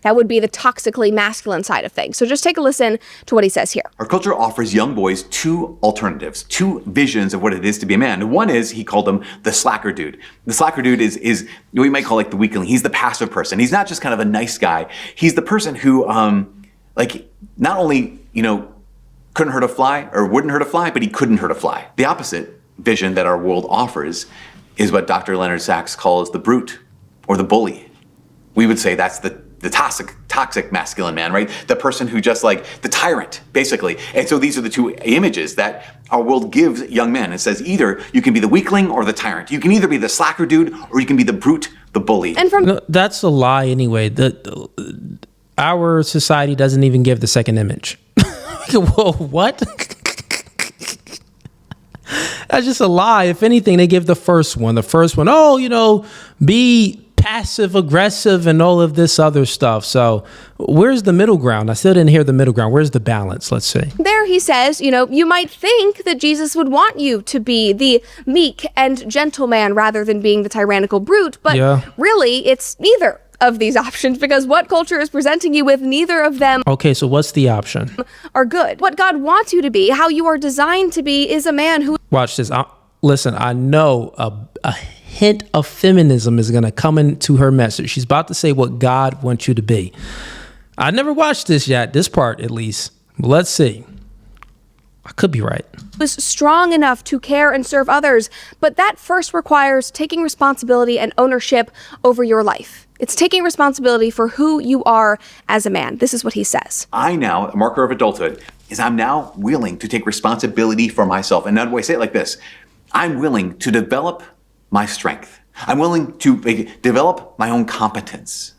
That would be the toxically masculine side of things. So just take a listen to what he says here. Our culture offers young boys two alternatives, two visions of what it is to be a man. One is, he called him the slacker dude. The slacker dude is what you might call like the weakling. He's the passive person. He's not just kind of a nice guy. He's the person who, not only, couldn't hurt a fly or wouldn't hurt a fly, but he couldn't hurt a fly. The opposite vision that our world offers is what Dr. Leonard Sachs calls the brute or the bully. We would say that's the toxic masculine man, right? The person who just like the tyrant, basically. And so these are the two images that our world gives young men. It says either you can be the weakling or the tyrant. You can either be the slacker dude or you can be the brute, the bully. And No, that's a lie anyway. Our society doesn't even give the second image. Whoa, what? That's just a lie. If anything, they give the first one. Be passive aggressive and all of this other stuff. So where's the middle ground? I still didn't hear the middle ground. Where's the balance? Let's see. there he says, you might think that Jesus would want you to be the meek and gentle man rather than being the tyrannical brute. But really, it's neither of these options, because what culture is presenting you with, neither of them Okay, so what's the option? are good. What God wants you to be, how you are designed to be, is a man who... Watch this. Listen, I know a hint of feminism is going to come into her message. She's about to say what God wants you to be. I never watched this yet, this part at least. But let's see. I could be right. was strong enough to care and serve others, but that first requires taking responsibility and ownership over your life. It's taking responsibility for who you are as a man. This is what he says. A marker of adulthood, is I'm now willing to take responsibility for myself. And another way I say it like this: I'm willing to develop my strength. I'm willing to develop my own competence.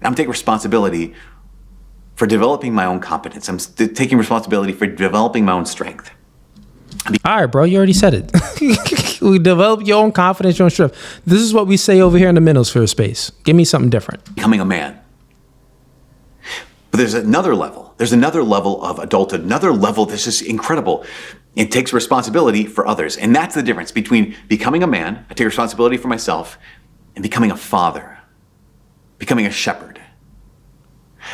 I'm taking responsibility for developing my own competence. I'm taking responsibility for developing my own strength. All right, bro, you already said it. We develop your own confidence, your own strength. This is what we say over here in the manosphere space. Give me something different. Becoming a man. But there's another level. There's another level of adulthood, another level that's just incredible. It takes responsibility for others. And that's the difference between becoming a man, I take responsibility for myself, and becoming a father, becoming a shepherd.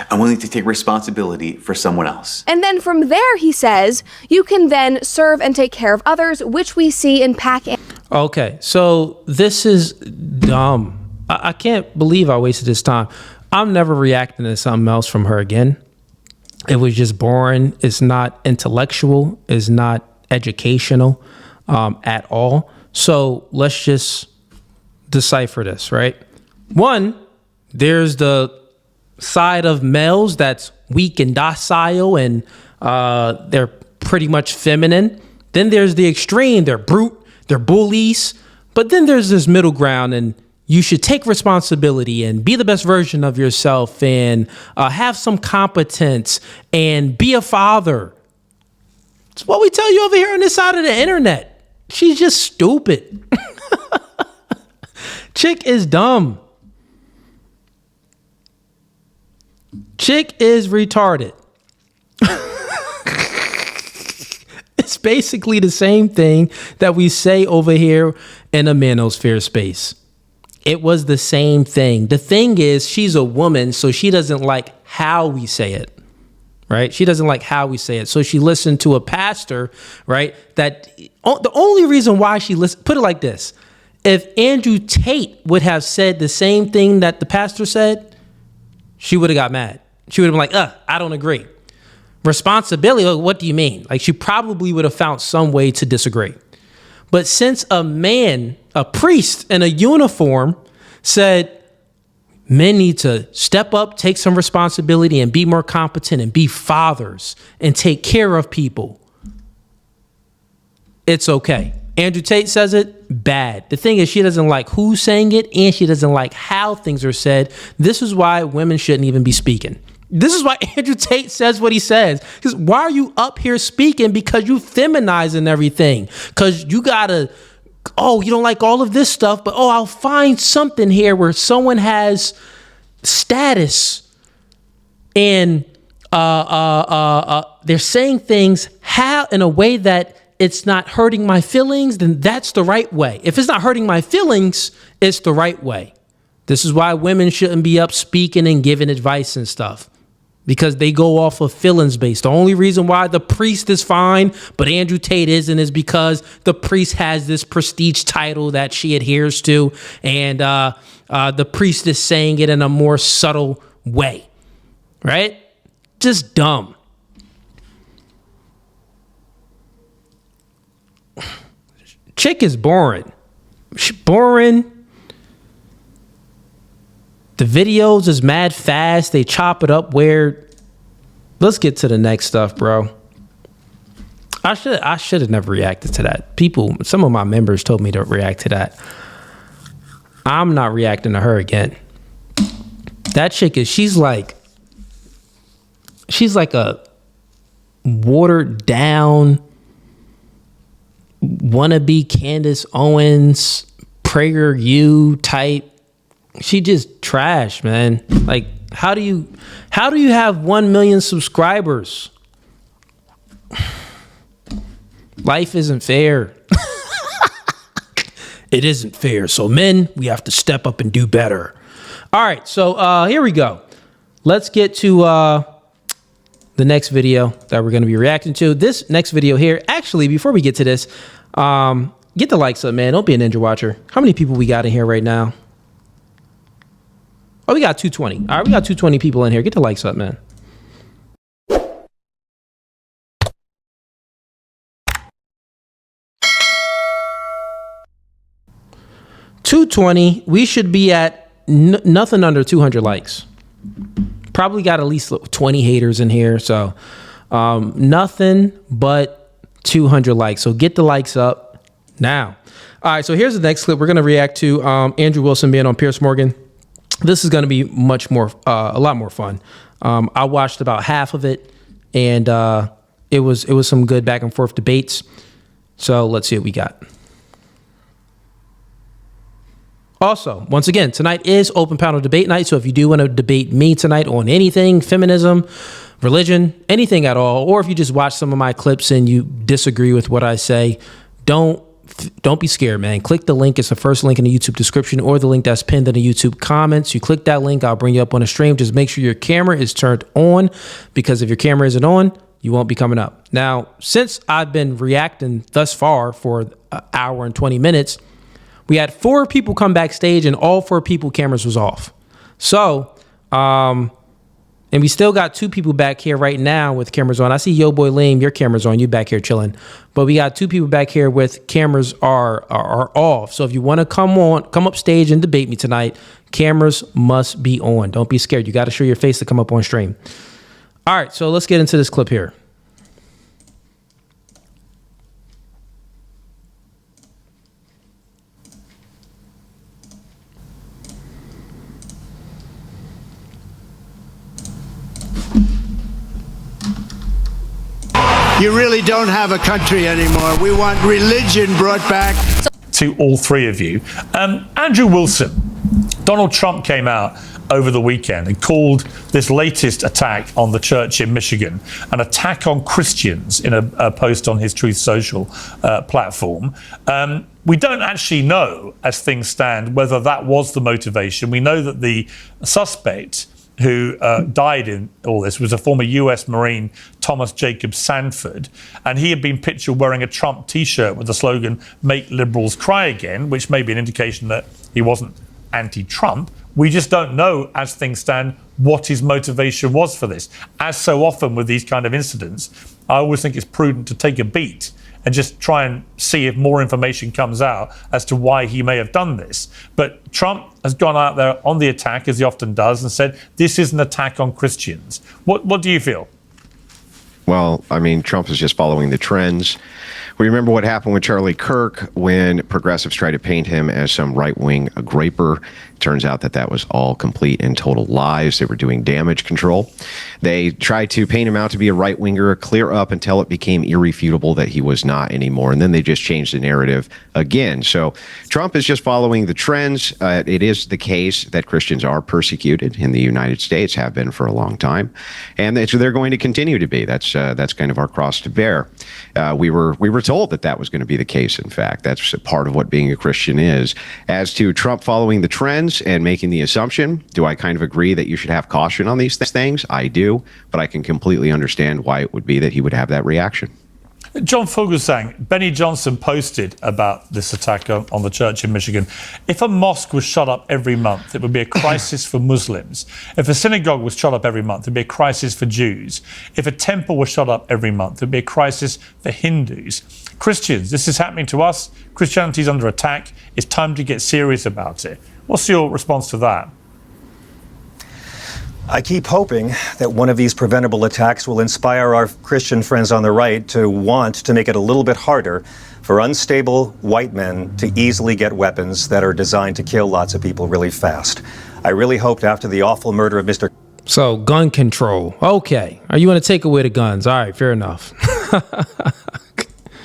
I'm willing to take responsibility for someone else. And then from there, he says, you can then serve and take care of others, which we see in pack. Okay, so this is dumb. I can't believe I wasted this time. I'm never reacting to something else from her again. It was just boring. It's not intellectual. It's not educational at all. So let's just decipher this, right? One, there's the side of males that's weak and docile and they're pretty much feminine. Then there's the extreme, they're brute, they're bullies. But then there's this middle ground, and you should take responsibility and be the best version of yourself and have some competence and be a father. It's what we tell you over here on this side of the internet. She's just stupid. Chick is dumb. Chick is retarded. It's basically the same thing that we say over here in a manosphere space. It was the same thing. The thing is, she's a woman, so she doesn't like how we say it, right? She doesn't like how we say it. So she listened to a pastor, right? That the only reason why she listened, put it like this: if Andrew Tate would have said the same thing that the pastor said, she would have got mad. She would have been like, I don't agree. Responsibility, what do you mean? Like, she probably would have found some way to disagree. But since a man, a priest in a uniform, said men need to step up, take some responsibility, and be more competent and be fathers and take care of people, it's okay. Andrew Tate says it, bad. The thing is, she doesn't like who's saying it, and she doesn't like how things are said. This is why women shouldn't even be speaking. This is why Andrew Tate says what he says. Because why are you up here speaking? Because you feminizing everything. Because you gotta, you don't like all of this stuff, but I'll find something here where someone has status and they're saying things in a way that it's not hurting my feelings, then that's the right way. If it's not hurting my feelings, it's the right way. This is why women shouldn't be up speaking and giving advice and stuff, because they go off of feelings based. The only reason why the priest is fine, but Andrew Tate isn't, is because the priest has this prestige title that she adheres to, and the priest is saying it in a more subtle way, right? Just dumb. Chick is boring. She's boring. The videos is mad fast. They chop it up weird. Let's get to the next stuff, bro. I should have never reacted to that. Some of my members told me to react to that. I'm not reacting to her again. That chick she's like a watered down wannabe Candace Owens, PragerU type. She just trash, man. Like, how do you have 1 million subscribers? Life isn't fair. It isn't fair. So men, we have to step up and do better. All right, so here we go. Let's get to the next video that we're going to be reacting to. This next video here, actually, before we get to this, get the likes up, man. Don't be a ninja watcher. How many people we got in here right now? Oh, we got 220. All right, we got 220 people in here. Get the likes up, man. $220. We should be at nothing under 200 likes. Probably got at least 20 haters in here. So nothing but 200 likes. So get the likes up now. All right, so here's the next clip. We're going to react to Andrew Wilson being on Piers Morgan. This is going to be a lot more fun. I watched about half of it, and it was some good back and forth debates. So let's see what we got. Also, once again, tonight is open panel debate night. So if you do want to debate me tonight on anything, feminism, religion, anything at all, or if you just watch some of my clips and you disagree with what I say, don't be scared, man. Click the link. It's the first link in the YouTube description, or the link that's pinned in the YouTube comments. You click that link, I'll bring you up on a stream. Just make sure your camera is turned on, because if your camera isn't on, you won't be coming up. Now, since I've been reacting thus far for an hour and 20 minutes, we had 4 people come backstage, and all 4 people cameras was off. So, and we still got 2 people back here right now with cameras on. I see Yo Boy Liam, your camera's on. You back here chilling. But we got 2 people back here with cameras are off. So if you want to come up stage and debate me tonight, cameras must be on. Don't be scared. You got to show your face to come up on stream. All right, so let's get into this clip here. You really don't have a country anymore. We want religion brought back. To all 3 of you. Andrew Wilson, Donald Trump came out over the weekend and called this latest attack on the church in Michigan an attack on Christians in a post on his Truth Social platform. We don't actually know, as things stand, whether that was the motivation. We know that the suspect who died in all this was a former US Marine, Thomas Jacob Sanford, and he had been pictured wearing a Trump t-shirt with the slogan, "Make liberals cry again," which may be an indication that he wasn't anti-Trump. We just don't know, as things stand, what his motivation was for this. As so often with these kind of incidents, I always think it's prudent to take a beat and just try and see if more information comes out as to why he may have done this. But Trump has gone out there on the attack, as he often does, and said, this is an attack on Christians. What do you feel? Well, I mean, Trump is just following the trends. We remember what happened with Charlie Kirk when progressives tried to paint him as some right-wing graper. Turns out that was all complete and total lies. They were doing damage control. They tried to paint him out to be a right-winger, clear up until it became irrefutable that he was not anymore. And then they just changed the narrative again. So Trump is just following the trends. It is the case that Christians are persecuted in the United States, have been for a long time. And they're going to continue to be. That's kind of our cross to bear. We were told that that was going to be the case. In fact, that's a part of what being a Christian is. As to Trump following the trends and making the assumption, do I kind of agree that you should have caution on these things? I do, but I can completely understand why it would be that he would have that reaction. John Fugazee, Benny Johnson posted about this attack on the church in Michigan. If a mosque was shut up every month, it would be a crisis for Muslims. If a synagogue was shut up every month, it would be a crisis for Jews. If a temple was shut up every month, it would be a crisis for Hindus. Christians, this is happening to us. Christianity is under attack. It's time to get serious about it. What's your response to that? I keep hoping that one of these preventable attacks will inspire our Christian friends on the right to want to make it a little bit harder for unstable white men to easily get weapons that are designed to kill lots of people really fast. I really hoped after the awful murder of Mr. So, gun control. Okay. Are you going to take away the guns? All right, fair enough.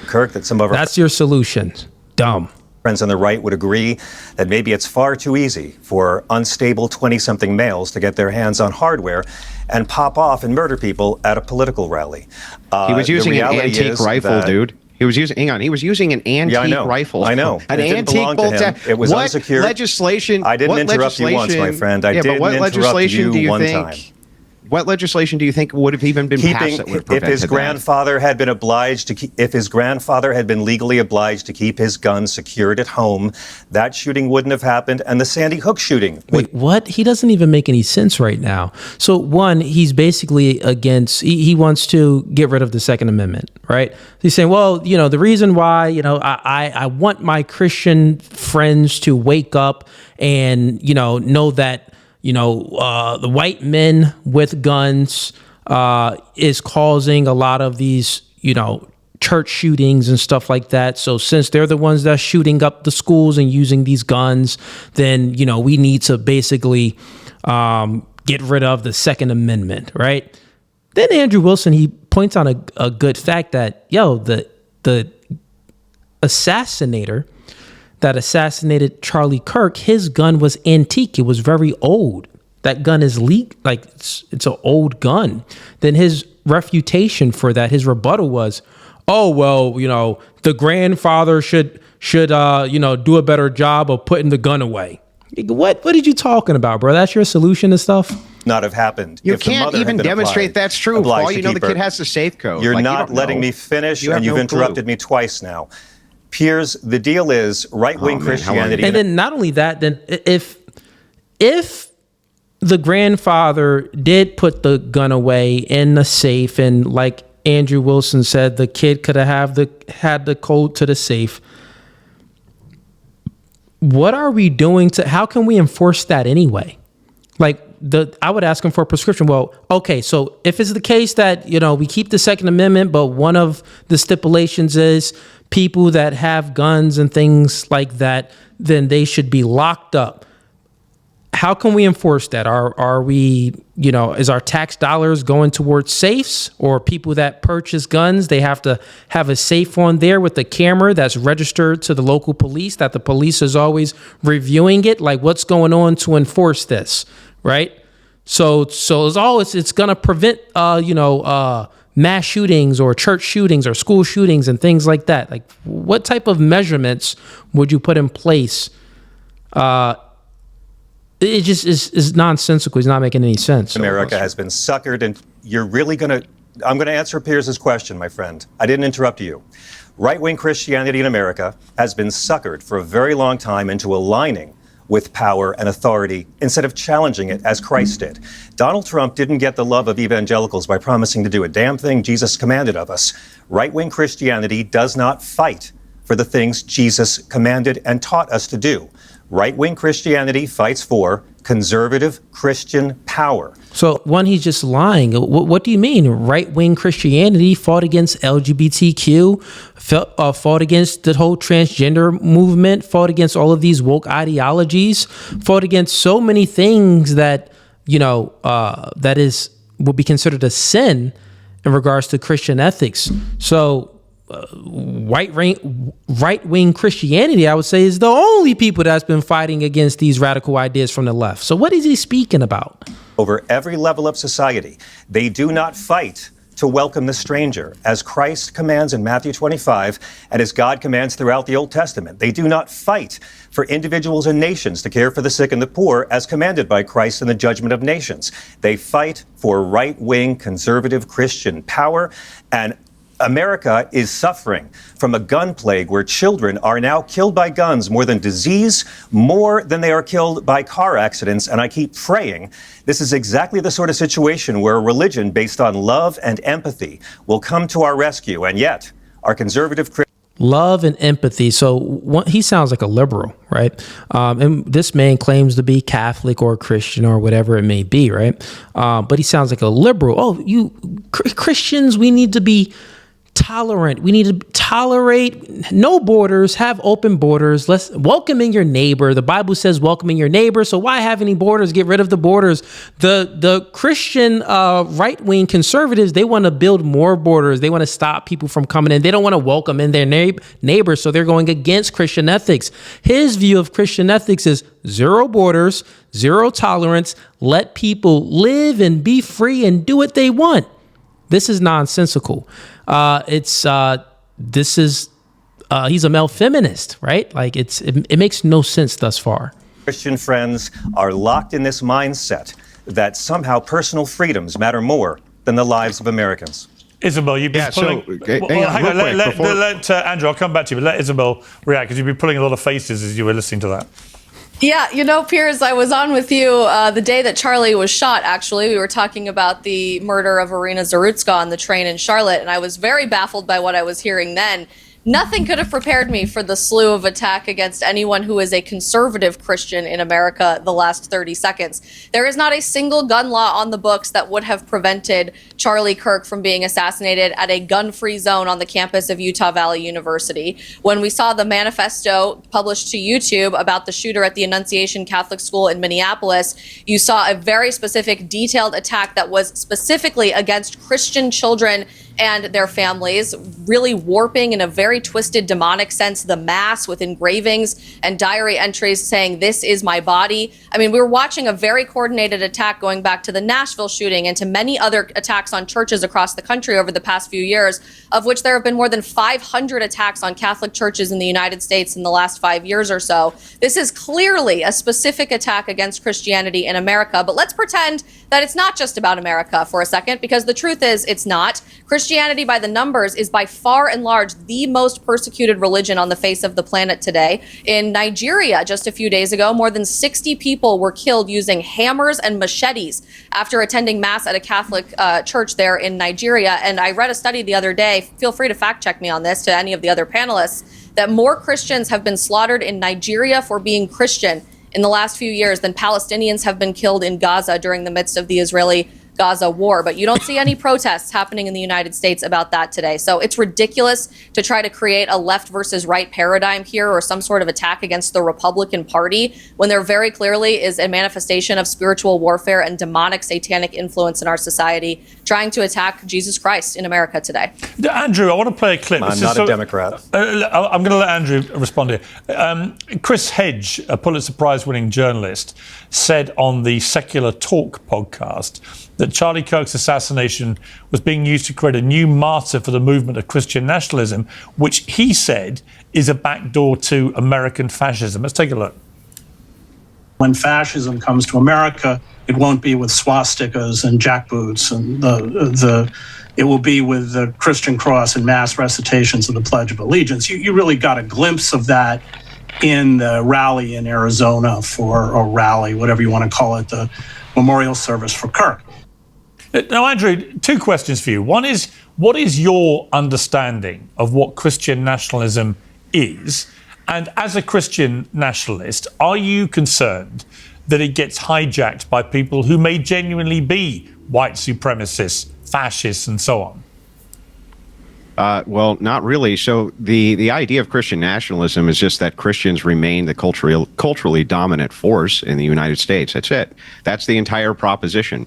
Kirk, that some of our That's your solution. Dumb. friends on the right would agree that maybe it's far too easy for unstable 20-something males to get their hands on hardware and pop off and murder people at a political rally. He was using an antique rifle, dude. He was using, hang on, he was using an antique rifle. I know. An antique bolt action. It was unsecured. Legislation? I didn't interrupt you once, my friend. I didn't interrupt you one time. What legislation do you think would have even been passed that would have prevented if his grandfather had been obliged to keep, if his grandfather had been legally obliged to keep his gun secured at home, that shooting wouldn't have happened, and the Sandy Hook shooting. Wait, what? He doesn't even make any sense right now. So one, he's basically against. He wants to get rid of the Second Amendment, right? He's saying, well, you know, the reason why, you know, I want my Christian friends to wake up and, you know that. You know, the white men with guns is causing a lot of these, you know, church shootings and stuff like that. So since they're the ones that's shooting up the schools and using these guns, then, you know, we need to basically get rid of the Second Amendment, right? Then Andrew Wilson, he points on a good fact that, the assassinator that assassinated Charlie Kirk, his gun was antique. It was very old. That gun is like it's an old gun. Then his refutation for that, his rebuttal was, oh, well, you know, the grandfather should do a better job of putting the gun away. What are you talking about, bro? That's your solution to stuff? Not have happened. You can't even demonstrate that's true. For all you know, the kid has the safe code. You're not letting me finish, and you've interrupted me twice now. Piers, the deal is right-wing Christianity. And then not only that, then if the grandfather did put the gun away in the safe, and like Andrew Wilson said, the kid could have had the code to the safe. What are we doing how can we enforce that anyway? Like I would ask him for a prescription. Well, okay, so if it's the case that, you know, we keep the Second Amendment, but one of the stipulations is people that have guns and things like that, then they should be locked up. How can we enforce that? Are we, you know, is our tax dollars going towards safes, or people that purchase guns, they have to have a safe on there with a camera that's registered to the local police, that the police is always reviewing it? Like, what's going on to enforce this, right? So it's going to prevent, mass shootings or church shootings or school shootings and things like that. Like, what type of measurements would you put in place? It just is nonsensical. It's not making any sense. America has been suckered, and I'm going to answer Piers's question, my friend. I didn't interrupt you. Right-wing Christianity in America has been suckered for a very long time into aligning with power and authority instead of challenging it as Christ did. Donald Trump didn't get the love of evangelicals by promising to do a damn thing Jesus commanded of us. Right-wing Christianity does not fight for the things Jesus commanded and taught us to do. Right-wing Christianity fights for conservative Christian power. So, one, he's just lying. What do you mean? Right-wing Christianity fought against LGBTQ, fought against the whole transgender movement, fought against all of these woke ideologies, fought against so many things that, you know, would be considered a sin in regards to Christian ethics. So, right-wing Christianity, I would say, is the only people that's been fighting against these radical ideas from the left. So what is he speaking about? Over every level of society, they do not fight to welcome the stranger, as Christ commands in Matthew 25 and as God commands throughout the Old Testament. They do not fight for individuals and nations to care for the sick and the poor, as commanded by Christ in the judgment of nations. They fight for right-wing, conservative Christian power, and America is suffering from a gun plague where children are now killed by guns more than disease, more than they are killed by car accidents. And I keep praying this is exactly the sort of situation where a religion based on love and empathy will come to our rescue. And yet, our conservative love and empathy. So he sounds like a liberal, right? And this man claims to be Catholic or Christian or whatever it may be, right? But he sounds like a liberal. Oh, you Christians, we need to be tolerant. We need to tolerate no borders, have open borders. Let's welcoming your neighbor. The Bible says welcoming your neighbor. So why have any borders? Get rid of the borders. The Christian right-wing conservatives, they want to build more borders. They want to stop people from coming in. They don't want to welcome in their neighbors. So they're going against Christian ethics. His view of Christian ethics is zero borders, zero tolerance. Let people live and be free and do what they want. This is nonsensical. He's a male feminist, right? Like it makes no sense thus far. Christian friends are locked in this mindset that somehow personal freedoms matter more than the lives of Americans. Isabel, you've been pulling. Hang on, let Andrew, I'll come back to you, but let Isabel react, because you've been pulling a lot of faces as you were listening to that. Yeah, Piers, I was on with you the day that Charlie was shot, actually. We were talking about the murder of Irina Zarutska on the train in Charlotte, and I was very baffled by what I was hearing then. Nothing could have prepared me for the slew of attack against anyone who is a conservative Christian in America the last 30 seconds. There is not a single gun law on the books that would have prevented Charlie Kirk from being assassinated at a gun-free zone on the campus of Utah Valley University. When we saw the manifesto published to YouTube about the shooter at the Annunciation Catholic School in Minneapolis, you saw a very specific, detailed attack that was specifically against Christian children and their families, really warping in a very twisted demonic sense the mass with engravings and diary entries saying, "This is my body." I mean, we were watching a very coordinated attack going back to the Nashville shooting and to many other attacks on churches across the country over the past few years, of which there have been more than 500 attacks on Catholic churches in the United States in the last 5 years or so. This is clearly a specific attack against Christianity in America, but let's pretend that it's not just about America for a second, because the truth is it's not. Christianity, by the numbers, is by far and large the most persecuted religion on the face of the planet today. In Nigeria, just a few days ago, more than 60 people were killed using hammers and machetes after attending mass at a Catholic church there in Nigeria. And I read a study the other day, feel free to fact check me on this, to any of the other panelists, that more Christians have been slaughtered in Nigeria for being Christian in the last few years than Palestinians have been killed in Gaza during the midst of the Israeli-Gaza war. But you don't see any protests happening in the United States about that today. So it's ridiculous to try to create a left versus right paradigm here, or some sort of attack against the Republican Party, when there very clearly is a manifestation of spiritual warfare and demonic satanic influence in our society trying to attack Jesus Christ in America today. Andrew, I want to play a clip. I'm not a Democrat. I'm going to let Andrew respond here. Chris Hedge, a Pulitzer Prize-winning journalist, said on the Secular Talk podcast that Charlie Kirk's assassination was being used to create a new martyr for the movement of Christian nationalism, which he said is a backdoor to American fascism. Let's take a look. When fascism comes to America, it won't be with swastikas and jackboots, and it will be with the Christian cross and mass recitations of the Pledge of Allegiance. You really got a glimpse of that in the rally in Arizona or rally, whatever you want to call it, the memorial service for Kirk. Now, Andrew, two questions for you. One is, what is your understanding of what Christian nationalism is? And as a Christian nationalist, are you concerned that it gets hijacked by people who may genuinely be white supremacists, fascists, and so on? Well, not really. So the idea of Christian nationalism is just that Christians remain the culturally dominant force in the United States. That's it. That's the entire proposition.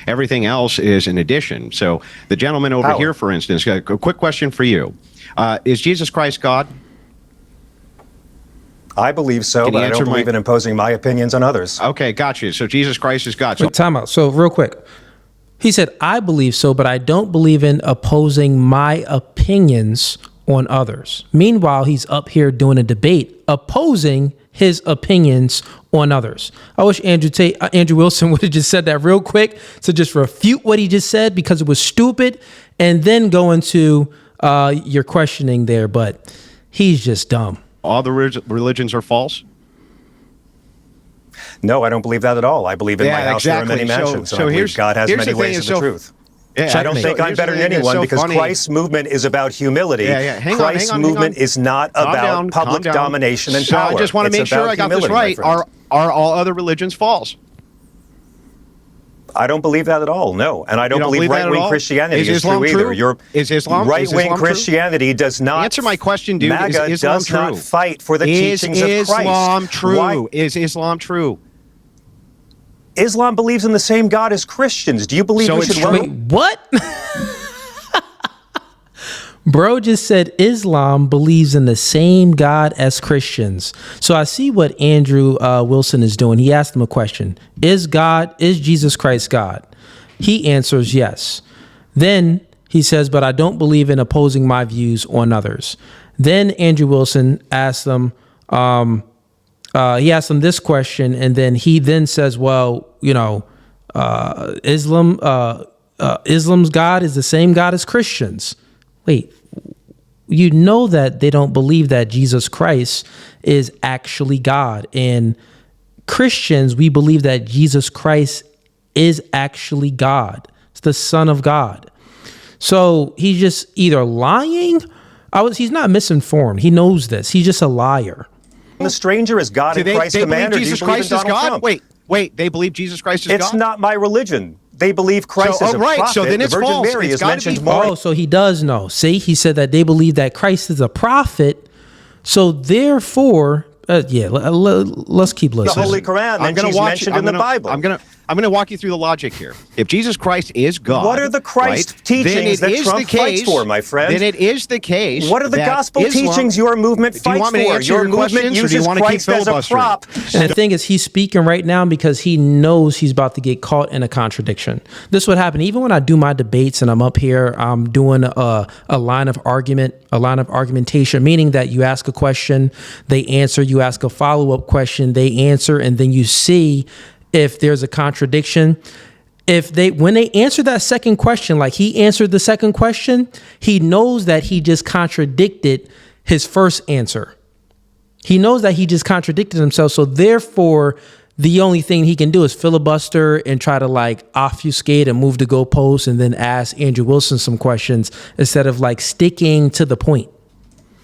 Everything else is an addition. So the gentleman over here, for instance, a quick question for you. Is Jesus Christ God? I believe so, but I don't believe in imposing my opinions on others. Okay, got you. So Jesus Christ is God. Wait, time out. So real quick. He said, I believe so, but I don't believe in opposing my opinions on others. Meanwhile, he's up here doing a debate opposing his opinions on others. I wish Andrew Wilson would have just said that real quick to just refute what he just said, because it was stupid, and then go into your questioning there. But he's just dumb. All the religions are false? No, I don't believe that at all. I believe in my house there are many mansions. And I believe God has many ways of the truth. Yeah, I don't think I'm better than anyone, because Christ's movement is about humility. Christ's movement is not about public domination and power. I just want to make sure I got this right. Are all other religions false? I don't believe that at all, no. And I don't believe right-wing Christianity is true either. Is Islam right-wing Christianity does not... Answer my question, dude. MAGA is Islam does true? not fight for the teachings of Christ. Is Islam true? Is Islam true? Islam believes in the same God as Christians. Do you believe we should... Wait, what? Bro just said Islam believes in the same God as Christians. So I see what Andrew Wilson is doing. He asked him a question. Is Jesus Christ God? He answers yes. Then he says, but I don't believe in opposing my views on others. Then Andrew Wilson asked them, he asked them this question, and then he then says, well, Islam's God is the same God as Christians. Wait, you know that they don't believe that Jesus Christ is actually God. And Christians, we believe that Jesus Christ is actually God. It's the Son of God. So he's just either lying. He's not misinformed. He knows this. He's just a liar. The stranger is God and Christ commander. Jesus Christ is God? Wait, they believe Jesus Christ is God? It's not my religion. They believe Christ is a prophet. So then it's the Virgin false. Mary It's is gotta mentioned be more. Oh, so he does know. See, he said that they believe that Christ is a prophet. So therefore, let's keep listening. The Holy Quran, and she's mentioned in the Bible. I'm going to walk you through the logic here. If Jesus Christ is God, what are the Christ teachings that Trump fights for, my friend? Then it is the case. What are the gospel teachings your movement fights for? Your movement uses Christ as a prop. And the thing is, he's speaking right now because he knows he's about to get caught in a contradiction. This would happen even when I do my debates and I'm up here, I'm doing a line of argumentation, meaning that you ask a question, they answer, you ask a follow-up question, they answer, and then you see if there's a contradiction. When they answer that second question, like he answered the second question, he knows that he just contradicted his first answer. He knows that he just contradicted himself. So therefore, the only thing he can do is filibuster and try to obfuscate and move the goalposts and then ask Andrew Wilson some questions instead of sticking to the point.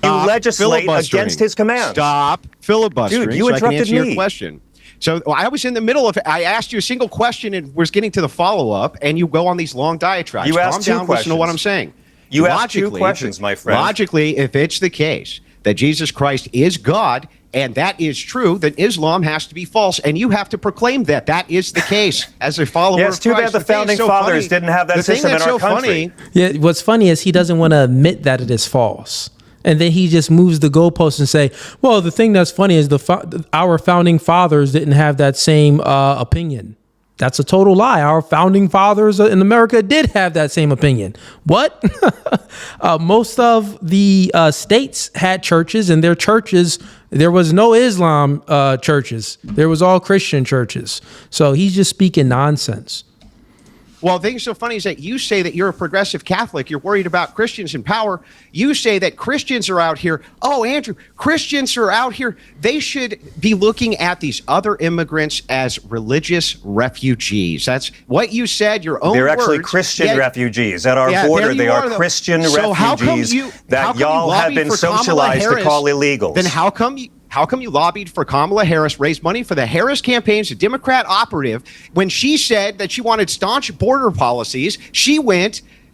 You legislate against his commands. Stop filibustering. Dude, you interrupted answer your question. So I was in the middle of it. I asked you a single question and was getting to the follow-up, and you go on these long diatribes. You asked two questions. Listen to what I'm saying. You asked two questions, my friend. Logically, if it's the case that Jesus Christ is God, and that is true, then Islam has to be false, and you have to proclaim that that is the case as a follower of Christ. Too bad the founding fathers didn't have that system in our country. Yeah, what's funny is he doesn't want to admit that it is false. And then he just moves the goalpost and say, well, the thing that's funny is our founding fathers didn't have that same opinion. That's a total lie. Our founding fathers in America did have that same opinion. What? Most of the states had churches, and their churches, there was no Islam churches. There was all Christian churches. So he's just speaking nonsense. Well, the thing that's so funny is that you say that you're a progressive Catholic. You're worried about Christians in power. You say that Christians are out here. Oh, Andrew, Christians are out here. They should be looking at these other immigrants as religious refugees. That's what you said, your own words. They're actually Christian refugees. At our border, they are Christian refugees that y'all have been socialized to call illegals. Then how come you lobbied for Kamala Harris, raised money for the Harris campaigns, a Democrat operative, when she said that she wanted staunch border policies?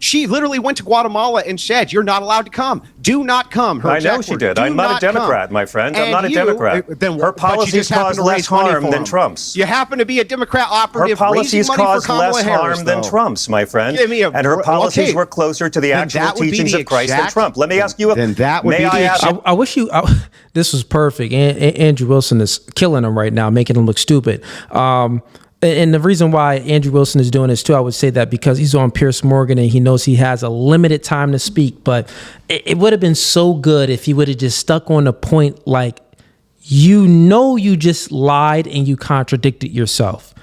She literally went to Guatemala and said, you're not allowed to come. Do not come. I know she did. I'm not a Democrat, my friend. I'm not a Democrat. Her policies cause less harm than Trump's. You happen to be a Democrat operative. Her policies cause less harm than Trump's, my friend. And her policies were closer to the actual teachings of Christ than Trump. Let me ask you I wish you... this was perfect. Andrew Wilson is killing him right now, making him look stupid. And the reason why Andrew Wilson is doing this too, I would say that because he's on Piers Morgan and he knows he has a limited time to speak. But it would have been so good if he would have just stuck on the point, like, you just lied and you contradicted yourself.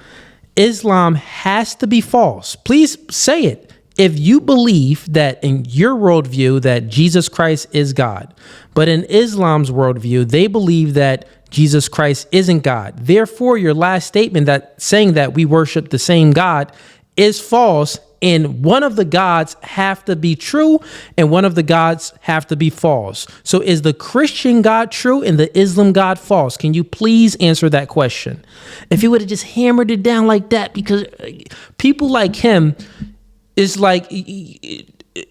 Islam has to be false. Please say it. If you believe that in your worldview that Jesus Christ is God, but in Islam's worldview, they believe that Jesus Christ isn't God. Therefore, your last statement that saying that we worship the same God is false. And one of the gods have to be true and one of the gods have to be false. So is the Christian God true and the Islam God false? Can you please answer that question? If he would have just hammered it down like that, because people like him, it's like,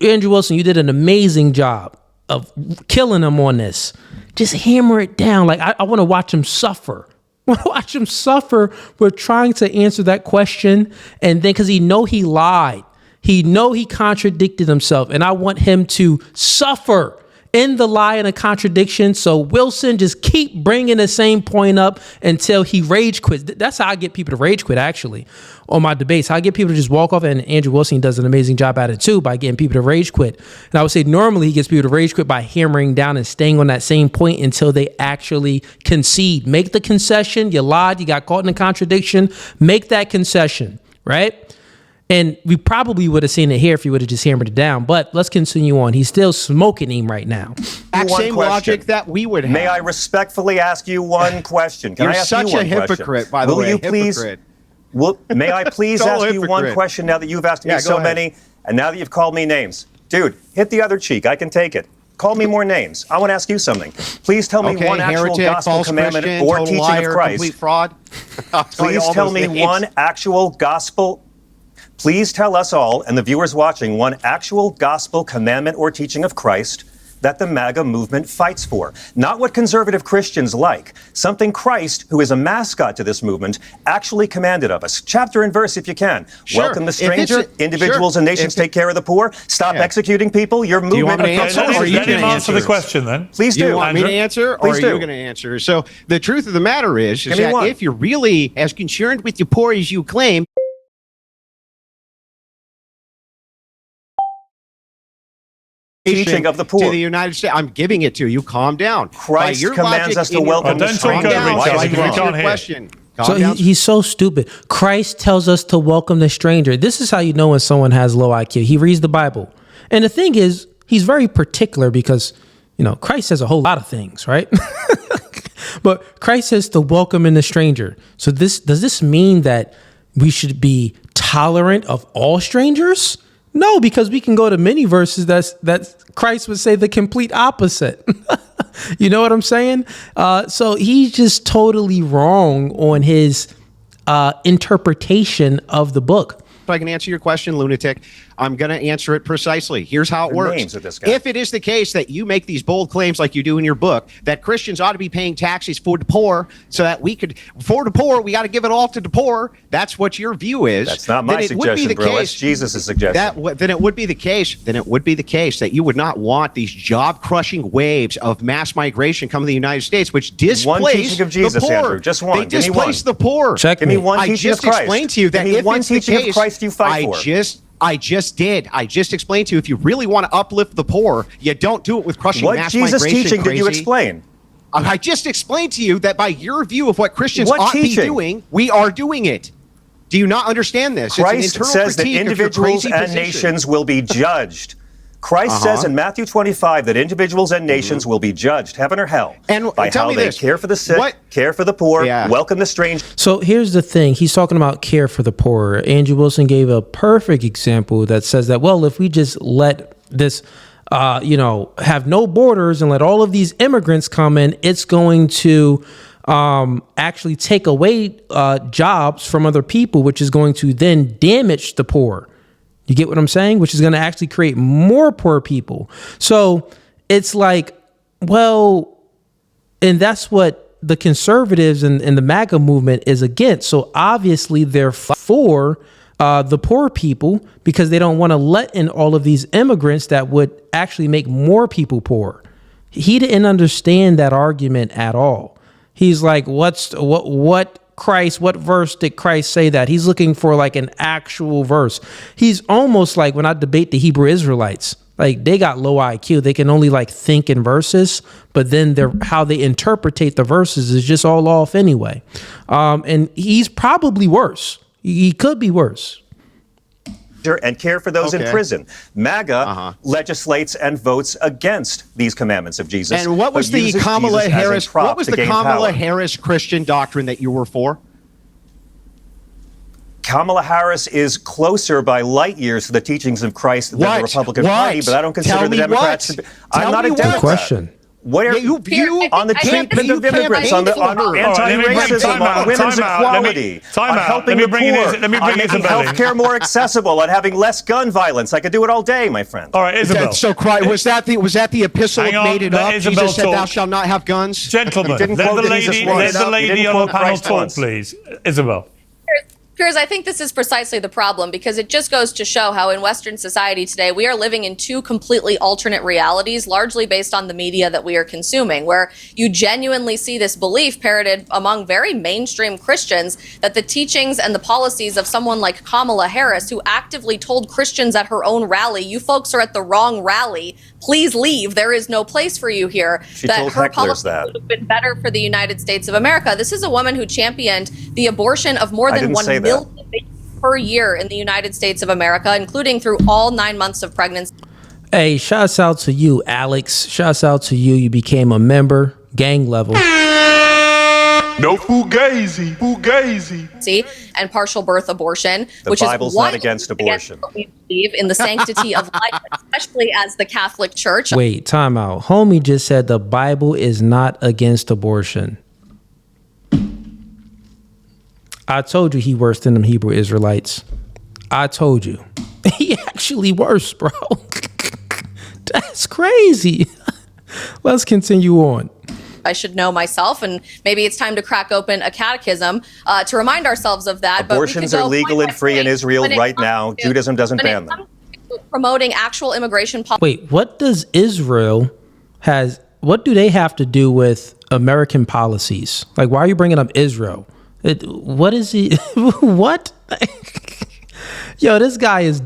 Andrew Wilson, you did an amazing job of killing him on this. Just hammer it down. Like, I want to watch him suffer. I want to watch him suffer with trying to answer that question. And then, because he lied. He contradicted himself. And I want him to suffer in the lie and a contradiction. So Wilson, just keep bringing the same point up until he rage quits. That's how I get people to rage quit, actually, on my debates. How I get people to just walk off, and Andrew Wilson does an amazing job at it too, by getting people to rage quit. And I would say normally he gets people to rage quit by hammering down and staying on that same point until they actually concede. Make the concession. You lied. You got caught in a contradiction. Make that concession, right? And we probably would have seen it here if he would have just hammered it down. But let's continue on. He's still smoking him right now. Same logic that we would have. May I respectfully ask you one question? Can I ask you one question? You're such a hypocrite, by the way. Will you please? May I please ask you one question now that you've asked me so many, and now that you've called me names? Dude, hit the other cheek. I can take it. Call me more names. I want to ask you something. Please tell me one actual gospel commandment or teaching of Christ. Complete fraud. Please tell me one actual gospel. Please tell us all and the viewers watching one actual gospel commandment or teaching of Christ that the MAGA movement fights for. Not what conservative Christians like. Something Christ, who is a mascot to this movement, actually commanded of us. Chapter and verse, if you can. Sure. Welcome the stranger. Individuals and nations take care of the poor. Stop executing people. Your movement. Do you want me to answer? Or you can answer the question then. Please do. You want me to answer, or are you going to answer? So the truth of the matter is that if you're really as concerned with the poor as you claim, teaching of the poor to the United States. I'm giving it to you. Calm down. Christ commands us to welcome the stranger. So he's so stupid. Christ tells us to welcome the stranger. This is how you know when someone has low IQ. He reads the Bible. And the thing is, he's very particular because, Christ says a whole lot of things, right? But Christ says to welcome in the stranger. So does this mean that we should be tolerant of all strangers? No, because we can go to many verses that Christ would say the complete opposite. You know what I'm saying? So he's just totally wrong on his interpretation of the book. If I can answer your question, lunatic, I'm going to answer it precisely. Here's how it works. If it is the case that you make these bold claims like you do in your book, that Christians ought to be paying taxes for the poor so that we got to give it all to the poor. That's what your view is. That's not my suggestion, bro. That's Jesus' suggestion. Then it would be the case that you would not want these job-crushing waves of mass migration coming to the United States, which displace one teaching of Jesus, the poor. Andrew. Just one. They displace the poor. Give me one teaching of Christ. I just explained to you that if one it's the teaching case, of Christ you fight for. I just did. I just explained to you, if you really want to uplift the poor, you don't do it with crushing mass migration. What Jesus teaching did you explain? I just explained to you that by your view of what Christians ought to be doing, we are doing it. Do you not understand this? Christ says that individuals and nations will be judged. Christ says in Matthew 25 that individuals and nations will be judged, heaven or hell, by how they care for the sick, care for the poor, welcome the stranger. So here's the thing. He's talking about care for the poor. Andrew Wilson gave a perfect example that says that, well, if we just let this, have no borders and let all of these immigrants come in, it's going to actually take away jobs from other people, which is going to then damage the poor. You get what I'm saying? Which is going to actually create more poor people. So it's like, well, and that's what the conservatives and the MAGA movement is against. So obviously they're for the poor people because they don't want to let in all of these immigrants that would actually make more people poor. He didn't understand that argument at all. He's like, what Christ, what verse did Christ say that? He's looking for like an actual verse. He's almost like when I debate the Hebrew Israelites, like they got low IQ. They can only like think in verses, but then how they interpretate the verses is just all off anyway. And he's probably worse. He could be worse. And care for those in prison. MAGA legislates and votes against these commandments of Jesus. And what was the Kamala Harris? What was the Kamala Harris Christian doctrine that you were for? Kamala Harris is closer by light years to the teachings of Christ than the Republican Party, but I don't consider the Democrats to be. I'm not a Democrat. Good question. What are you on the treatment of immigrants, on anti-racism, on women's equality, on helping the poor, on making health care more accessible, on having less gun violence? I could do it all day, my friend. All right, Isabel. So, was that the epistle that made it up? Isabel Jesus said, "Thou shalt not have guns." Gentlemen, let the lady on the panel talk, please. Isabel. Piers, I think this is precisely the problem, because it just goes to show how in Western society today, we are living in two completely alternate realities, largely based on the media that we are consuming, where you genuinely see this belief parroted among very mainstream Christians that the teachings and the policies of someone like Kamala Harris, who actively told Christians at her own rally, you folks are at the wrong rally, please leave, there is no place for you here, that her policy would have been better for the United States of America. This is a woman who championed the abortion of more than 1 million per year in the United States of America, including through all 9 months of pregnancy. Hey, shouts out to you, Alex. Shouts out to you. You became a member, gang level. No Fugazee. See, and partial birth abortion, which Bible's is not against abortion. Against what we believe in the sanctity of life, especially as the Catholic Church. Wait, time out. Homie just said the Bible is not against abortion. I told you he worse than them Hebrew Israelites. I told you. He actually worse, bro. That's crazy. Let's continue on. I should know myself, and maybe it's time to crack open a catechism to remind ourselves of that. Abortions are legal and free in Israel right now. Judaism doesn't ban them. Promoting actual immigration policy. Wait, what does Israel what do they have to do with American policies? Like, why are you bringing up Israel? What is he? What? Yo, this guy is.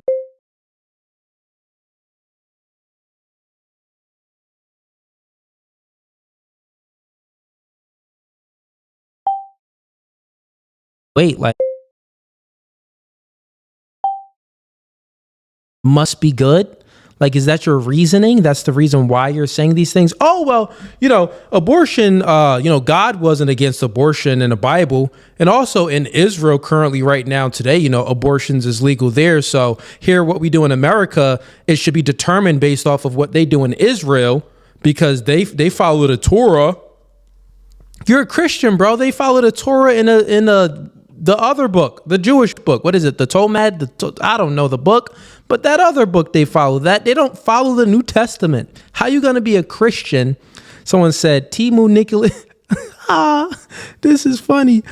Wait, like. Must be good? Like, is that your reasoning? That's the reason why you're saying these things? Oh, well, abortion, God wasn't against abortion in the Bible. And also in Israel currently right now today, abortions is legal there. So here, what we do in America, it should be determined based off of what they do in Israel, because they follow the Torah. You're a Christian, bro. They follow the Torah in the other book, the Jewish book. What is it? The Talmud? I don't know the book, but that other book, they follow that. They don't follow the New Testament. How you going to be a Christian? Someone said, Timu Nicholas. This is funny.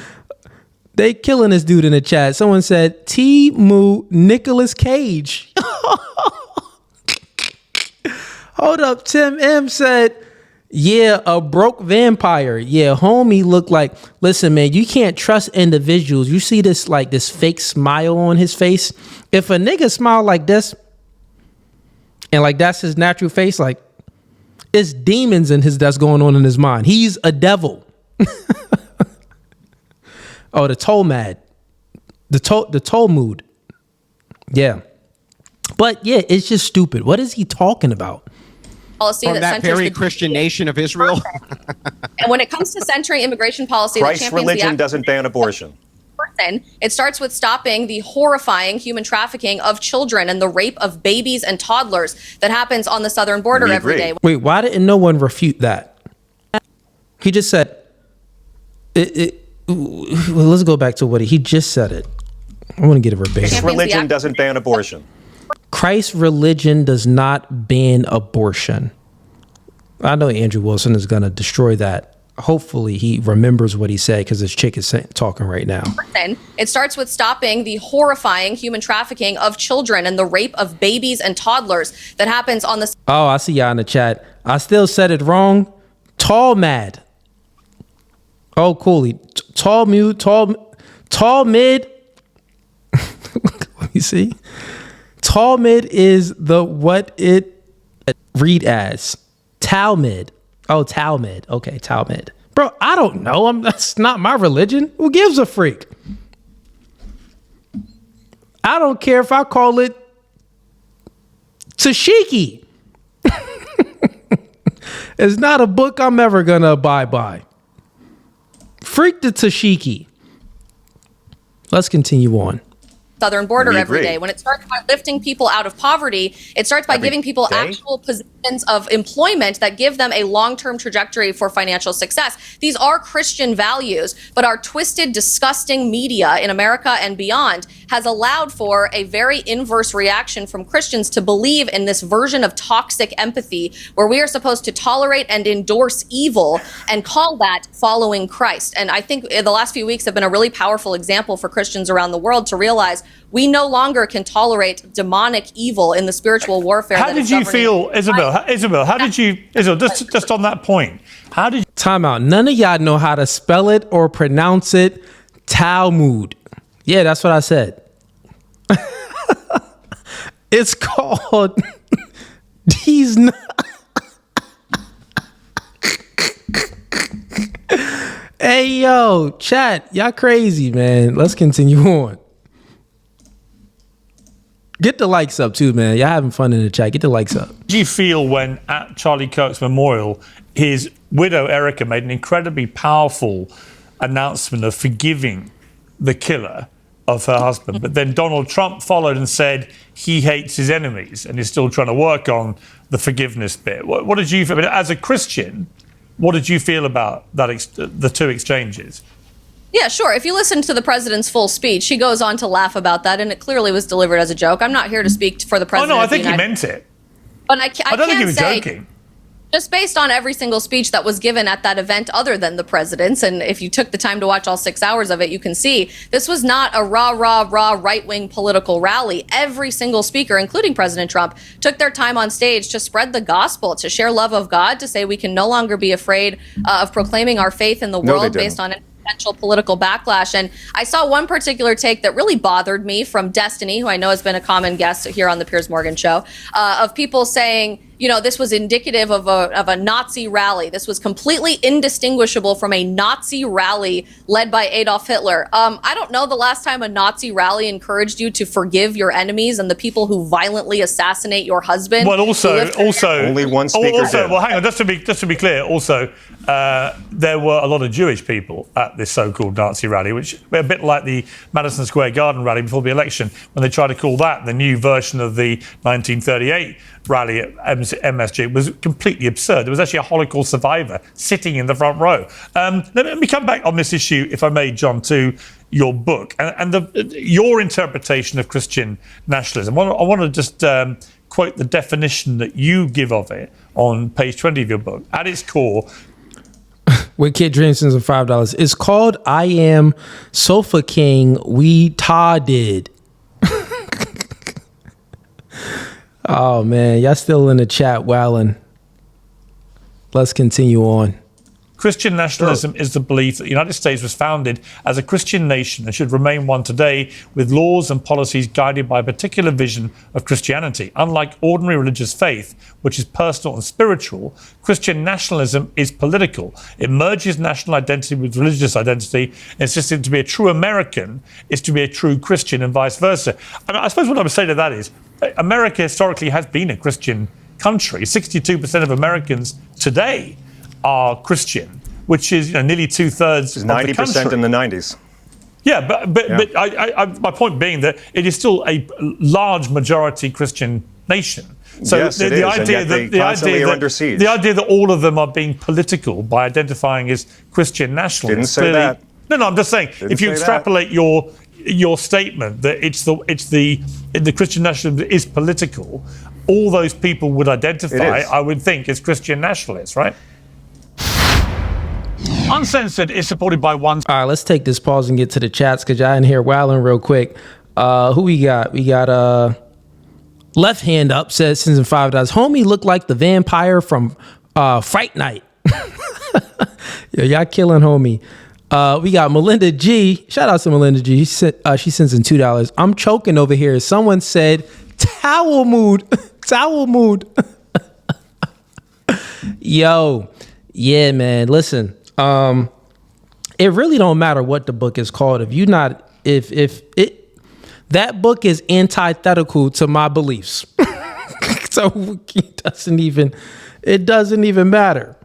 They killing this dude in the chat. Someone said, Timu Nicholas Cage. Hold up. Tim M said, yeah, a broke vampire. Yeah, homie looked like, listen, man, you can't trust individuals. You see this fake smile on his face. If a nigga smile like this, and like that's his natural face, like it's demons that's going on in his mind. He's a devil. Oh, the Talmud. The Talmud. Yeah. But yeah, it's just stupid. What is he talking about? Policy from that very Christian nation of Israel. And when it comes to centering immigration policy, Christ's religion doesn't ban abortion. It starts with stopping the horrifying human trafficking of children and the rape of babies and toddlers that happens on the southern border every day. Wait, why didn't no one refute that? He just said well, let's go back to what he just said it. I want to get it verbatim. Christ's religion doesn't ban abortion. Christ's religion does not ban abortion. I know Andrew Wilson is going to destroy that. Hopefully he remembers what he said, because his chick is talking right now. It starts with stopping the horrifying human trafficking of children and the rape of babies and toddlers that happens on the... Oh, I see y'all in the chat. I still said it wrong. Talmud. Oh, Cooley. Tall mid. Let me see. Tall mid is what it read as. Talmud. Oh, Talmud. Okay, Talmud. Bro, I don't know. That's not my religion. Who gives a freak? I don't care if I call it Tashiki. It's not a book I'm ever going to abide by. Freak the Tashiki. Let's continue on. Southern border every day. When it starts by lifting people out of poverty, it starts by giving people actual positions of employment that give them a long-term trajectory for financial success. These are Christian values, but our twisted, disgusting media in America and beyond has allowed for a very inverse reaction from Christians to believe in this version of toxic empathy where we are supposed to tolerate and endorse evil and call that following Christ. And I think the last few weeks have been a really powerful example for Christians around the world to realize we no longer can tolerate demonic evil in the spiritual warfare. How did you feel, Isabel? How did you, just on that point, how did you... Time out. None of y'all know how to spell it or pronounce it. Talmud. Yeah, that's what I said. It's called these. Hey, yo, chat. Y'all crazy, man. Let's continue on. Get the likes up too, man. Y'all having fun in the chat. Get the likes up. Did you feel when at Charlie Kirk's memorial, his widow, Erica, made an incredibly powerful announcement of forgiving the killer of her husband? But then Donald Trump followed and said he hates his enemies and is still trying to work on the forgiveness bit. What did you feel? I mean, as a Christian, what did you feel about that? The two exchanges? Yeah, sure. If you listen to the president's full speech, he goes on to laugh about that, and it clearly was delivered as a joke. I'm not here to speak for the president. Oh, no, I think he meant it. But I don't think he was say, joking. Just based on every single speech that was given at that event other than the president's, and if you took the time to watch all 6 hours of it, you can see this was not a rah, right-wing political rally. Every single speaker, including President Trump, took their time on stage to spread the gospel, to share love of God, to say we can no longer be afraid of proclaiming our faith in the world based on potential political backlash. And I saw one particular take that really bothered me from Destiny, who I know has been a common guest here on the Piers Morgan show, of people saying, you know, this was indicative of a Nazi rally. This was completely indistinguishable from a Nazi rally led by Adolf Hitler. I don't know the last time a Nazi rally encouraged you to forgive your enemies and the people who violently assassinate your husband. Well, also only one speaker did. Well, hang on, just to be clear. Also, there were a lot of Jewish people at this so-called Nazi rally, which were a bit like the Madison Square Garden rally before the election, when they tried to call that the new version of the 1938 rally at MSG. It was completely absurd. There was actually a Holocaust survivor sitting in the front row. Let me come back on this issue, if I may, John, to your book and your interpretation of Christian nationalism. I want to just quote the definition that you give of it on page 20 of your book. At its core, with Kid Dreamsons of $5, it's called I Am Sofa King We Ta Did. Oh, man. Y'all still in the chat wilding. Let's continue on. Christian nationalism is the belief that the United States was founded as a Christian nation and should remain one today, with laws and policies guided by a particular vision of Christianity. Unlike ordinary religious faith, which is personal and spiritual, Christian nationalism is political. It merges national identity with religious identity, insisting to be a true American is to be a true Christian and vice versa. I suppose what I would say to that is, America historically has been a Christian country. 62% of Americans today are Christian, which is nearly 2/3 of 90% the country. In the 90s. Yeah, but my point being that it is still a large majority Christian nation. So yes, the idea that the idea that all of them are being political by identifying as Christian nationalists. Didn't say that. No, I'm just saying if you extrapolate your statement that it's the Christian nationalism is political, all those people would identify, I would think, as Christian nationalists, right? Uncensored is supported by one. All right, let's take this pause and get to the chats because y'all in here wilding real quick. Who we got? We got left hand up, says sends in $5. Homie looked like the vampire from Fright Night. Yeah, y'all killing homie. We got Melinda G. Shout out to Melinda G. She sends in $2. I'm choking over here. Someone said towel mood. Towel mood. Yo, yeah, man. Listen, it really don't matter what the book is called. That book is antithetical to my beliefs. So it doesn't even matter.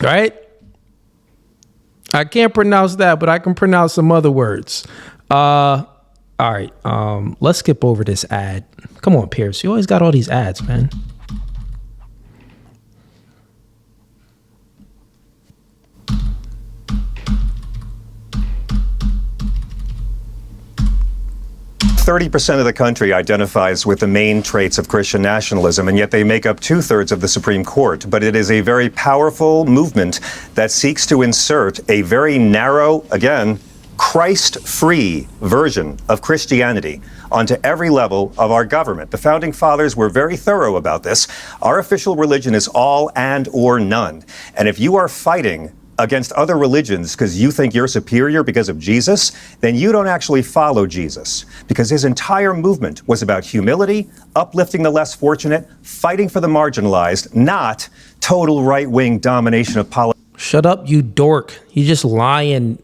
Right? I can't pronounce that, but I can pronounce some other words. All right. Let's skip over this ad. Come on, Pierce. You always got all these ads, man. %30 of the country identifies with the main traits of Christian nationalism, and yet they make up 2/3 of the Supreme Court. But it is a very powerful movement that seeks to insert a very narrow, again, Christ-free version of Christianity onto every level of our government. The Founding Fathers were very thorough about this. Our official religion is all and or none. And if you are fighting against other religions because you think you're superior because of Jesus, then you don't actually follow Jesus, because his entire movement was about humility, uplifting the less fortunate, fighting for the marginalized, not total right-wing domination of politics. Shut up, you dork. You just lying.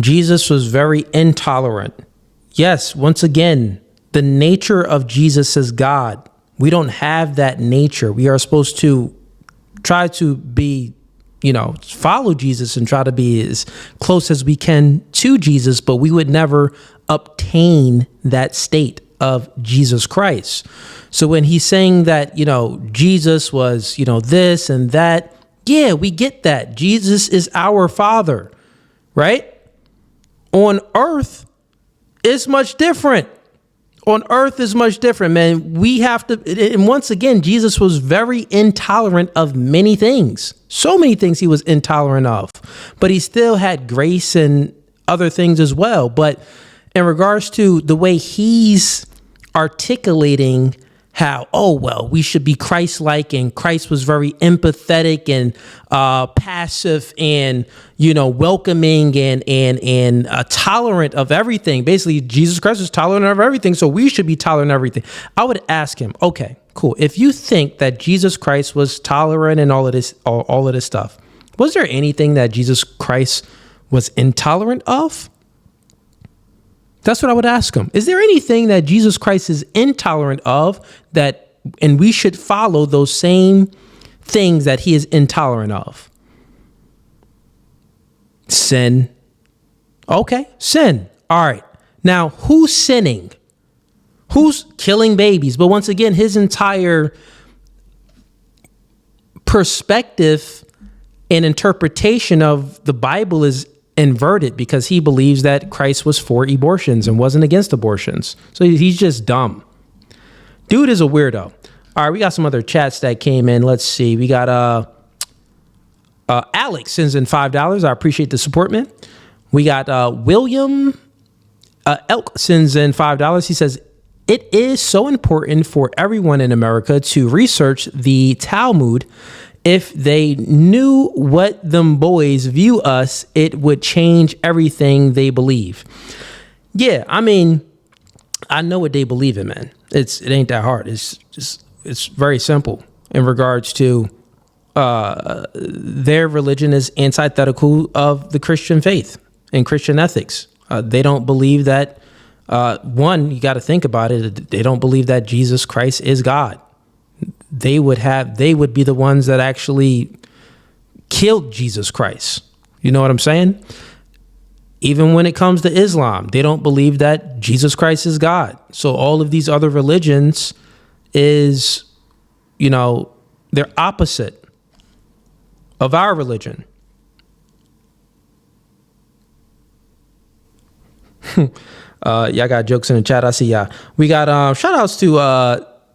Jesus was very intolerant. Yes, once again, the nature of Jesus is God. We don't have that nature. We are supposed to try to be, follow Jesus and try to be as close as we can to Jesus, but we would never obtain that state of Jesus Christ. So when he's saying that, Jesus was, this and that, yeah, we get that. Jesus is our Father, right? On earth, it's much different. On earth is much different, man. We have to, and once again, Jesus was very intolerant of many things. So many things he was intolerant of, but he still had grace and other things as well. But in regards to the way he's articulating how, we should be Christ-like, and Christ was very empathetic and passive and, welcoming and tolerant of everything. Basically, Jesus Christ was tolerant of everything, so we should be tolerant of everything. I would ask him, okay, cool. If you think that Jesus Christ was tolerant and all of this stuff, was there anything that Jesus Christ was intolerant of? That's what I would ask him. Is there anything that Jesus Christ is intolerant of and we should follow those same things that he is intolerant of? Sin. Okay, sin. All right. Now, who's sinning? Who's killing babies? But once again, his entire perspective and interpretation of the Bible is inverted, because he believes that Christ was for abortions and wasn't against abortions. So he's just dumb. Dude is a weirdo. All right, we got some other chats that came in. Let's see. We got Alex sends in $5. I appreciate the support, man. We got William Elk sends in $5. He says, it is so important for everyone in America to research the Talmud. If they knew what them boys view us, it would change everything they believe. Yeah, I mean, I know what they believe in, man. It ain't that hard. It's very simple in regards to their religion is antithetical of the Christian faith and Christian ethics. They don't believe that, you got to think about it. They don't believe that Jesus Christ is God. They would be the ones that actually killed Jesus Christ. You know what I'm saying? Even when it comes to Islam, they don't believe that Jesus Christ is God. So all of these other religions is, they're opposite of our religion. Y'all got jokes in the chat. I see y'all. We got shout outs to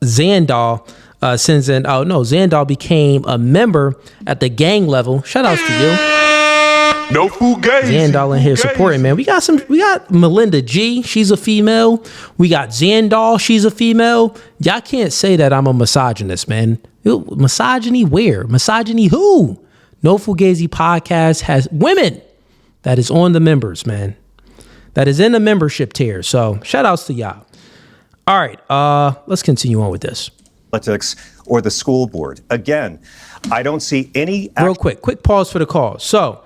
Zandal. Sends in, Zandal became a member at the gang level. Shout outs to you. No Fugazee. Zandal in here supporting, man. We got Melinda G. She's a female. We got Zandal. She's a female. Y'all can't say that I'm a misogynist, man. Misogyny where? Misogyny who? No Fugazi podcast has women that is on the members, man. That is in the membership tier. So shout outs to y'all. All right, let's continue on with this. Politics or the school board. Again, I don't see any... Real quick pause for the call. So,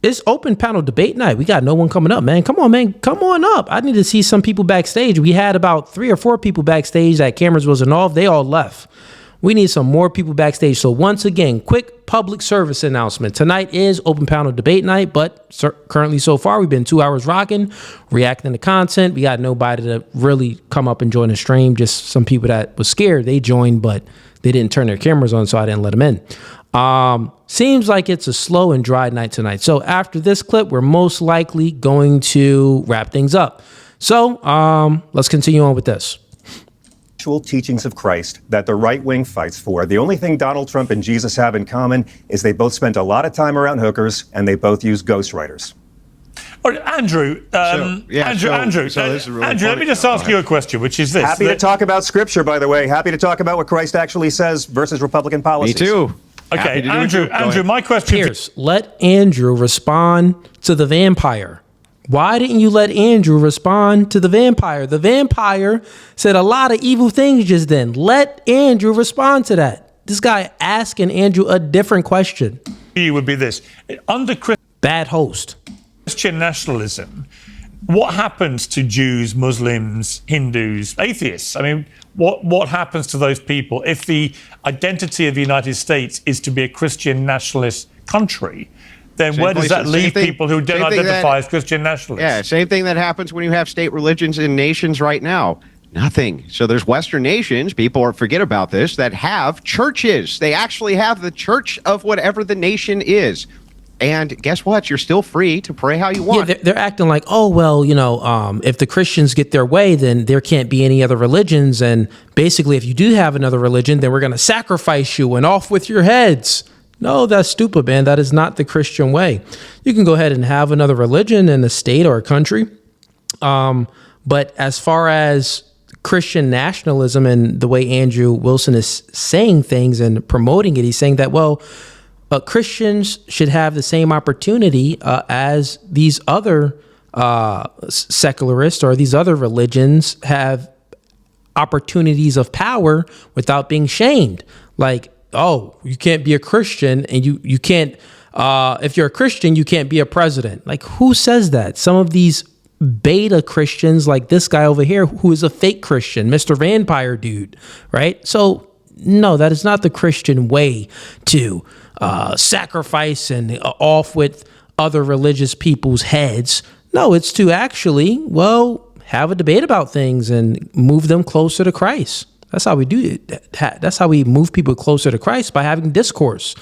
it's open panel debate night. We got no one coming up, man. Come on, man. Come on up. I need to see some people backstage. We had about 3 or 4 people backstage that cameras wasn't off. They all left. We need some more people backstage. So once again, quick public service announcement. Tonight is open panel debate night, but currently so far, we've been 2 hours rocking, reacting to content. We got nobody to really come up and join the stream. Just some people that was scared. They joined, but they didn't turn their cameras on, so I didn't let them in. Seems like it's a slow and dry night tonight. So after this clip, we're most likely going to wrap things up. So let's continue on with this. Teachings of Christ that the right wing fights for. The only thing Donald Trump and Jesus have in common is they both spent a lot of time around hookers and they both use ghostwriters. All right, Andrew, Andrew, let me just ask you a question, which is this. Happy to talk about scripture, by the way. Happy to talk about what Christ actually says versus Republican policies. Me too. Okay, Andrew, my question. Pierce, let Andrew respond to the vampire. Why didn't you let Andrew respond to the vampire? The vampire said a lot of evil things just then. Let Andrew respond to that. This guy asking Andrew a different question. You would be this. Under bad host. Christian nationalism, what happens to Jews, Muslims, Hindus, atheists? I mean, what happens to those people if the identity of the United States is to be a Christian nationalist country? Then where does that leave people who don't identify as Christian nationalists? Yeah, same thing that happens when you have state religions in nations right now. Nothing. So there's Western nations, people forget about this, that have churches. They actually have the church of whatever the nation is. And guess what? You're still free to pray how you want. Yeah, they're acting like, oh, well, if the Christians get their way, then there can't be any other religions. And basically, if you do have another religion, then we're going to sacrifice you and off with your heads. No, that's stupid, man. That is not the Christian way. You can go ahead and have another religion in a state or a country. But as far as Christian nationalism and the way Andrew Wilson is saying things and promoting it, he's saying that, well, Christians should have the same opportunity as these other secularists or these other religions have opportunities of power without being shamed. Like, oh, you can't be a Christian and you can't, if you're a Christian, you can't be a president. Like, who says that? Some of these beta Christians, like this guy over here, who is a fake Christian, Mr. Vampire Dude, right? So, no, that is not the Christian way to sacrifice and off with other religious people's heads. No, it's to actually, well, have a debate about things and move them closer to Christ. That's how we do it. That's how we move people closer to Christ, by having discourse,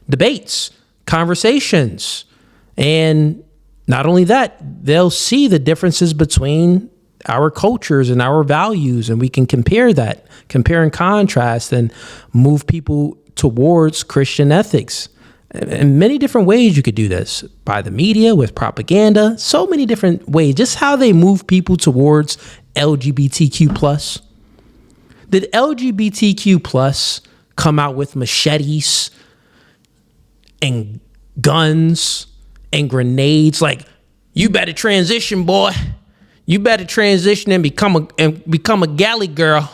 debates, conversations. And not only that, they'll see the differences between our cultures and our values, and we can compare and contrast, and move people towards Christian ethics. In many different ways you could do this, by the media, with propaganda, so many different ways. Just how they move people towards LGBTQ+. Did LGBTQ+ come out with machetes and guns and grenades? Like, you better transition, boy. You better transition and become a galley girl.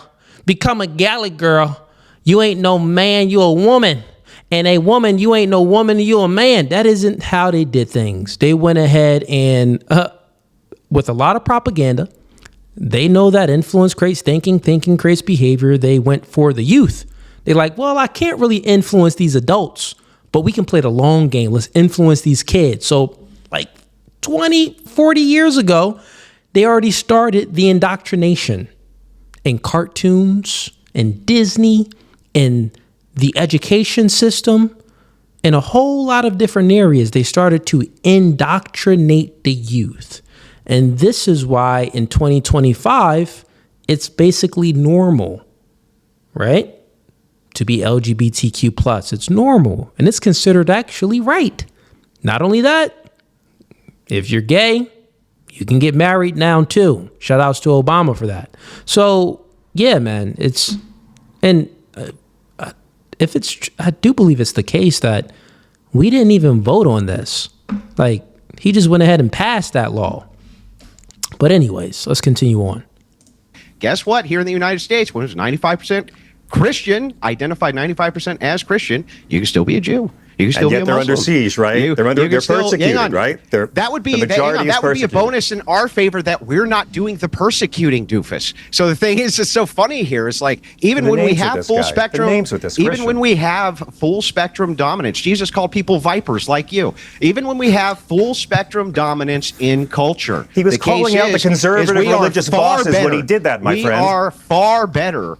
Become a galley girl. You ain't no man, you a woman. And a woman, you ain't no woman, you a man. That isn't how they did things. They went ahead and, with a lot of propaganda, they know that influence creates thinking creates behavior. They went for the youth. They're like, well, I can't really influence these adults, but we can play the long game. Let's influence these kids. So like 20, 40 years ago, they already started the indoctrination in cartoons and Disney and the education system in a whole lot of different areas. They started to indoctrinate the youth. And this is why in 2025, it's basically normal, right? To be LGBTQ+. It's normal. And it's considered actually right. Not only that, if you're gay, you can get married now too. Shout outs to Obama for that. So, yeah, man, I do believe it's the case that we didn't even vote on this. Like, He just went ahead and passed that law. But anyways, let's continue on. Guess what? Here in the United States, when it was 95% Christian, identified 95% as Christian, you can still be a Jew. You can still and yet be a they're Muslim. under siege, right? They're persecuted, right? That would be a bonus in our favor that we're not doing the persecuting, doofus. So the thing is, it's so funny here. It's like even when we have full spectrum, even when we have full spectrum dominance, Jesus called people vipers like you. Even when we have full spectrum dominance in culture, he was calling out the conservative religious bosses when he did that, my friend. We are far better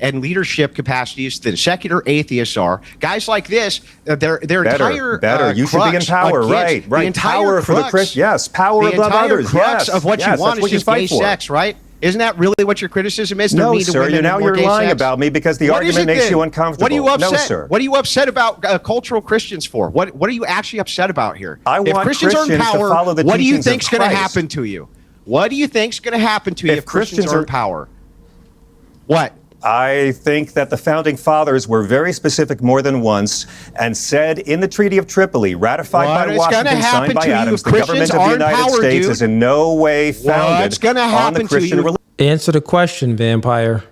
and leadership capacities than secular atheists are. Guys like this, their entire you should be in power, right? The entire power for the Christian, yes, power above others. The entire crux of what you want is just gay sex, right? Isn't that really what your criticism is? No, sir. You're lying about me because the argument makes you uncomfortable. What are you upset? No, sir. What are you upset about cultural Christians for? What are you actually upset about here? If Christians are in power, to follow the what do you think's going to happen to you? What do you think's going to happen to you if Christians are in power? What? I think that the founding fathers were very specific more than once and said in the Treaty of Tripoli, ratified by Washington, signed by Adams, the government of the United States is in no way founded on the Christian religion. Answer the question, Vampire.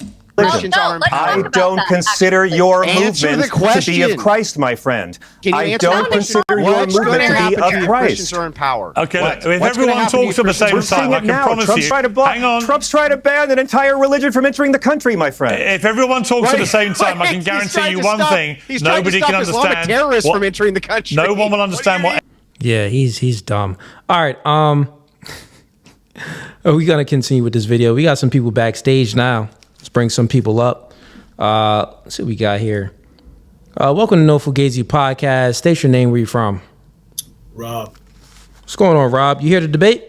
I don't consider your movement to be of Christ, my friend. I don't consider your movement to be of Christ. Okay, if everyone talks at the same time, I can promise you. Hang on. Trump's trying to ban an entire religion from entering the country, my friend. If everyone talks at the same time, I can guarantee you one thing: nobody can understand. Terrorists from entering the country. No one will understand what. Yeah, he's dumb. All right, we're gonna continue with this video. We got some people backstage now. Let's bring some people up. Let's see what we got here. Welcome to No Fugazee Podcast. State your name. Where you from? Rob. What's going on, Rob? You here to debate?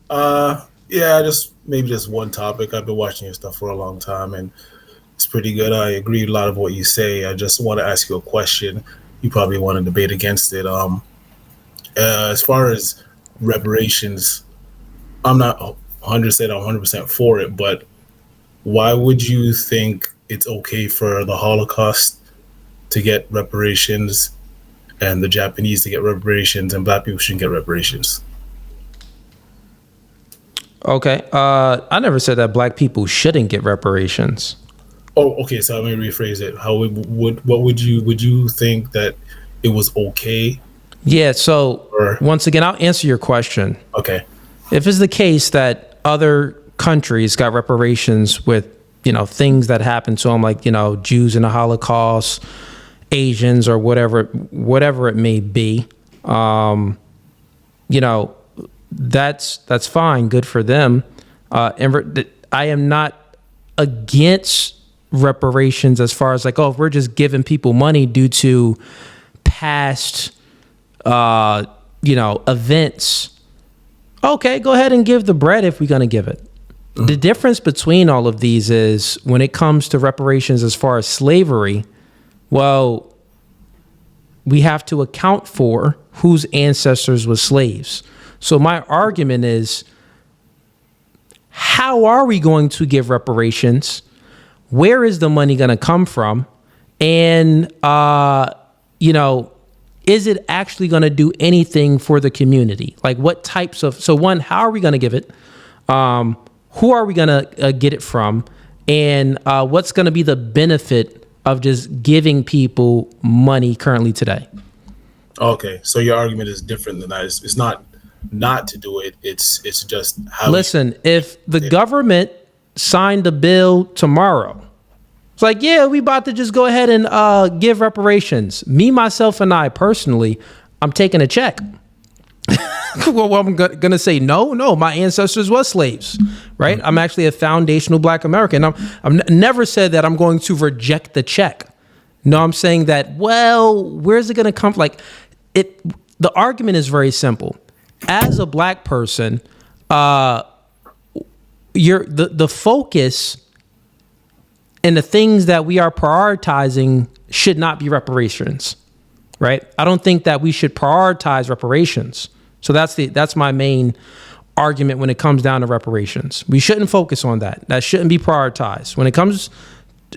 Yeah, just one topic. I've been watching your stuff for a long time, and it's pretty good. I agree with a lot of what you say. I just want to ask you a question. You probably want to debate against it. As far as reparations, I'm not 100% for it, but why would you think it's okay for the Holocaust to get reparations and the Japanese to get reparations and black people shouldn't get reparations? Okay. I never said that black people shouldn't get reparations. Oh, okay. So let me rephrase it. Would you think that it was okay? Yeah. So once again, I'll answer your question. Okay. If it's the case that other countries got reparations with, things that happened to them, like, Jews in the Holocaust, Asians, or whatever it may be, that's fine. Good for them. And I am not against reparations as far as like, if we're just giving people money due to past, events. Okay, go ahead and give the bread if we're going to give it. The difference between all of these is when it comes to reparations as far as slavery, well, we have to account for whose ancestors were slaves. So my argument is, how are we going to give reparations? Where is the money going to come from? And, is it actually going to do anything for the community? Like what types of, so one, how are we going to give it? Who are we going to get it from? And what's going to be the benefit of just giving people money currently today? Okay, so your argument is different than that. It's not to do it. It's just how. Listen, if the government signed a bill tomorrow, it's like, yeah, we about to just go ahead and give reparations. Me, myself, and I personally, I'm taking a check. Well, I'm going to say no, my ancestors were slaves, right? I'm actually a foundational black American. I've never said that I'm going to reject the check. No, I'm saying that, well, where's it going to come? Like the argument is very simple. As a black person, the focus and the things that we are prioritizing should not be reparations, right? I don't think that we should prioritize reparations. So that's my main argument when it comes down to reparations. We shouldn't focus on that. That shouldn't be prioritized.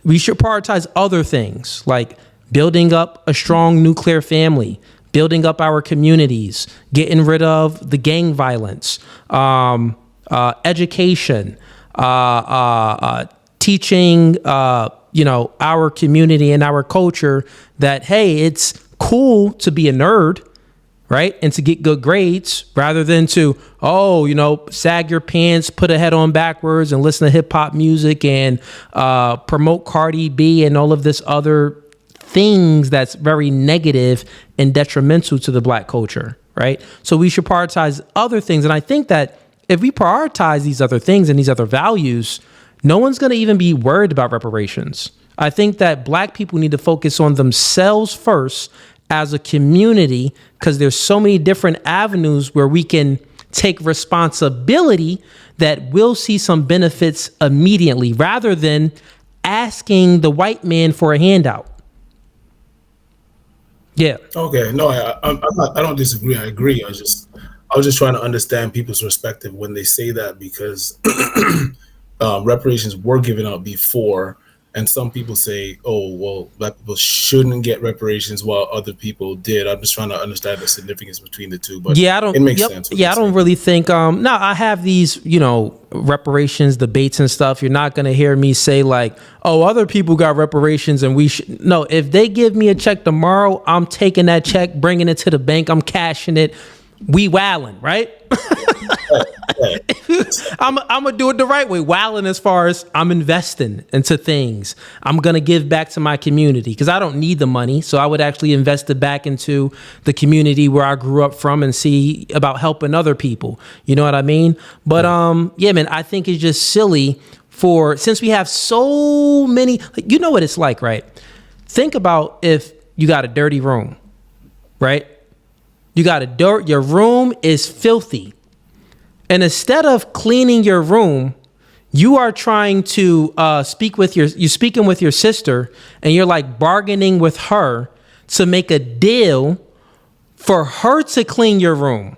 We should prioritize other things like building up a strong nuclear family, building up our communities, getting rid of the gang violence, education, teaching, our community and our culture that, hey, it's cool to be a nerd, right? And to get good grades rather than to, sag your pants, put a head on backwards and listen to hip hop music and promote Cardi B and all of this other things that's very negative and detrimental to the Black culture, right? So we should prioritize other things. And I think that if we prioritize these other things and these other values, no one's going to even be worried about reparations. I think that Black people need to focus on themselves first as a community, because there's so many different avenues where we can take responsibility that we'll see some benefits immediately rather than asking the white man for a handout. Yeah. Okay. No, I don't disagree. I agree. I was just trying to understand people's perspective when they say that, because reparations were given out before, and some people say, "Oh, well, Black people shouldn't get reparations while other people did." I'm just trying to understand the significance between the two. But it makes sense. Yeah, I don't really think. No, I have these, reparations debates and stuff. You're not going to hear me say like, "Oh, other people got reparations and we should." No, if they give me a check tomorrow, I'm taking that check, bringing it to the bank, I'm cashing it. We wildin', right? I'm gonna do it the right way. Wildin' as far as I'm investing into things. I'm gonna give back to my community because I don't need the money. So I would actually invest it back into the community where I grew up from and see about helping other people. You know what I mean? But man, I think it's just silly since we have so many. You know what it's like, right? Think about if you got a dirty room, right? You got your room is filthy. And instead of cleaning your room, you are trying to you're speaking with your sister and you're like bargaining with her to make a deal for her to clean your room.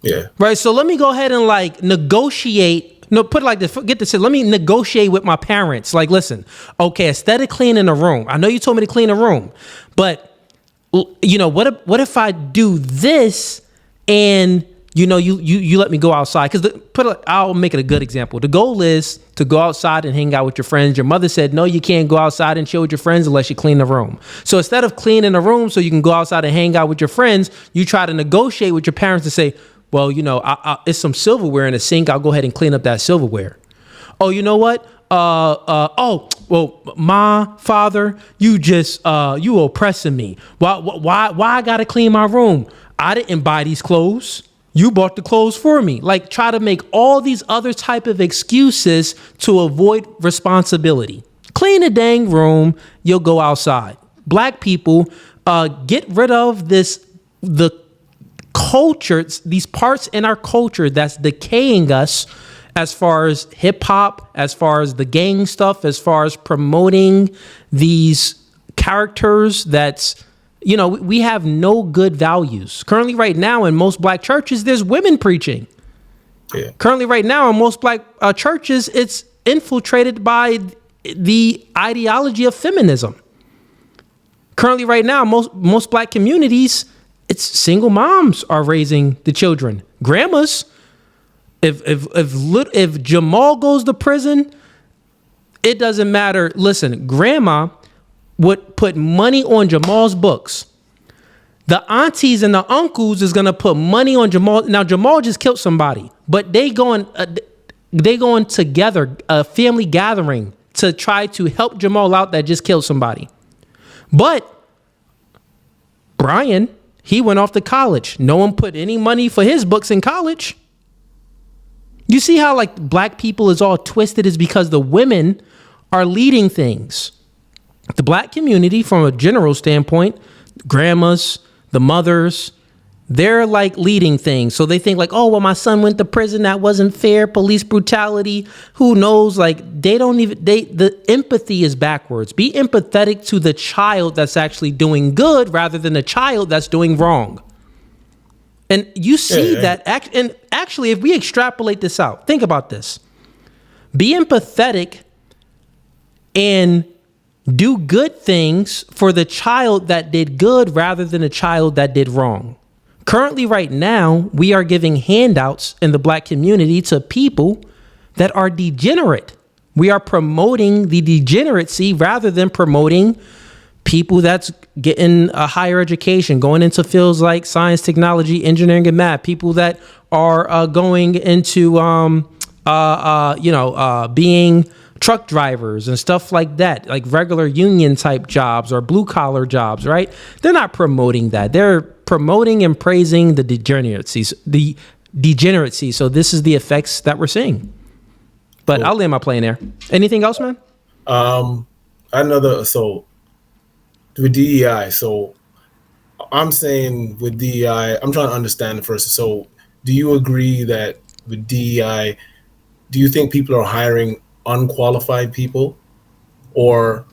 Yeah. Right. So let me go ahead and like negotiate. No, put it like this. Get this. Let me negotiate with my parents. Like, listen, okay, instead of cleaning a room, I know you told me to clean a room, but what if I do this and you let me go outside? Because I'll make it a good example. The goal is to go outside and hang out with your friends. Your mother said, no, you can't go outside and chill with your friends unless you clean the room. So instead of cleaning the room so you can go outside and hang out with your friends, you try to negotiate with your parents to say, well, it's some silverware in the sink. I'll go ahead and clean up that silverware. Oh, you know what? My father, you oppressing me. Why I gotta clean my room? I didn't buy these clothes. You bought the clothes for me. Like, try to make all these other type of excuses to avoid responsibility. Clean a dang room, you'll go outside. Black people, get rid of the culture, these parts in our culture that's decaying us, as far as hip hop, as far as the gang stuff, as far as promoting these characters that's, we have no good values. Currently right now in most Black churches, there's women preaching. Yeah. Currently right now in most Black churches, it's infiltrated by the ideology of feminism. Currently right now, most Black communities, it's single moms are raising the children. Grandmas. If Jamal goes to prison, it doesn't matter. Listen, grandma would put money on Jamal's books. The aunties and the uncles is gonna put money on Jamal. Now Jamal just killed somebody, but they going together, a family gathering to try to help Jamal out that just killed somebody. But Brian, he went off to college. No one put any money for his books in college. You see how like Black people is all twisted is because the women are leading things. The Black community, from a general standpoint, grandmas, the mothers, they're like leading things. So they think like, oh, well, my son went to prison. That wasn't fair. Police brutality. Who knows? Like the empathy is backwards. Be empathetic to the child that's actually doing good rather than the child that's doing wrong. And you see that, and actually, if we extrapolate this out, think about this. Be empathetic and do good things for the child that did good rather than the child that did wrong. Currently, right now, we are giving handouts in the black community to people that are degenerate. We are promoting the degeneracy rather than promoting people that's getting a higher education, going into fields like science, technology, engineering, and math. People that are going into, being truck drivers and stuff like that, like regular union type jobs or blue collar jobs, right? They're not promoting that. They're promoting and praising the degeneracy. So this is the effects that we're seeing. But cool. I'll land my plane there. Anything else, man? So with DEI, so I'm saying with DEI, I'm trying to understand first. So do you agree that with DEI, do you think people are hiring unqualified people, or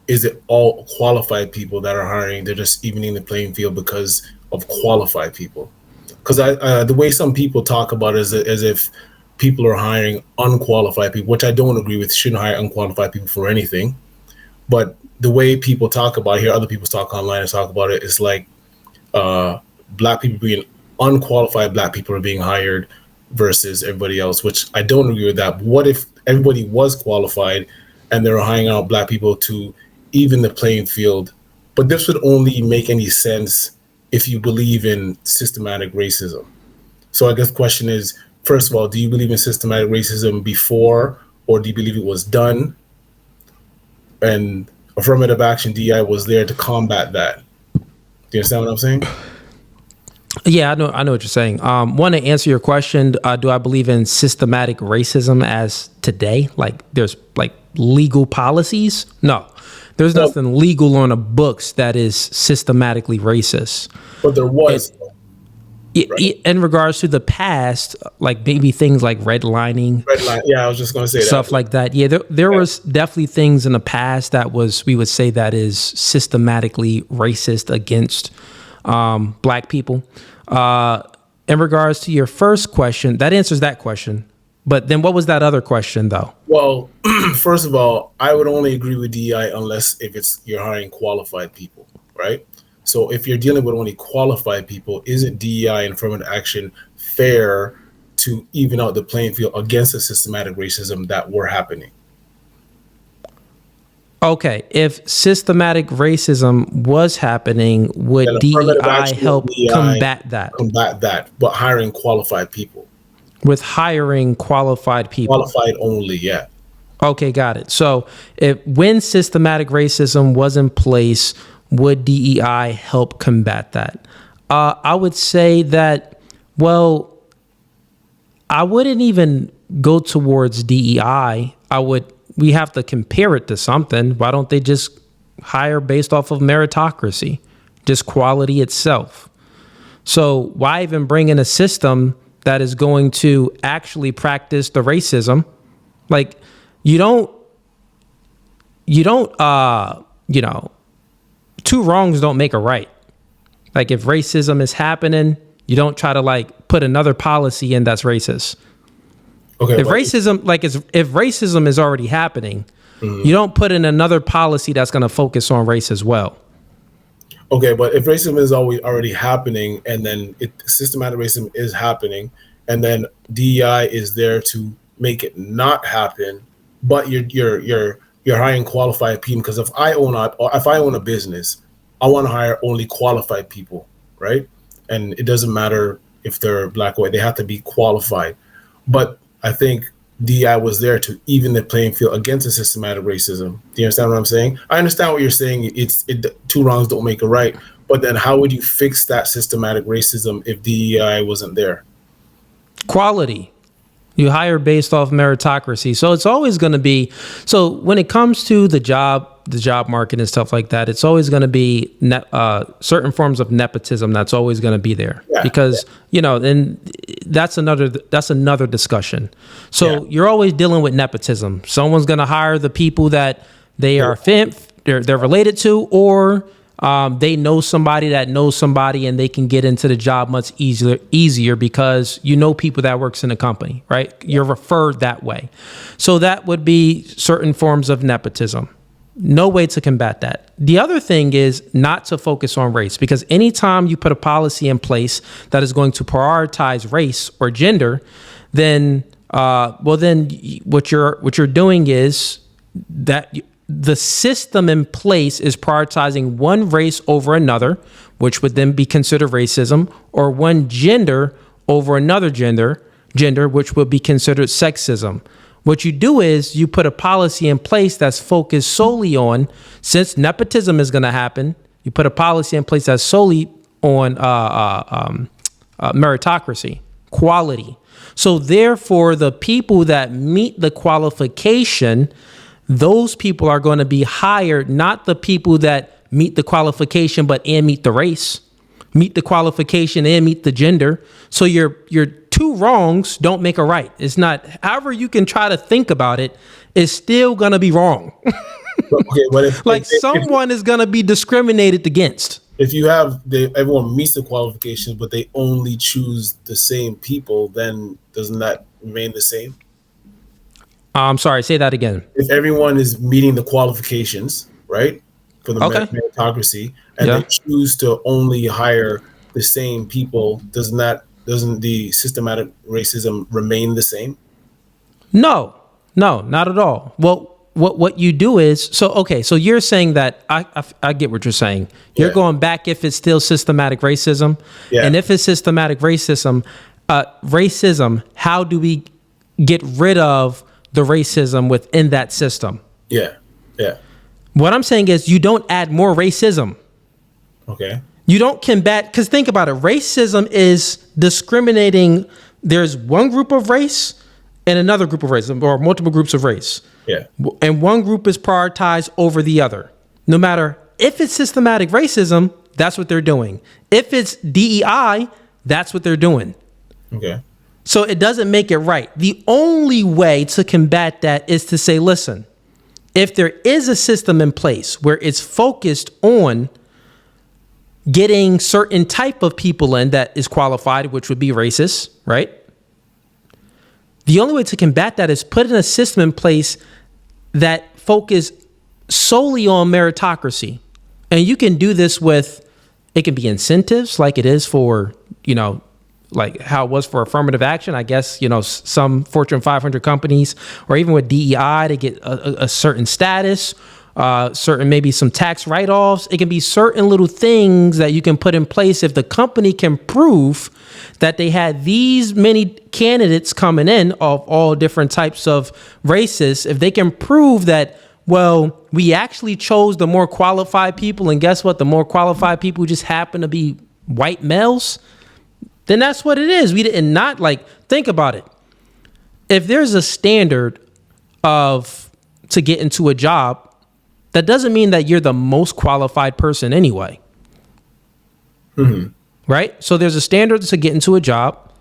is it all qualified people that are hiring? They're just evening the playing field because of qualified people. Because the way some people talk about it is as if people are hiring unqualified people, which I don't agree with. Shouldn't hire unqualified people for anything. But the way people talk about it, hear other people talk online and talk about it, it's like black people being unqualified, black people are being hired versus everybody else, which I don't agree with that. But what if everybody was qualified and they were hiring out black people to even the playing field? But this would only make any sense if you believe in systematic racism. So I guess the question is, first of all, do you believe in systematic racism before, or do you believe it was done? And affirmative action DI was there to combat that. Do you understand what I'm saying? Yeah, I know what you're saying. Want to answer your question. Do I believe in systematic racism as today? Like there's like legal policies? No, there's nothing legal on the books that is systematically racist. But there was. Right. In regards to the past, like maybe things like redlining. Yeah, I was just going to say stuff that. Like that. Yeah, there was definitely things in the past that we would say that is systematically racist against black people. In regards to your first question, that answers that question. But then what was that other question though? Well, first of all, I would only agree with DEI if you're hiring qualified people, right? So if you're dealing with only qualified people, isn't DEI and affirmative action fair to even out the playing field against the systematic racism that were happening? Okay, if systematic racism was happening, would DEI help combat that? Combat that, but hiring qualified people. With hiring qualified people. Qualified only, yeah. Okay, got it. So when systematic racism was in place, would DEI help combat that? I would say that, well, I wouldn't even go towards DEI. We have to compare it to something. Why don't they just hire based off of meritocracy, just quality itself? So why even bring in a system that is going to actually practice the racism? Like you don't, two wrongs don't make a right. Like if racism is happening, you don't try to like put another policy in that's racist. Okay. If racism is already happening, you don't put in another policy that's going to focus on race as well. Okay, but if racism is already happening, and then systematic racism is happening, and then DEI is there to make it not happen, but you're hiring qualified people, because if I own a business, I want to hire only qualified people, right? And it doesn't matter if they're black or white; they have to be qualified. But I think DEI was there to even the playing field against the systematic racism. Do you understand what I'm saying? I understand what you're saying. Two wrongs don't make a right. But then how would you fix that systematic racism if DEI wasn't there? Quality. You hire based off meritocracy. So it's always going to be, so when it comes to the job market and stuff like that, it's always going to be certain forms of nepotism that's always going to be there. Yeah, because, and that's another discussion. So you're always dealing with nepotism. Someone's going to hire the people that they are they're related to, or they know somebody that knows somebody, and they can get into the job much easier because people that works in the company, right? You're referred that way. So that would be certain forms of nepotism. No way to combat that. The other thing is not to focus on race, because anytime you put a policy in place that is going to prioritize race or gender, then what you're doing is that the system in place is prioritizing one race over another, which would then be considered racism, or one gender over another gender, which would be considered sexism. What you do is you put a policy in place that's focused solely on, since nepotism is going to happen, you put a policy in place that's solely on meritocracy, quality. So therefore, the people that meet the qualification, those people are going to be hired, not the people that meet the qualification and meet the race, meet the qualification and meet the gender. So your two wrongs don't make a right. It's not, however you can try to think about it, it's still going to be wrong. Okay, but if someone is going to be discriminated against. If you have everyone meets the qualifications, but they only choose the same people, then doesn't that remain the same? I'm sorry, say that again. If everyone is meeting the qualifications, right, for the meritocracy, and they choose to only hire the same people, doesn't the systematic racism remain the same? No, not at all. Well, what you do is, so you're saying that I get what you're saying. You're going back if it's still systematic racism. Yeah. And if it's systematic racism, how do we get rid of the racism within that system? Yeah. What I'm saying is you don't add more racism. Okay. You don't combat, because think about it. Racism is discriminating. There's one group of race and another group of race, or multiple groups of race. Yeah. And one group is prioritized over the other. No matter if it's systematic racism, that's what they're doing. If it's DEI, that's what they're doing. Okay. So it doesn't make it right. The only way to combat that is to say, listen, if there is a system in place where it's focused on getting certain type of people in that is qualified, which would be racist, right? The only way to combat that is put in a system in place that focus solely on meritocracy. And you can do this with, it can be incentives like it is for, like how it was for affirmative action. I guess, some Fortune 500 companies, or even with DEI, to get a certain status, certain maybe some tax write-offs. It can be certain little things that you can put in place if the company can prove that they had these many candidates coming in of all different types of races. If they can prove that, well, we actually chose the more qualified people, and guess what? The more qualified people just happen to be white males, then that's what it is. We didn't think about it. If there's a standard to get into a job, that doesn't mean that you're the most qualified person anyway. Mm-hmm. Right? So there's a standard to get into a job,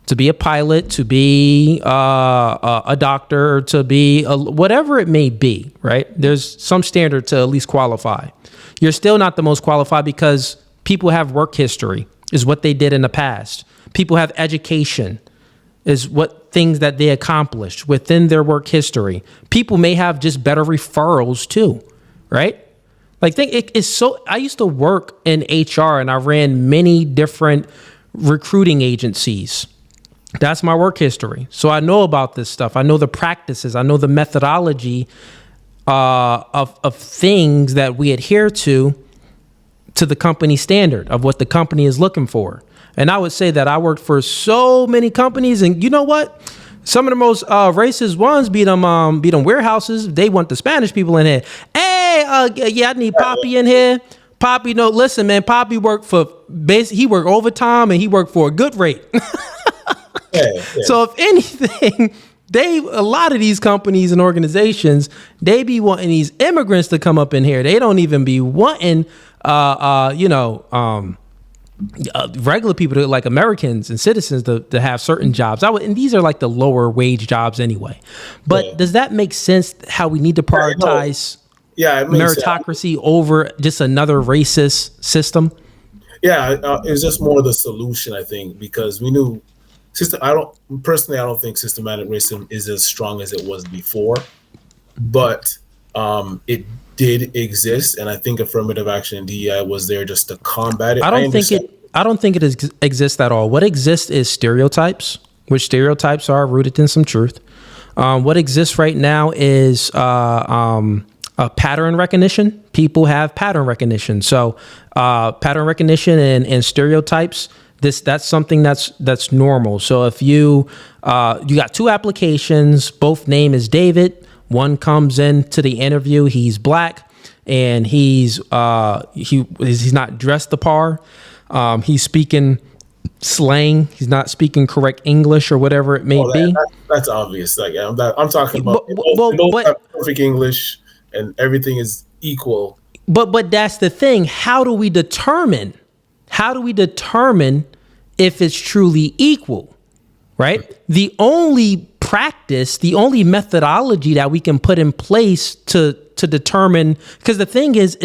to be a pilot, to be a doctor, to be whatever it may be, right? There's some standard to at least qualify. You're still not the most qualified because people have work history, is what they did in the past. People have education, is what things that they accomplished within their work history. People may have just better referrals too, right? I used to work in HR and I ran many different recruiting agencies. That's my work history. So I know about this stuff. I know the practices. I know the methodology of things that we adhere to the company standard of what the company is looking for. And I would say that I worked for so many companies, and you know what? Some of the most racist ones be them warehouses. They want the Spanish people in here. Hey, I need Poppy in here. Poppy, no, listen, man. Poppy worked he worked overtime and he worked for a good rate. Yeah. So if anything, a lot of these companies and organizations, they be wanting these immigrants to come up in here. They don't even be wanting, regular people, like Americans and citizens, to have certain jobs. And these are like the lower wage jobs anyway. But does that make sense? How we need to prioritize meritocracy over just another racist system? Yeah, it's just more the solution, I think, because we knew. I don't think systematic racism is as strong as it was before, but it did exist, and I think affirmative action and DEI was there just to combat it. I don't think it exists at all. What exists is stereotypes, which stereotypes are rooted in some truth. What exists right now is a pattern recognition. People have pattern recognition. So pattern recognition and stereotypes, that's something that's normal. So if you got two applications, both name is David. One comes into the interview, he's black, and he's not dressed the par. He's speaking slang. He's not speaking correct English or whatever it may be. That's obvious. Like I'm talking about both have perfect English and everything is equal. But that's the thing. How do we determine if it's truly equal? Right? The only practice, the only methodology that we can put in place to determine, because the thing is,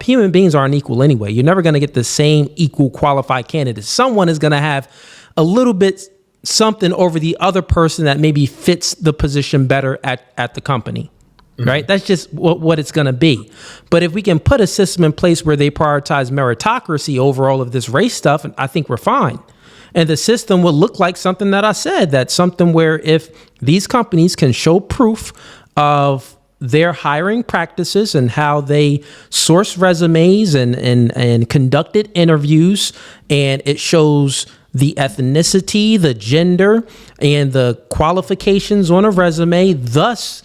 human beings aren't equal anyway. You're never going to get the same equal qualified candidates. Someone is going to have a little bit something over the other person that maybe fits the position better at the company. Right? That's just what it's going to be. But if we can put a system in place where they prioritize meritocracy over all of this race stuff, I think we're fine. And the system will look like something that I said, that's something where if these companies can show proof of their hiring practices and how they source resumes and conducted interviews, and it shows the ethnicity, the gender, and the qualifications on a resume, thus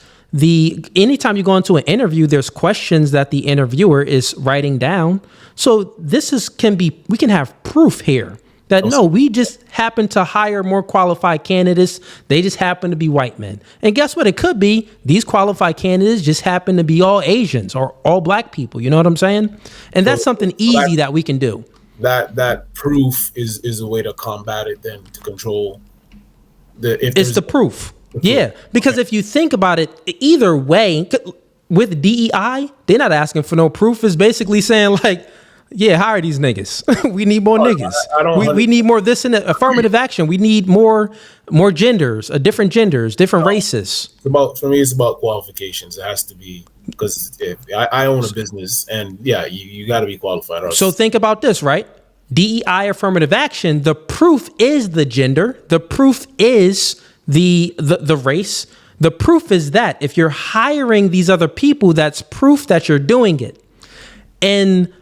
anytime you go into an interview, there's questions that the interviewer is writing down. So we can have proof here that no, we just happen to hire more qualified candidates. They just happen to be white men. And guess what? It could be these qualified candidates just happen to be all Asians or all black people. You know what I'm saying? And that's something easy that we can do. That proof is a way to combat it, then to control it's the proof. Yeah, because if you think about it, either way, with DEI, they're not asking for no proof. It's basically saying like, yeah, hire these niggas. We need more niggas. We need more this and that. Affirmative action. We need more genders, different races. For me, it's about qualifications. It has to be, because if I own a business, and you got to be qualified. So think about this, right? DEI affirmative action. The proof is the gender. The proof is the race. The proof is that if you're hiring these other people, that's proof that you're doing it. And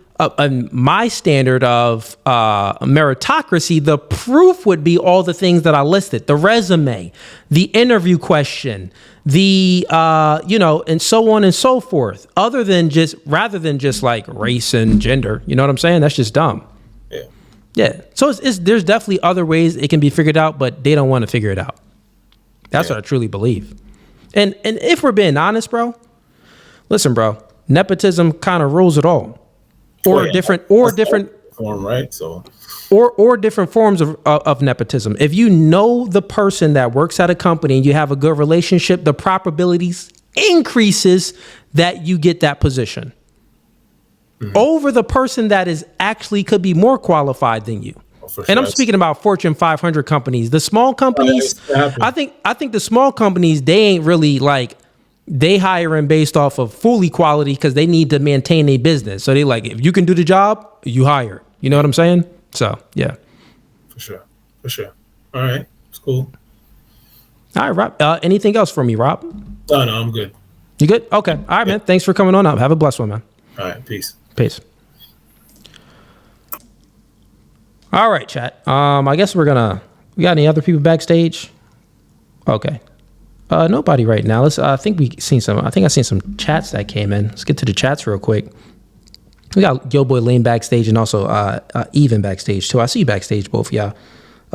my standard of meritocracy, the proof would be all the things that I listed: the resume, the interview question, the and so on and so forth. Rather than just like race and gender. You know what I'm saying? That's just dumb. Yeah. So there's definitely other ways it can be figured out, but they don't want to figure it out. That's what I truly believe. And if we're being honest, bro, listen, bro, nepotism kind of rules it all. Different form, right? So or different forms of nepotism. If you know the person that works at a company and you have a good relationship, the probabilities increases that you get that position over the person that is actually could be more qualified than you. And I'm speaking about Fortune 500 companies. The small companies, I think the small companies, they ain't really like, they hiring based off of full equality because they need to maintain a business. So they like, if you can do the job, you hire. You know what I'm saying? So, yeah. For sure. All right. It's cool. All right, Rob. Anything else for me, Rob? No, I'm good. You good? Okay. All right, man. Thanks for coming on up. Have a blessed one, man. All right. Peace. All right, chat. I guess we got any other people backstage? Okay. Nobody right now. I think I seen some chats that came in. Let's get to the chats real quick. We got Yo Boy Lane backstage and also Even backstage too. I see you backstage, both of y'all.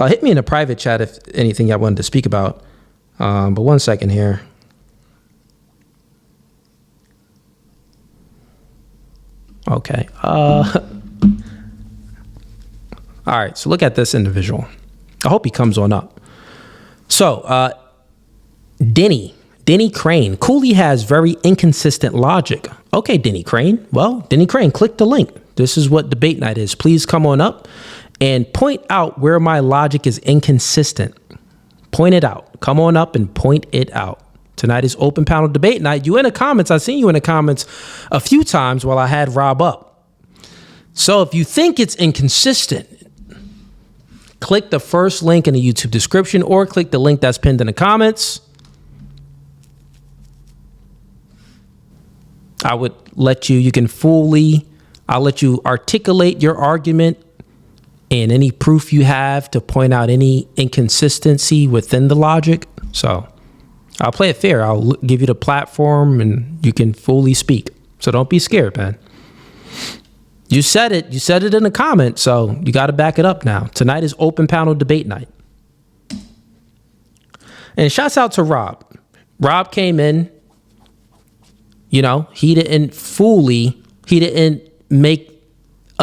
Hit me in a private chat if anything y'all wanted to speak about. But one second here. Okay. All right, so look at this individual. I hope he comes on up. So, Denny Crane. Cooley has very inconsistent logic. Okay, Denny Crane. Well, Denny Crane, click the link. This is what debate night is. Please come on up and point out where my logic is inconsistent. Point it out. Come on up and point it out. Tonight is open panel debate night. You in the comments. I seen you in the comments a few times while I had Rob up. So if you think it's inconsistent, click the first link in the YouTube description or click the link that's pinned in the comments. I would let you I'll let you articulate your argument and any proof you have to point out any inconsistency within the logic. So I'll play it fair. I'll give you the platform and you can fully speak. So don't be scared, man. You said it. You said it in the comments, so you got to back it up now. Tonight is open panel debate night. And shouts out to Rob. Rob came in. You know, he didn't make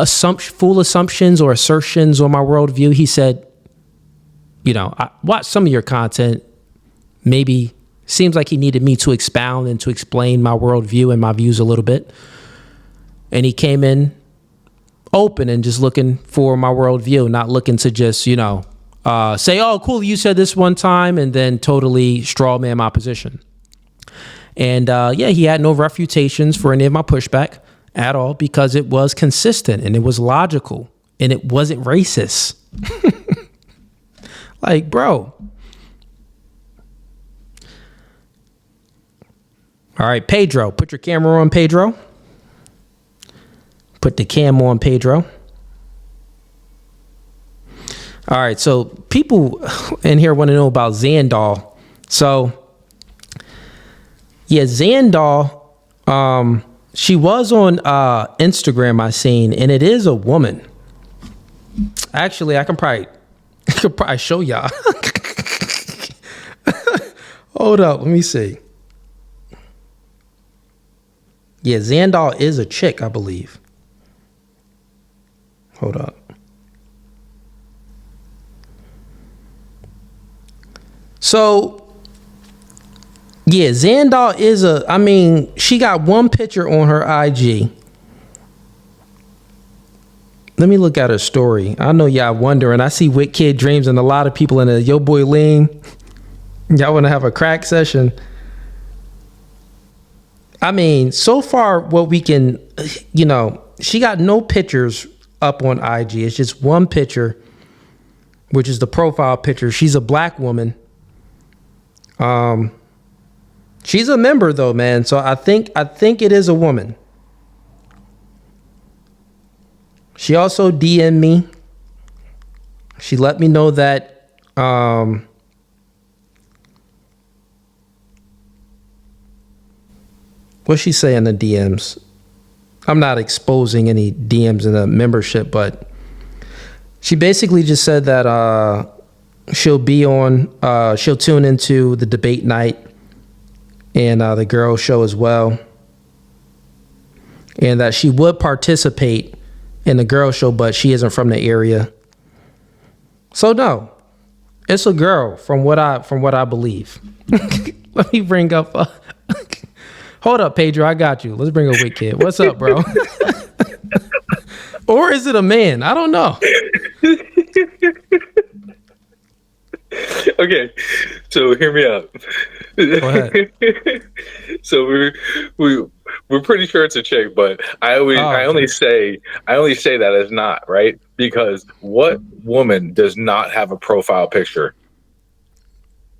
full assumptions or assertions on my worldview. He said, you know, I watched some of your content. Maybe seems like he needed me to expound and to explain my worldview and my views a little bit. And he came in open and just looking for my worldview, not looking to just, you know, say, oh, cool, you said this one time, and then totally straw man my position. And he had no refutations for any of my pushback at all because it was consistent and it was logical and it wasn't racist. Like, bro. All right, Pedro, put your camera on, Pedro. Put the cam on, Pedro. All right, so people in here want to know about Xandal. So, yeah, Xandal, she was on Instagram, I seen, and it is a woman. Actually, I could probably show y'all. Hold up, let me see. Yeah, Xandal is a chick, I believe. Hold up. So, yeah, Xandal is she got one picture on her IG. Let me look at her story. I know y'all wondering. I see Wit Kid Dreams and a lot of people in the Yo Boy Lean. Y'all want to have a crack session? I mean, so far what we can, you know, she got no pictures up on IG. It's just one picture, which is the profile picture. She's a black woman. She's a member though, man. So I think it is a woman. She also DM'd me. She let me know that what'd she say in the DMs? I'm not exposing any DMs in the membership, but she basically just said that she'll tune into the debate night and the girl show as well, and that she would participate in the girl show, but she isn't from the area. So no, it's a girl from what I believe. Let me bring up. Hold up, Pedro, I got you. Let's bring up Wit Kid. What's up, bro? Or is it a man? I don't know. Okay, so hear me out. Go ahead. So we're pretty sure it's a chick, but I only say that as not, right? Because what woman does not have a profile picture?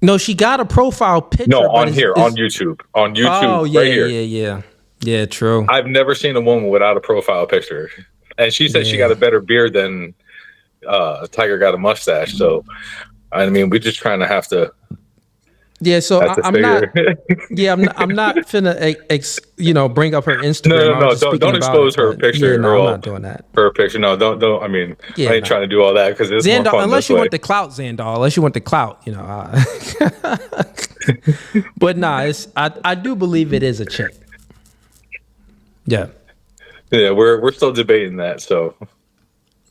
No, she got a profile picture. No, on YouTube. On YouTube. Oh, yeah, right here. Yeah, true. I've never seen a woman without a profile picture. And she said she got a better beard than Tiger got a mustache. So, I mean, we're just trying to have to. Yeah, so I'm not. Yeah, I'm not finna bring up her Instagram. No, don't expose her picture. Yeah, no, I'm not doing that. Her picture, no, don't. I mean, I ain't trying to do all that because it's Xandal, more fun unless this you way. want the clout, Xandal. Unless you want the clout, But nah, I do believe it is a chick. Yeah. Yeah, we're still debating that, so.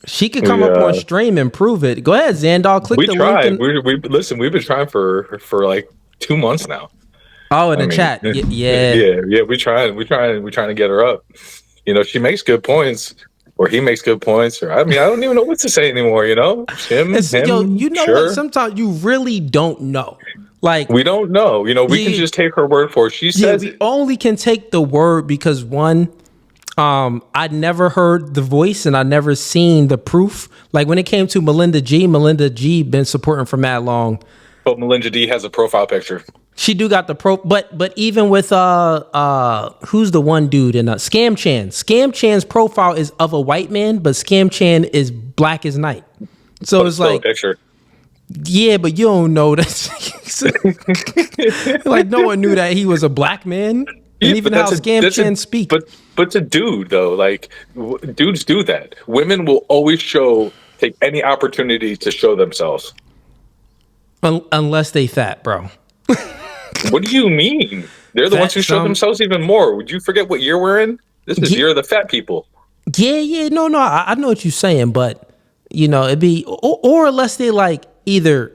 She could come up on stream and prove it. Go ahead, Xandal. Click the link. Listen, we've been trying for like 2 months now. Oh, in the chat. Yeah. We're trying to get her up. You know, she makes good points, or he makes good points, or I don't even know what to say anymore. You know, him, What? Sometimes you really don't know. Like, we don't know. We can just take her word for it. She says we only can take the word because one, I'd never heard the voice and I never seen the proof. Like when it came to Melinda G been supporting for mad long. But Melinda D has a profile picture. She do got the but even with who's the one dude in Scam Chan's profile is of a white man, but Scam Chan is black as night. So but it's like a picture. Yeah, but you don't know that. Like no one knew that he was a black man. And even how Scam Chan speak. But it's a dude though. Like dudes do that. Women will always take any opportunity to show themselves. Unless they fat, bro. What do you mean? They're the ones who show themselves even more. Would you forget what year we're in? This is year of the fat people. Yeah. No. I know what you're saying, but it'd be or unless they like either,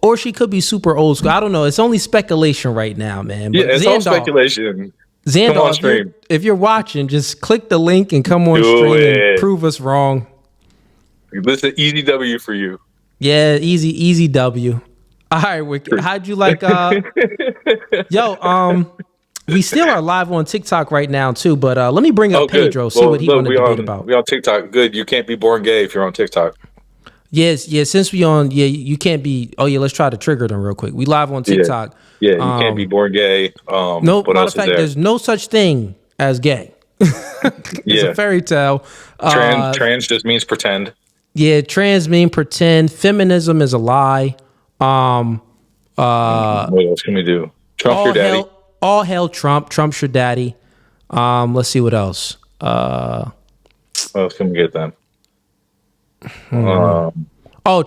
or she could be super old school. I don't know. It's only speculation right now, man. But it's all speculation. Xandar, come on stream. If you're watching, just click the link and come on stream and prove us wrong. Listen, easy W for you. Yeah, easy W. All right, Wicked. How'd you like we still are live on TikTok right now too, but let me bring up Pedro, see what he wanted to debate about. We on TikTok. Good. You can't be born gay if you're on TikTok. Yes, since we on, you can't be, let's try to trigger them real quick. We live on TikTok. Yeah, you can't be born gay. No, matter of fact, there's no such thing as gay. It's a fairy tale. Trans just means pretend. Yeah, trans mean pretend. Feminism is a lie. What else can we do? Trump your daddy. All hell Trump. Trump's your daddy. Let's see what else. What else can we get then?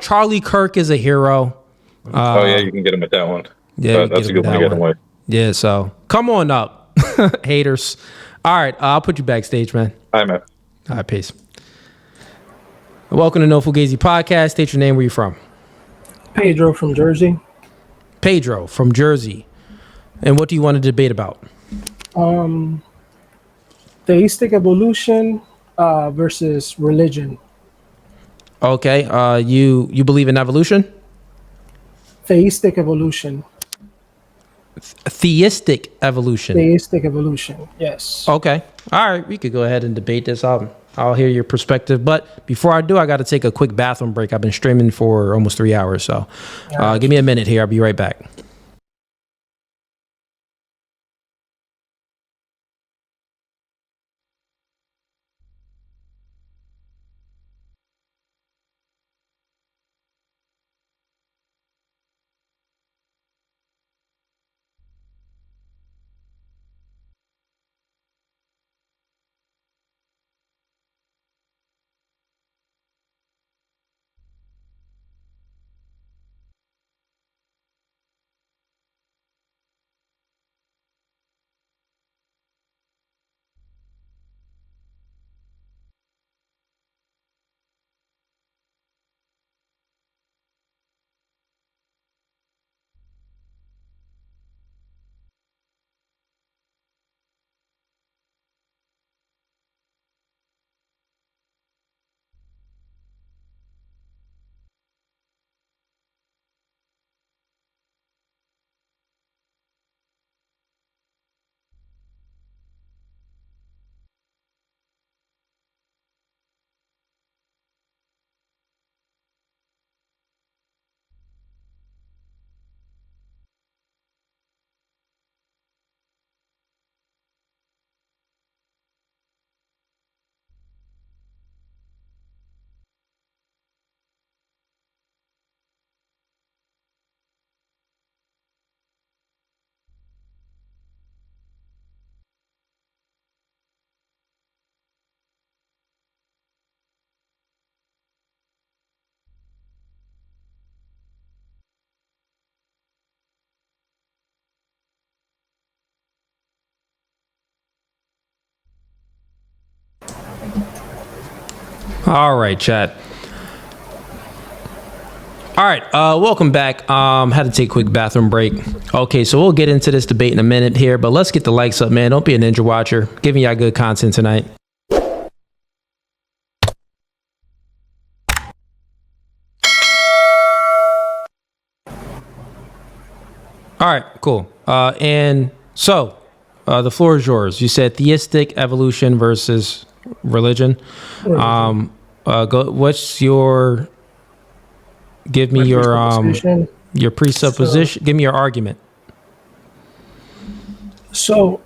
Charlie Kirk is a hero. You can get him at that one. Yeah, that's a good one to get him with. Yeah, so come on up, haters. All right, I'll put you backstage, man. All right, man. All right, peace. Welcome to No Fugazee Podcast. State your name. Where you from? Pedro from Jersey. Pedro from Jersey. And what do you want to debate about? Theistic evolution versus religion. Okay. You believe in evolution? Theistic evolution. Theistic evolution. Theistic evolution. Yes. Okay. All right. We could go ahead and debate this. I'll hear your perspective. But before I do, I got to take a quick bathroom break. I've been streaming for almost 3 hours. So give me a minute here. I'll be right back. All right, chat. All right, welcome back. Had to take a quick bathroom break. Okay, so we'll get into this debate in a minute here, but let's get the likes up, man. Don't be a ninja watcher. Giving y'all good content tonight. All right, cool. And so the floor is yours. You said theistic evolution versus religion. What's your? Give me your presupposition. Give me your argument. So,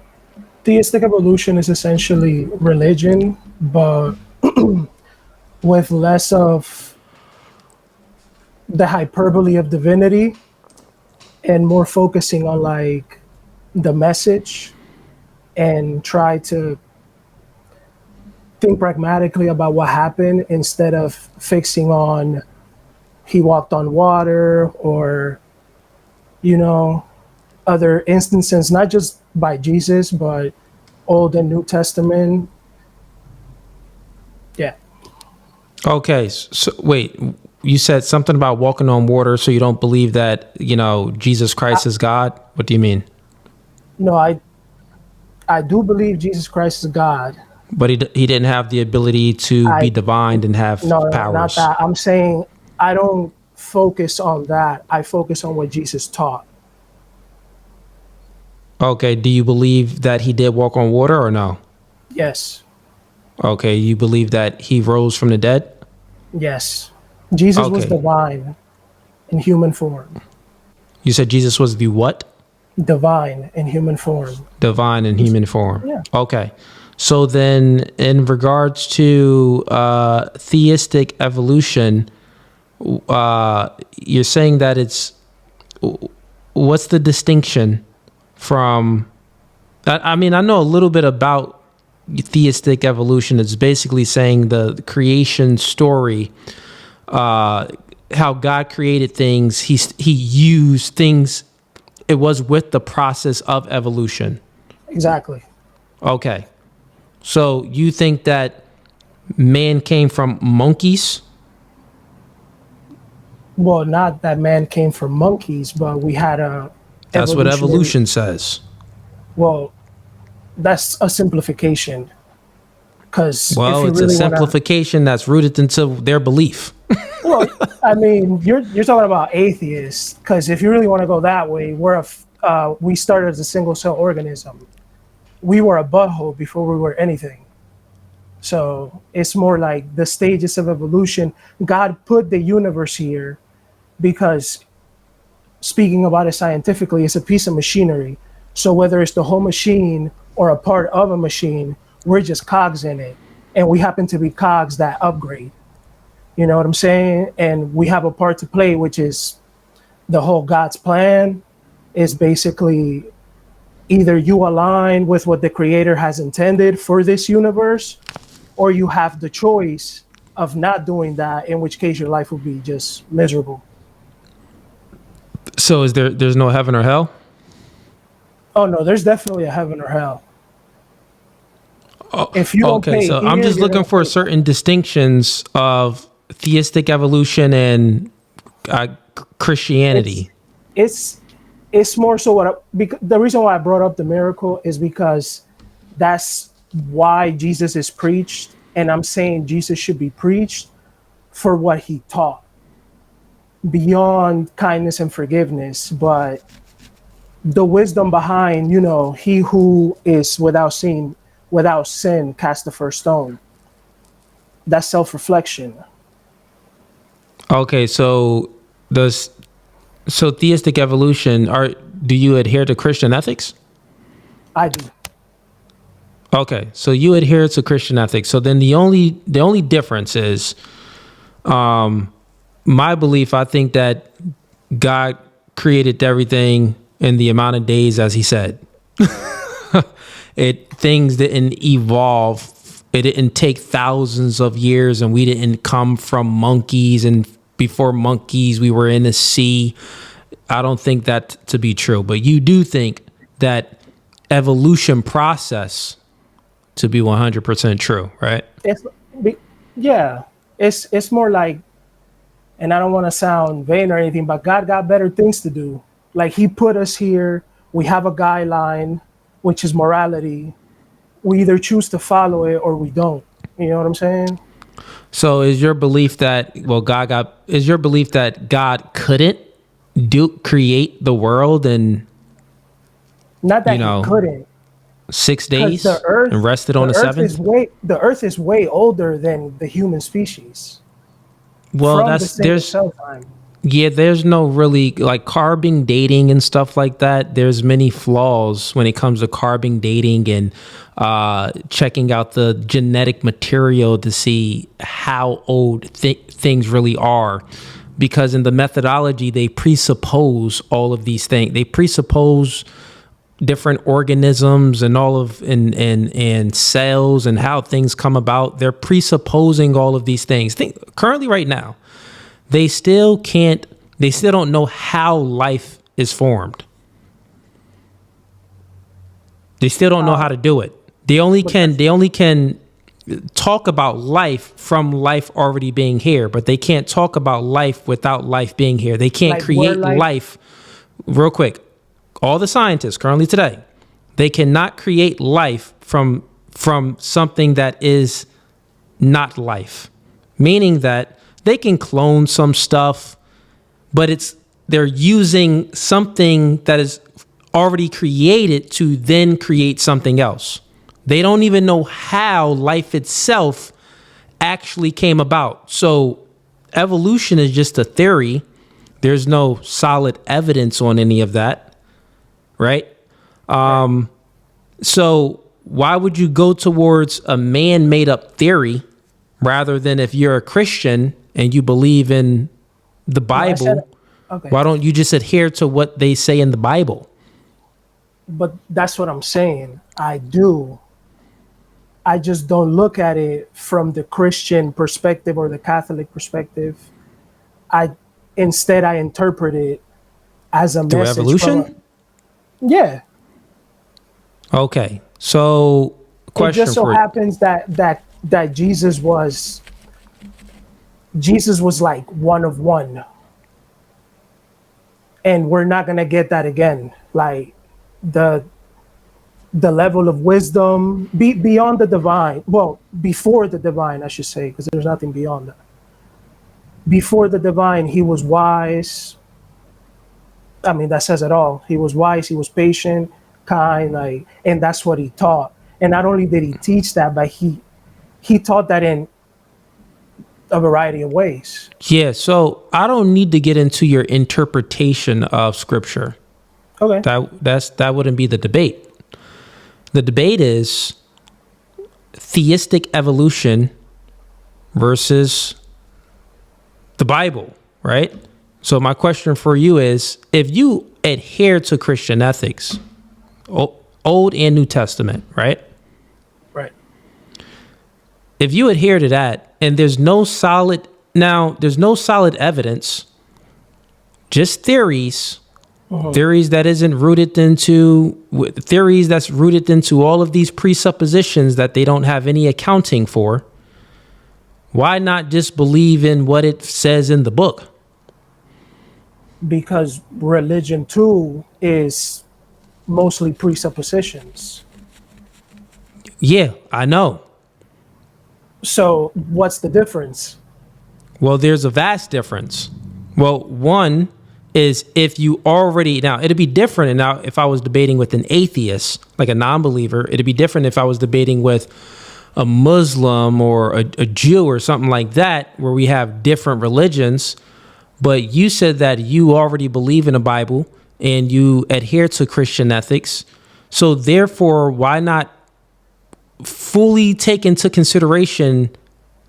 theistic evolution is essentially religion, but with less of the hyperbole of divinity and more focusing on like the message and try to think pragmatically about what happened instead of fixing on he walked on water or, you know, other instances, not just by Jesus, but Old and New Testament. Yeah. Okay. So wait, you said something about walking on water, so you don't believe that, Jesus Christ is God? What do you mean? No, I do believe Jesus Christ is God. But he didn't have the ability to be divine and have powers. No, not that. I'm saying I don't focus on that. I focus on what Jesus taught. Okay. Do you believe that he did walk on water or no? Yes. Okay. You believe that he rose from the dead? Yes. Jesus was divine in human form. You said Jesus was the what? Divine in human form. Divine in human form. Yeah. Okay. So then in regards to theistic evolution, you're saying that what's the distinction from, I mean, I know a little bit about theistic evolution. It's basically saying the creation story, how God created things. He used things. It was with the process of evolution. Exactly. Okay. So you think that man came from monkeys? Well, not that man came from monkeys, but we had a. That's what evolution says. Well, that's a simplification. Because it's a simplification that's rooted into their belief. Well, I mean, you're talking about atheists. Because if you really want to go that way, we started as a single cell organism. We were a butthole before we were anything. So it's more like the stages of evolution. God put the universe here because, speaking about it scientifically, it's a piece of machinery. So whether it's the whole machine or a part of a machine, we're just cogs in it. And we happen to be cogs that upgrade. You know what I'm saying? And we have a part to play, which is the whole God's plan is basically either you align with what the creator has intended for this universe, or you have the choice of not doing that, in which case your life will be just miserable. So there's no heaven or hell? Oh no, there's definitely a heaven or hell. If you don't pay so here, I'm just looking for certain distinctions of theistic evolution and Christianity. It's more so the reason why I brought up the miracle is because that's why Jesus is preached, and I'm saying Jesus should be preached for what he taught beyond kindness and forgiveness, but the wisdom behind, he who is without sin cast the first stone. That's self-reflection. Okay, so theistic evolution, do you adhere to Christian ethics? I do. Okay, so you adhere to Christian ethics. So then the only difference is my belief. I think that God created everything in the amount of days as he said. Things didn't evolve. It didn't take thousands of years, and we didn't come from monkeys, and before monkeys we were in the sea. I don't think that to be true, but you do think that evolution process to be 100% true, right? It's more like, and I don't want to sound vain or anything, but God got better things to do. Like he put us here. We have a guideline, which is morality. We either choose to follow it or we don't. You know what I'm saying? So is your belief that God couldn't create the world in, not that he couldn't. 6 days The Earth, and rested on the seventh? The Earth is way older than the human species. Well, there's no really like carbon dating and stuff like that. There's many flaws when it comes to carbon dating and checking out the genetic material to see how old things really are. Because in the methodology, they presuppose all of these things. They presuppose different organisms and and cells and how things come about. They're presupposing all of these things. Currently right now, they still don't know how life is formed. They still don't know how to do it. They only can talk about life from life already being here, but they can't talk about life without life being here. They can't create life. Real quick, all the scientists currently today, they cannot create life from something that is not life. Meaning that they can clone some stuff, but they're using something that is already created to then create something else. They don't even know how life itself actually came about. So evolution is just a theory. There's no solid evidence on any of that, right? So why would you go towards a man-made up theory rather than if you're a Christian and you believe in the Bible, why don't you just adhere to what they say in the Bible? But that's what I'm saying. I do. I just don't look at it from the Christian perspective or the Catholic perspective. Instead I interpret it as a through message. Evolution? Yeah. Okay. So question it just so happens that Jesus was like one of one. And we're not gonna get that again. Like the level of wisdom beyond the divine. Well, before the divine, I should say, because there's nothing beyond that. Before the divine, he was wise. I mean, that says it all. He was wise, he was patient, kind, and that's what he taught. And not only did he teach that, but he taught that in a variety of ways. Yeah, so I don't need to get into your interpretation of scripture. Okay. That wouldn't be the debate. The debate is theistic evolution versus the Bible, right? So my question for you is, if you adhere to Christian ethics, Old and New Testament, right? Right. If you adhere to that and there's no solid evidence, just theories, theories that's rooted into all of these presuppositions that they don't have any accounting for, why not just believe in what it says in the book? Because religion too is mostly presuppositions. Yeah, I know. So what's the difference? Well, there's a vast difference. Well, one is if you already, now it'd be different. And now if I was debating with an atheist, like a non-believer, it'd be different if I was debating with a Muslim or a Jew or something like that, where we have different religions. But you said that you already believe in the Bible and you adhere to Christian ethics. So therefore, why not fully take into consideration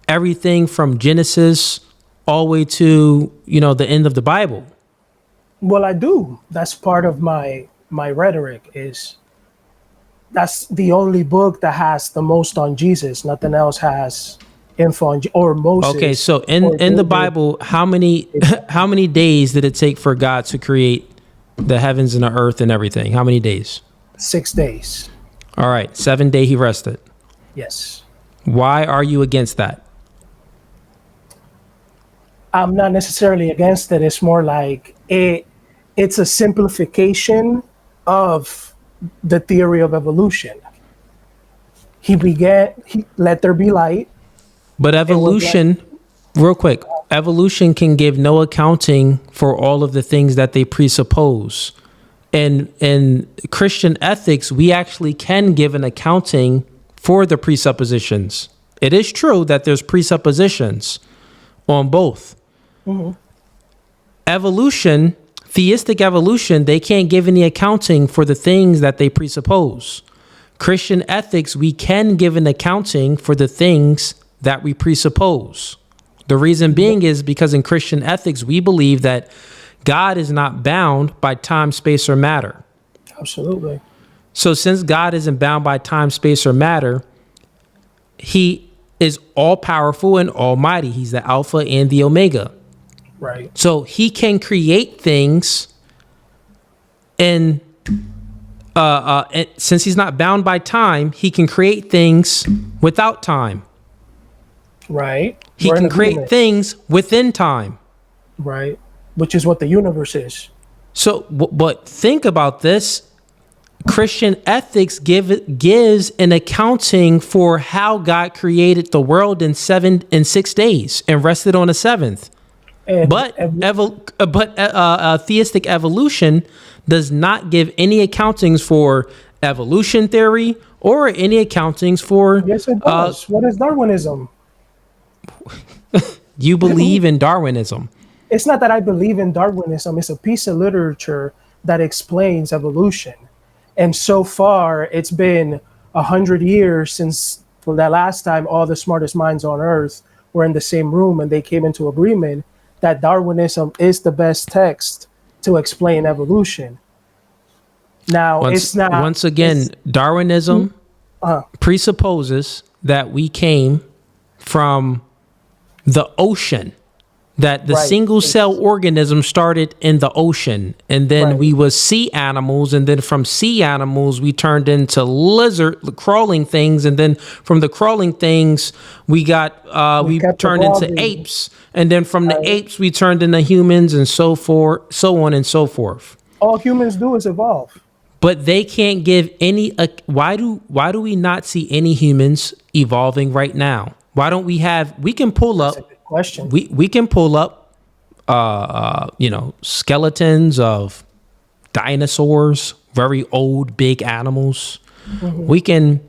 everything from Genesis all the way to, the end of the Bible? Well, I do. That's part of my rhetoric is that's the only book that has the most on Jesus. Nothing else has info on or Moses. Okay, so in the Bible, how many days did it take for God to create the heavens and the earth and everything? How many days? 6 days. All right, 7th day he rested. Yes. Why are you against that? I'm not necessarily against it. It's more like it's a simplification of the theory of evolution. He let there be light. But evolution, real quick, evolution can give no accounting for all of the things that they presuppose. And in Christian ethics, we actually can give an accounting for the presuppositions. It is true that there's presuppositions on both. Mm-hmm. Evolution, theistic evolution, they can't give any accounting for the things that they presuppose. Christian ethics, we can give an accounting for the things that we presuppose. The reason being is because in Christian ethics, we believe that God is not bound by time, space, or matter. Absolutely. So since God isn't bound by time, space, or matter, he is all powerful and almighty. He's the Alpha and the Omega. Right. So he can create things and since he's not bound by time, he can create things without time. Right. He can create things within time. Right. Which is what the universe is. So, but think about this. Christian ethics gives an accounting for how God created the world in 6 days and rested on the seventh. But theistic evolution does not give any accountings for evolution theory or any accountings for. Yes, it does. What is Darwinism? You believe in Darwinism. It's not that I believe in Darwinism. It's a piece of literature that explains evolution. And so far, it's been 100 years since the last time all the smartest minds on Earth were in the same room and they came into agreement that Darwinism is the best text to explain evolution. Now, it's not. Once again, Darwinism presupposes that we came from the ocean, that the single cell organism started in the ocean, and then we was sea animals, and then from sea animals we turned into crawling things, and then from the crawling things we got we turned into apes, and then from the apes we turned into humans, and so on and so forth. All humans do is evolve. But they can't give any. Why do we not see any humans evolving right now? Why don't we have? We can pull up. That's a good question. We can pull up, skeletons of dinosaurs, very old, big animals. Mm-hmm. We can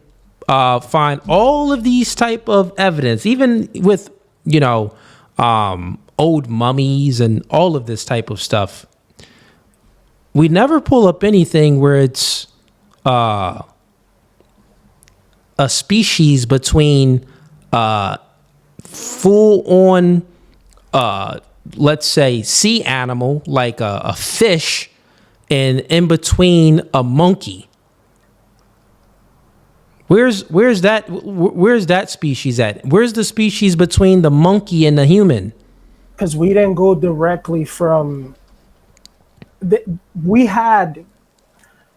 find all of these type of evidence, even with old mummies and all of this type of stuff. We never pull up anything where it's a species between full on, let's say, sea animal like a fish, and in between a monkey. Where's that species at? Where's the species between the monkey and the human? Because we didn't go directly from. We had,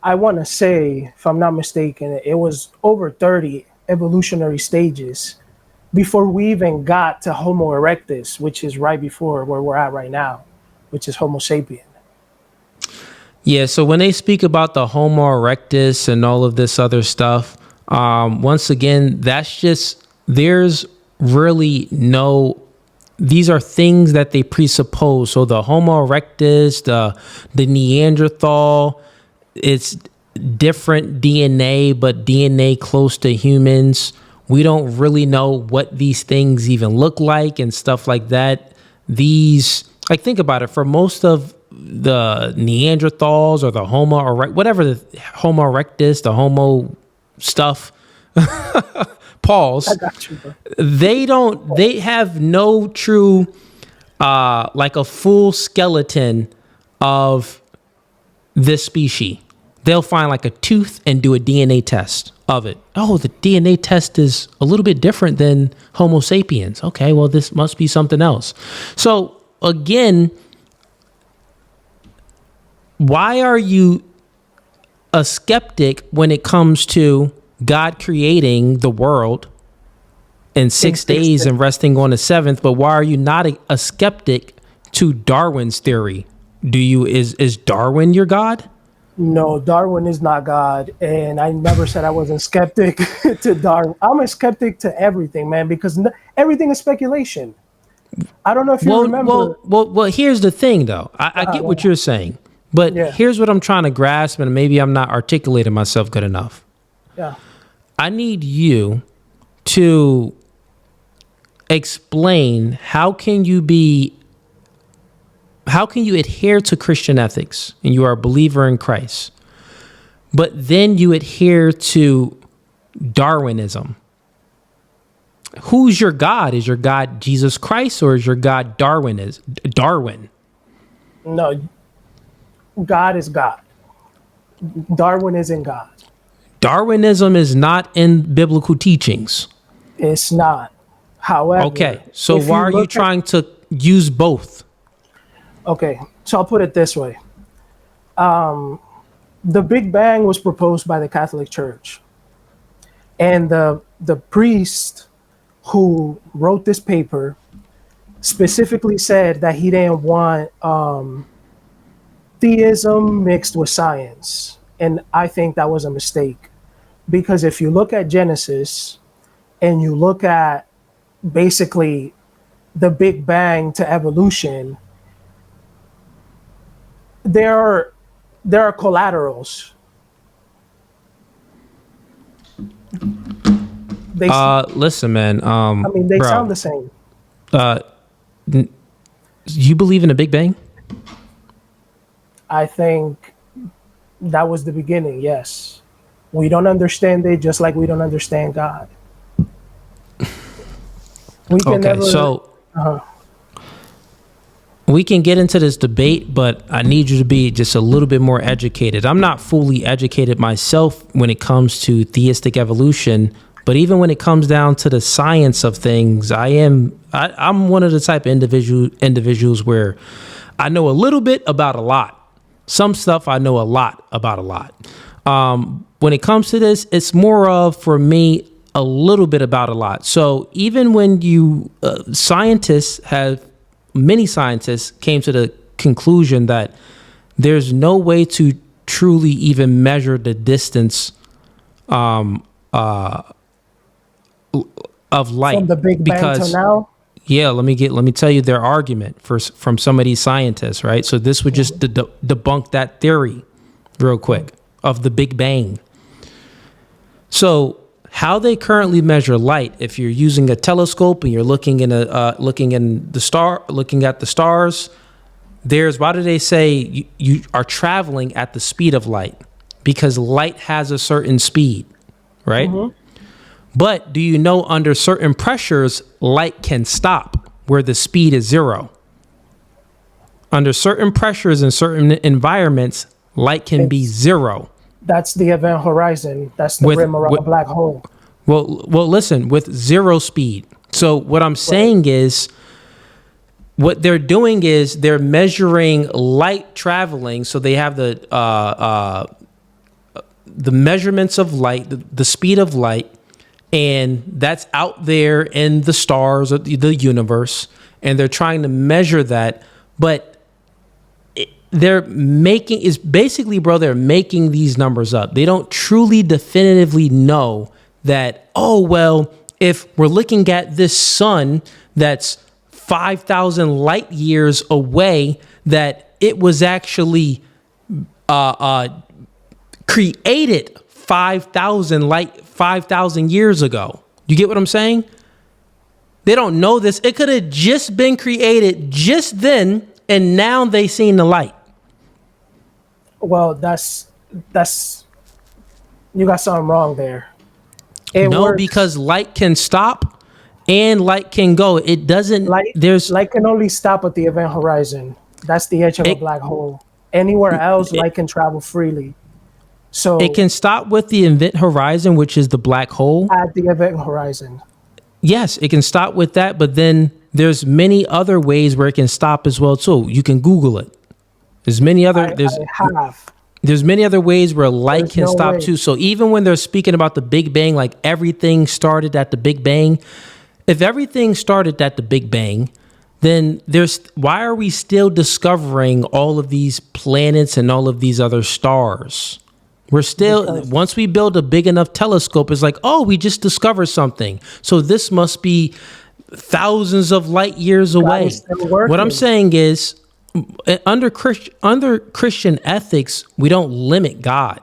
I want to say, if I'm not mistaken, it was over 30 evolutionary stages before we even got to Homo erectus, which is right before where we're at right now, which is Homo sapien. Yeah, so when they speak about the Homo erectus and all of this other stuff, once again, that's just, there's really no. These are things that they presuppose. So the Homo erectus, the Neanderthal, it's different DNA, but DNA close to humans. We don't really know what these things even look like and stuff like that. Think about it. For most of the Neanderthals or the Homo erectus, whatever the Homo erectus, the Homo stuff, Pause. I got you, bro. They have no true, like a full skeleton of this species. They'll find like a tooth and do a DNA test of it. Oh, the DNA test is a little bit different than Homo sapiens. Okay, well, this must be something else. So again, why are you a skeptic when it comes to God creating the world in 6 days and resting on the seventh, but why are you not a skeptic to Darwin's theory? Is Darwin your God? No, Darwin is not God, and I never said I wasn't skeptic to Darwin. I'm a skeptic to everything, man, because everything is speculation. I don't know if you remember. Well, here's the thing, though. I get what you're saying, but here's what I'm trying to grasp, and maybe I'm not articulating myself good enough. Yeah. I need you to explain how can you adhere to Christian ethics and you are a believer in Christ, but then you adhere to Darwinism. Who's your God? Is your God Jesus Christ, or is your God Darwin? No, God is God. Darwin isn't God. Darwinism is not in biblical teachings. It's not. However, okay, so why are you trying to use both? Okay, so I'll put it this way. The Big Bang was proposed by the Catholic Church. And the priest who wrote this paper specifically said that he didn't want theism mixed with science. And I think that was a mistake. Because if you look at Genesis and you look at basically the Big Bang to evolution, there are collaterals. Listen, man. I mean, they sound the same. You believe in a Big Bang? I think that was the beginning, yes. We don't understand it just like we don't understand God. We can we can get into this debate, but I need you to be just a little bit more educated. I'm not fully educated myself when it comes to theistic evolution, but even when it comes down to the science of things, I'm one of the type of individuals where I know a little bit about a lot. Some stuff I know a lot about a lot. When it comes to this, it's more of, for me, a little bit about a lot. So even when many scientists came to the conclusion that there's no way to truly even measure the distance of light from the Big Bang to now. Yeah, let me tell you their argument from some of these scientists, right? So this would just debunk that theory real quick of the Big Bang. So how they currently measure light, if you're using a telescope and you're looking at the stars, why do they say you are traveling at the speed of light? Because light has a certain speed, right? Mm-hmm. But do you know under certain pressures, light can stop where the speed is 0? Under certain pressures in certain environments, light can be 0. That's the event horizon. That's the rim around a black hole. Well, listen, with 0 speed. So what I'm saying is, what they're doing is they're measuring light traveling. So they have the measurements of light, the speed of light, and that's out there in the stars of the universe, and they're trying to measure that, but they're making these numbers up. They don't truly definitively know that, if we're looking at this sun that's 5,000 light years away, that it was actually created 5,000 years ago. You get what I'm saying? They don't know this. It could have just been created just then, and now they seen the light. Well, that's you got something wrong there. Because light can stop and light can go. It doesn't. Light can only stop at the event horizon. That's the edge of a black hole. Anywhere else, light can travel freely. So it can stop with the event horizon, which is the black hole. At the event horizon. Yes, it can stop with that, but then there's many other ways where it can stop as well too. You can Google it. There's many other there's many other ways where light can stop too. So even when they're speaking about the Big Bang, like everything started at the Big Bang, if everything started at the Big Bang, then why are we still discovering all of these planets and all of these other stars? We're still, once we build a big enough telescope, it's like, we just discovered something. So this must be thousands of light years away. What I'm saying is, under Christian ethics, we don't limit God.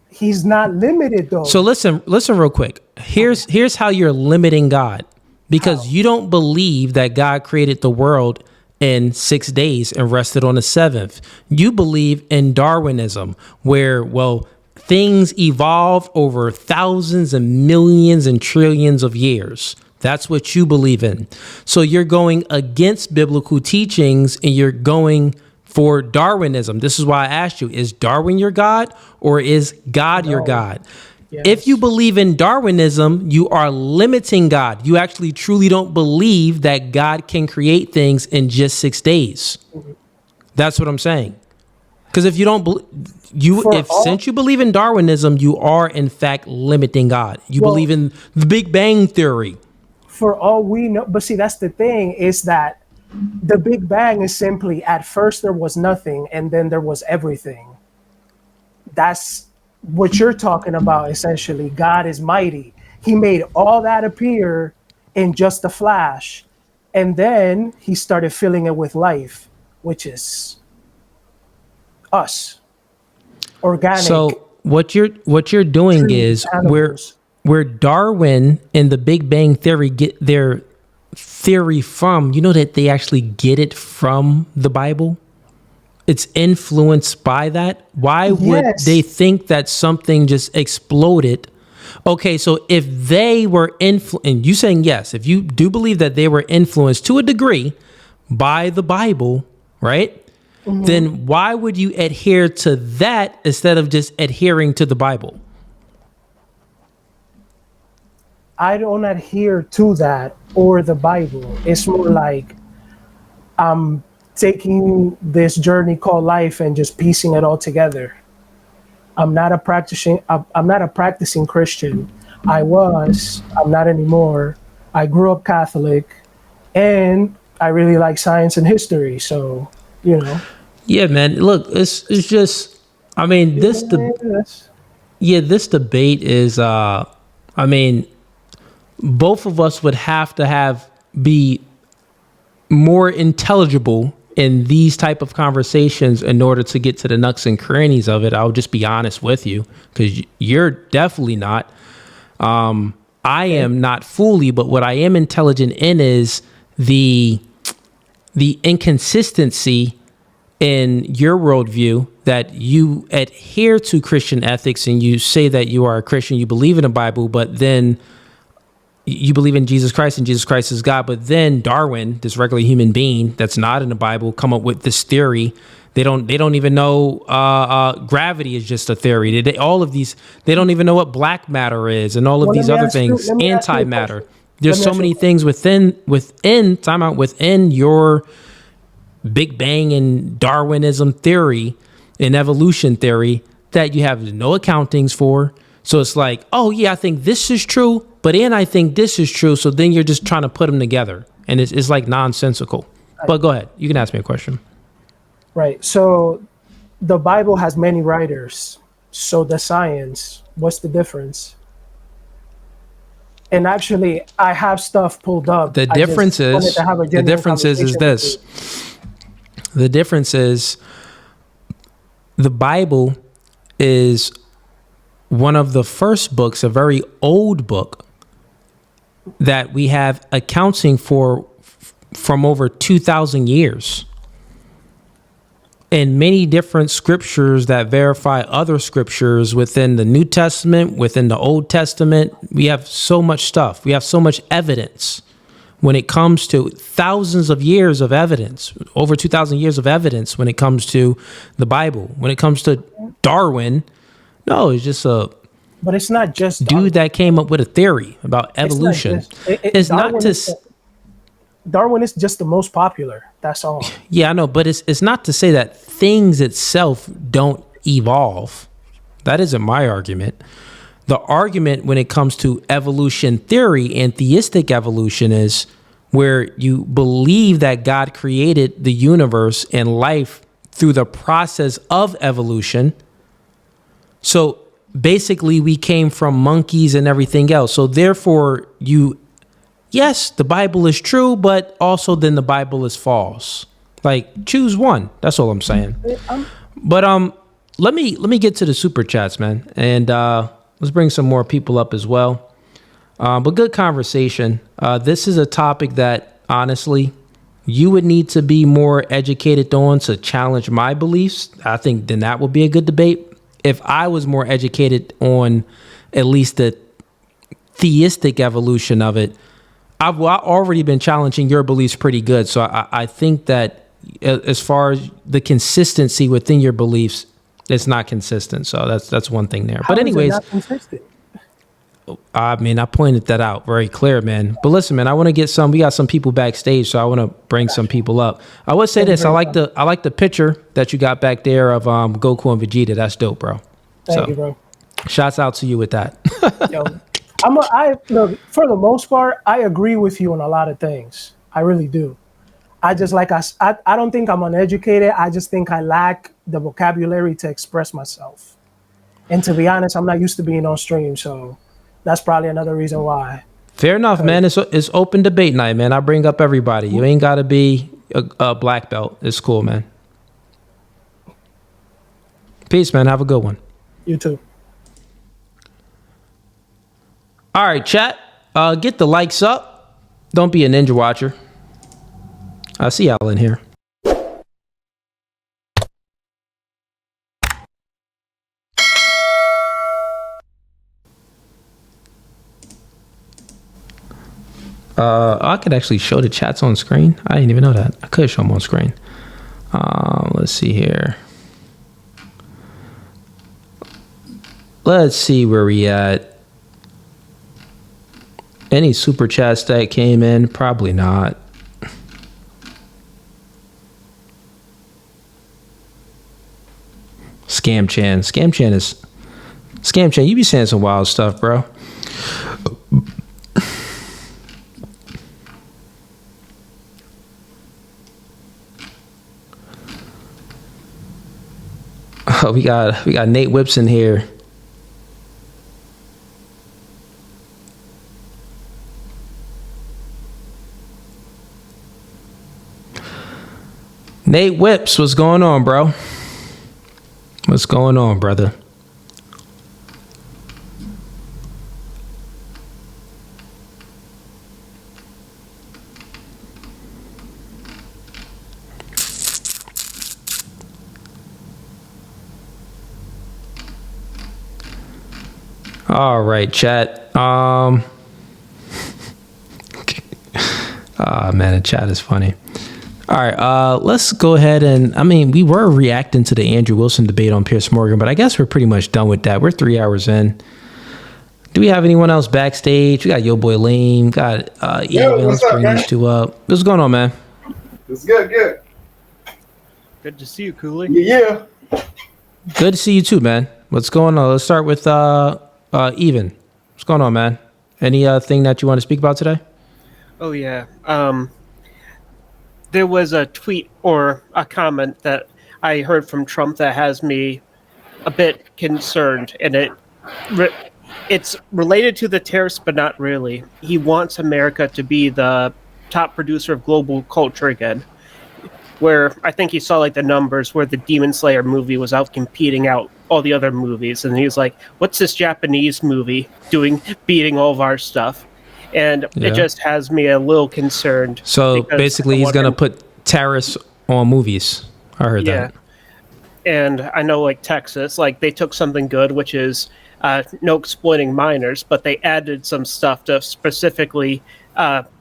He's not limited though. So listen real quick. Here's how you're limiting God. Because you don't believe that God created the world in 6 days and rested on the seventh. You believe in Darwinism, where, well, things evolved over thousands and millions and trillions of years. That's what you believe in. So you're going against biblical teachings and you're going for Darwinism. This is why I asked you, is Darwin your God or is God your God? Yes. If you believe in Darwinism, you are limiting God. You actually truly don't believe that God can create things in just 6 days. That's what I'm saying. Because if you don't since you believe in Darwinism, you are in fact limiting God. You believe in the Big Bang Theory. For all we know, but see, that's the thing, is that the Big Bang is simply, at first there was nothing and then there was everything. That's what you're talking about, essentially. God is mighty. He made all that appear in just a flash. And then he started filling it with life, which is us. Organic. So what you're doing is where Darwin and the Big Bang Theory get their theory from, you know that they actually get it from the Bible? It's influenced by that. Why would they think that something just exploded? Okay, so if they were and you saying yes, if you do believe that they were influenced to a degree by the Bible, right? Mm-hmm. Then why would you adhere to that instead of just adhering to the Bible? I don't adhere to that or the Bible. It's more like I'm taking this journey called life and just piecing it all together. I'm not a practicing Christian. I'm not anymore. I grew up Catholic and I really like science and history. So, you know. Yeah, man. Look, it's just, I mean, this debate is, I mean, both of us would have to be more intelligible in these type of conversations in order to get to the nuts and crannies of it. I'll just be honest with you, because you're definitely not. I am not fully, but what I am intelligent in is the inconsistency in your worldview, that you adhere to Christian ethics and you say that you are a Christian, you believe in the Bible, but then you believe in Jesus Christ and Jesus Christ is God. But then Darwin, this regular human being that's not in the Bible, come up with this theory. They don't even know gravity is just a theory. They don't even know what black matter is and all of these other things, antimatter. There's so many things within your Big Bang and Darwinism theory and evolution theory that you have no accountings for. So it's like, oh yeah, I think this is true, but then I think this is true. So then you're just trying to put them together, and it's like nonsensical. But go ahead, you can ask me a question. Right. So the Bible has many writers. So the science, what's the difference? And actually, I have stuff pulled up. The difference is this. The difference is the Bible is one of the first books, a very old book that we have accounting for from over 2,000 years. And many different scriptures that verify other scriptures within the New Testament, within the Old Testament. We have so much stuff. We have so much evidence when it comes to thousands of years of evidence, over 2,000 years of evidence when it comes to the Bible. When it comes to Darwin, no, it's just but it's not just dude that came up with a theory about evolution. Darwin is just the most popular. That's all. Yeah, I know, but it's not to say that things itself don't evolve. That isn't my argument. The argument when it comes to evolution theory and theistic evolution is where you believe that God created the universe and life through the process of evolution. So basically we came from monkeys and everything else. So therefore you yes, the Bible is true, but also then the Bible is false. Like, choose one. That's all I'm saying. But let me get to the super chats, man, and let's bring some more people up as well. But good conversation. This is a topic that honestly you would need to be more educated on to challenge my beliefs. I think then that would be a good debate. If I was more educated on at least the theistic evolution of it, I've already been challenging your beliefs pretty good. So I think that as far as the consistency within your beliefs, it's not consistent. So that's one thing there. But anyways, not consistent? I mean, I pointed that out very clear, man. But listen, man, I want to get we got some people backstage, so I want to bring some people up. I would say this. I like the picture that you got back there of Goku and Vegeta. That's dope, bro. Thank you, bro. Shouts out to you with that. Yo, look, for the most part, I agree with you on a lot of things. I really do. I just I don't think I'm uneducated. I just think I lack the vocabulary to express myself. And to be honest, I'm not used to being on stream, so that's probably another reason why. Fair enough, man. It's open debate night, man. I bring up everybody. You ain't got to be a black belt. It's cool, man. Peace, man. Have a good one. You too. All right, chat. Get the likes up. Don't be a ninja watcher. I see y'all in here. I could actually show the chats on screen. I didn't even know that. I could show them on screen. Let's see here. Let's see where we at. Any super chats that came in? Probably not. Scam Chan, you be saying some wild stuff, bro. Oh, we got Nate Whips in here. Nate Whips, what's going on, bro? What's going on, brother? All right, chat. Man, the chat is funny. All right, let's go ahead and, we were reacting to the Andrew Wilson debate on Piers Morgan, but I guess we're pretty much done with that. We're 3 hours in. Do we have anyone else backstage? We got Yo Boy Lame, got Ian. Let's bring these two up. What's going on, man? It's good. Good to see you, Cooley. Yeah. Good to see you too, man. What's going on? Let's start with Even. What's going on, man? Anything that you want to speak about today? Oh, yeah. There was a tweet or a comment that I heard from Trump that has me a bit concerned, and it's related to the tariffs, but not really. He wants America to be the top producer of global culture again, where I think he saw like the numbers where the Demon Slayer movie was out competing out all the other movies, and he was like, what's this Japanese movie doing, beating all of our stuff? And it just has me a little concerned. So basically he's going to put tariffs on movies. I heard that. And I know like Texas, like they took something good, which is no exploiting minors, but they added some stuff to specifically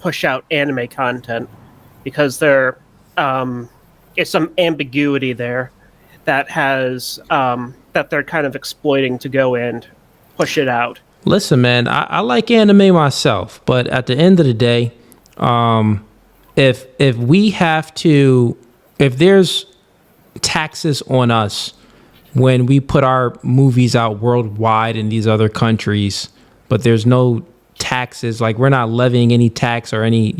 push out anime content because there is some ambiguity there that has that they're kind of exploiting to go and push it out. Listen, man, I like anime myself, but at the end of the day, if we have to, if there's taxes on us when we put our movies out worldwide in these other countries, but there's no taxes, like we're not levying any tax or any,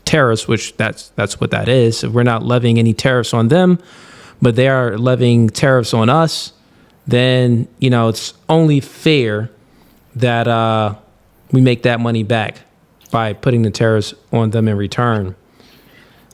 tariffs, which that's what that is. If we're not levying any tariffs on them, but they are levying tariffs on us, then, it's only fair that we make that money back. by putting the tariffs on them in return.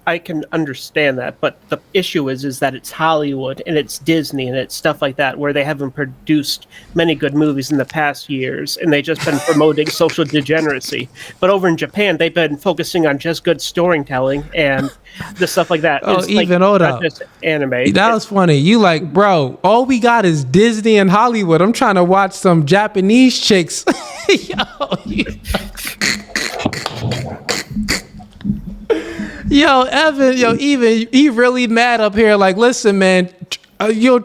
I can understand that, but the issue is that it's Hollywood and it's Disney and it's stuff like that where they haven't produced many good movies in the past years, and they've just been promoting social degeneracy. But over in Japan, they've been focusing on just good storytelling and the stuff like that. Oh, it's even like, hold not up. just anime. That was funny. You like, bro, all we got is Disney and Hollywood. I'm trying to watch some Japanese chicks. Yo, Evan, even he really mad up here. Like, listen, man,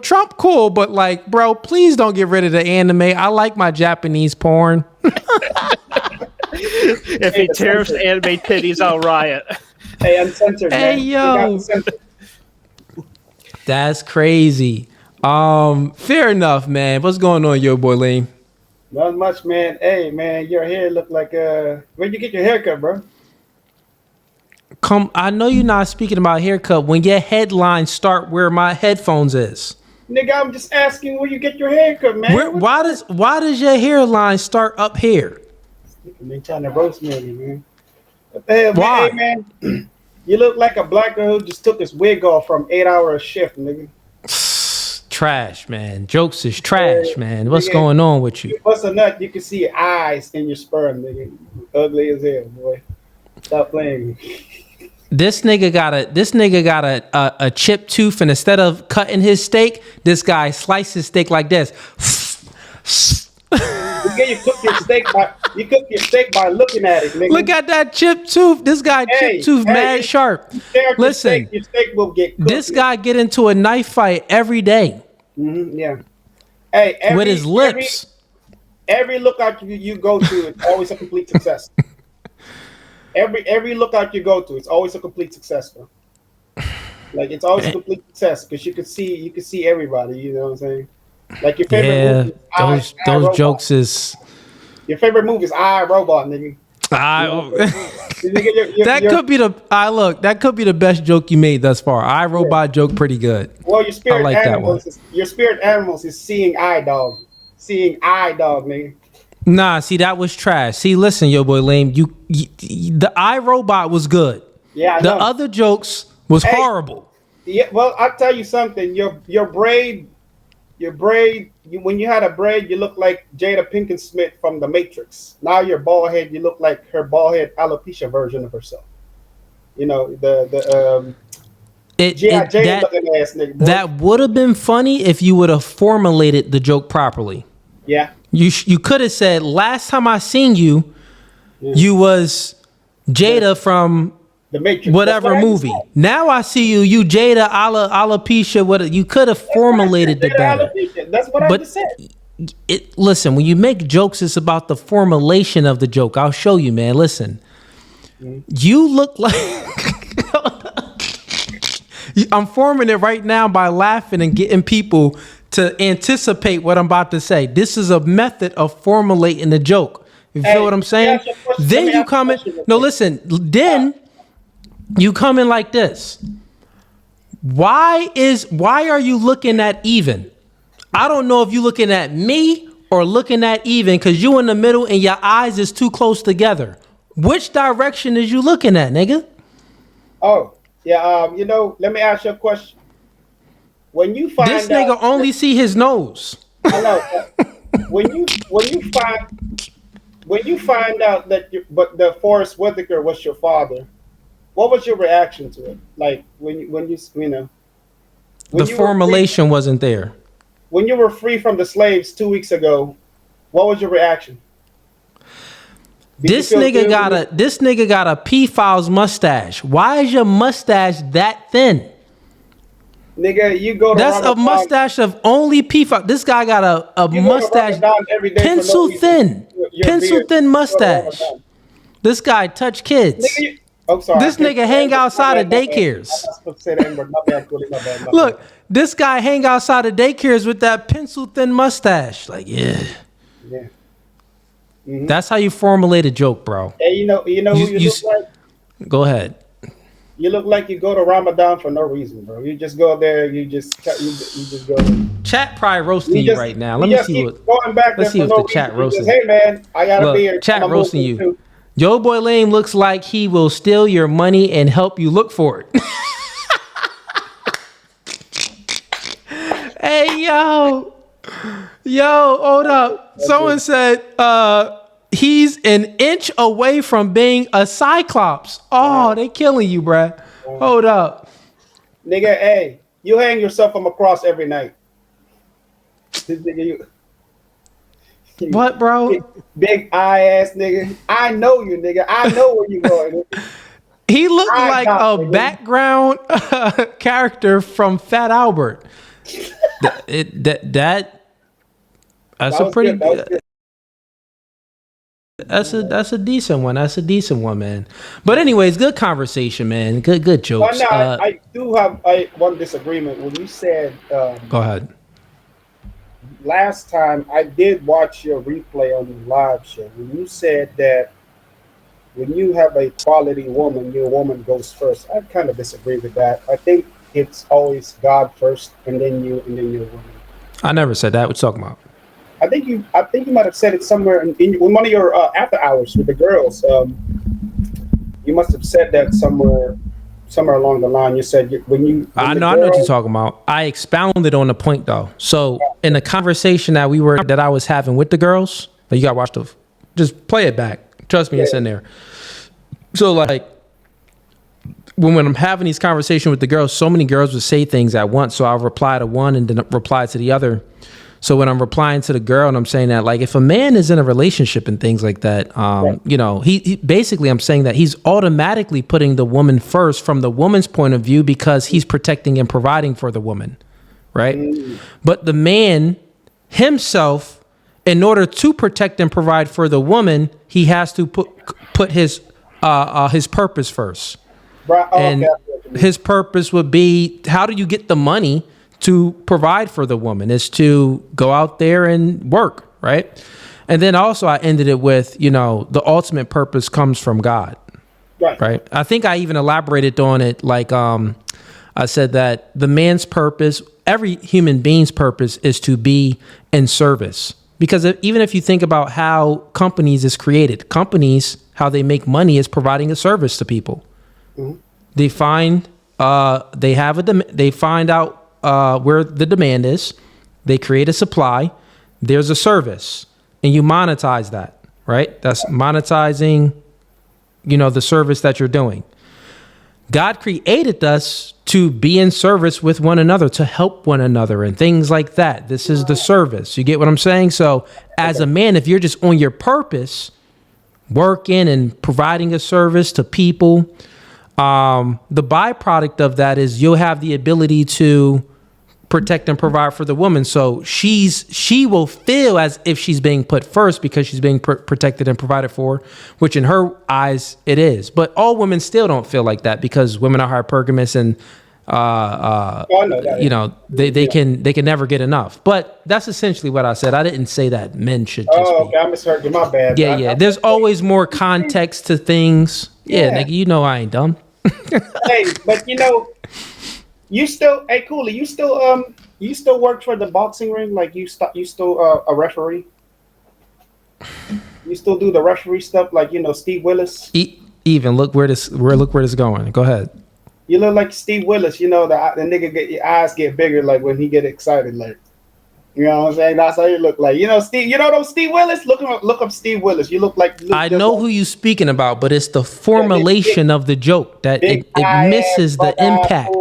Trump cool, but like, bro, please don't get rid of the anime. I like my Japanese porn. If he tariffs anime titties, I'll riot. Hey, uncensored. Hey, man. yo, that's crazy. Fair enough, man. What's going on, yo, boy Lane? Not much, man. Hey, man, your hair look like where'd you get your haircut, bro? I know you're not speaking about haircut when your headlines start where my headphones is. Nigga, I'm just asking where you get your haircut, man. Why does your hairline start up here? They trying to roast me, man. Hey, Why? Man, you look like a black girl who just took his wig off from 8-hour shift, nigga. Trash, man. Jokes is trash, man. What's going on with you? You bust a nut, you can see your eyes in your sperm, nigga. Ugly as hell, boy. Stop playing me. This nigga got a chipped tooth, and instead of cutting his steak, this guy slices his steak like this. You cook your steak by looking at it, nigga. Look at that chipped tooth. This guy chipped tooth mad sharp. Listen, your steak will get cooked. This guy get into a knife fight every day. Mm-hmm, yeah. Hey, with his lips. Every lookout you go to, it's always a complete success. Every lookout you go to, it's always a complete success, bro. Like it's always a complete success because you can see everybody. You know what I'm saying? Like your favorite movie is those jokes is your favorite movie is I, Robot, nigga. That could be the best joke you made thus far. I, Robot joke pretty good. Well, your spirit I like animals is seeing eye dog, nigga. Nah, see, that was trash. See, listen, yo, boy, lame. You the iRobot was good. Yeah, the other jokes was horrible. Yeah, well, I'll tell you something. Your braid. When you had a braid, you look like Jada Pinkett Smith from The Matrix. Now your bald head, you look like her bald head alopecia version of herself. You know looking ass nigga. Boy. That would have been funny if you would have formulated the joke properly. Yeah. You could have said, last time I seen you, you was Jada from The Matrix. Whatever movie. Now I see you Jada alopecia. What you could have formulated it better. That's what I just said. Listen, when you make jokes, it's about the formulation of the joke. I'll show you, man. Listen, you look like I'm forming it right now by laughing and getting people to anticipate what I'm about to say. This is a method of formulating the joke. You feel what I'm saying? Then you come in. No, listen. Then you come in like this. Why are you looking at even? I don't know if you're looking at me or looking at even because you in the middle and your eyes is too close together. Which direction is you looking at, nigga? Oh, yeah. Let me ask you a question. When you find this nigga only see his nose. I know. when you find out that the Forrest Whitaker was your father, what was your reaction to it? Like the formulation wasn't there. When you were free from the slaves 2 weeks ago, what was your reaction? This nigga got a P-Files mustache. Why is your mustache that thin? Nigga, you go to That's Ramadan. A mustache of only P-Files. This guy got a mustache, pencil thin mustache. This guy touch kids. Nigga, this nigga hang outside of daycares. Look, this guy hang outside of daycares with that pencil thin mustache. Like, yeah. Mm-hmm. That's how you formulate a joke, bro. Hey, you know who you look like? Go ahead. You look like you go to Ramadan for no reason, bro. You just go there. You just go there. Chat probably roasting you right now. Let me see what. Going back let's see if the chat roasting. Hey man, I gotta be here. Chat roasting you. Yo boy lame looks like he will steal your money and help you look for it. Hey, yo, hold up. Someone said he's an inch away from being a cyclops. Oh, they killing you, bruh. Hold up. Nigga, hey, you hang yourself from a cross every night. This nigga, what, bro? Big eye ass nigga. I know you, nigga. I know where you going. He looked like a background character from Fat Albert. That's a pretty good. That's a decent one. That's a decent one, man. But anyways, good conversation, man. Good jokes. I do have one disagreement when you said. Go ahead. Last time I did watch your replay on the live show when you said that when you have a quality woman, your woman goes first. I kind of disagree with that. I think it's always God first, and then you, and then your woman. I never said that. What you talking about? I think you might have said it somewhere in one of your after hours with the girls. You must have said that somewhere along the line. You said I know what you're talking about. I expounded on the point though. So in the conversation that I was having with the girls, you gotta watch just play it back. Trust me, it's in there. So like when I'm having these conversations with the girls, so many girls would say things at once. So I'll reply to one and then reply to the other. So when I'm replying to the girl and I'm saying that, like, if a man is in a relationship and things like that, you know, he basically, I'm saying that he's automatically putting the woman first from the woman's point of view because he's protecting and providing for the woman, right? But the man himself, in order to protect and provide for the woman, he has to put his purpose first. And his purpose would be, how do you get the money to provide for the woman? Is to go out there and work, right? And then also I ended it with, you know, the ultimate purpose comes from God, right? I think I even elaborated on it, like I said that the man's purpose, every human being's purpose, is to be in service. Because even if you think about how companies is created, companies, how they make money is providing a service to people. They find they find out where the demand is, they create a supply, there's a service, and you monetize that, right? That's monetizing, you know, the service that you're doing. God created us to be in service with one another, to help one another and things like that. This is the service. You get what I'm saying? So as a man, if you're just on your purpose, working and providing a service to people, the byproduct of that is you'll have the ability to protect and provide for the woman. So she will feel as if she's being put first because she's being protected and provided for, which in her eyes it is. But all women still don't feel like that because women are hypergamous and you know, they can never get enough. But that's essentially what I said. I didn't say that men should just okay, I misheard you. My bad. Yeah. There's always more context to things. Yeah, nigga, you know I ain't dumb. Hey, but you know, you still, hey, Cooley, you still work for the boxing ring? Like you still a referee? You still do the referee stuff, like, you know, Steve Willis? Even look where this is going. Go ahead. You look like Steve Willis. You know, the nigga your eyes get bigger like when he get excited, like. You know what I'm saying? That's how you look like. You know, Steve. You know those Steve Willis? Look up Steve Willis. You look like. I know who you speaking about, but it's the formulation of the joke that it misses the impact.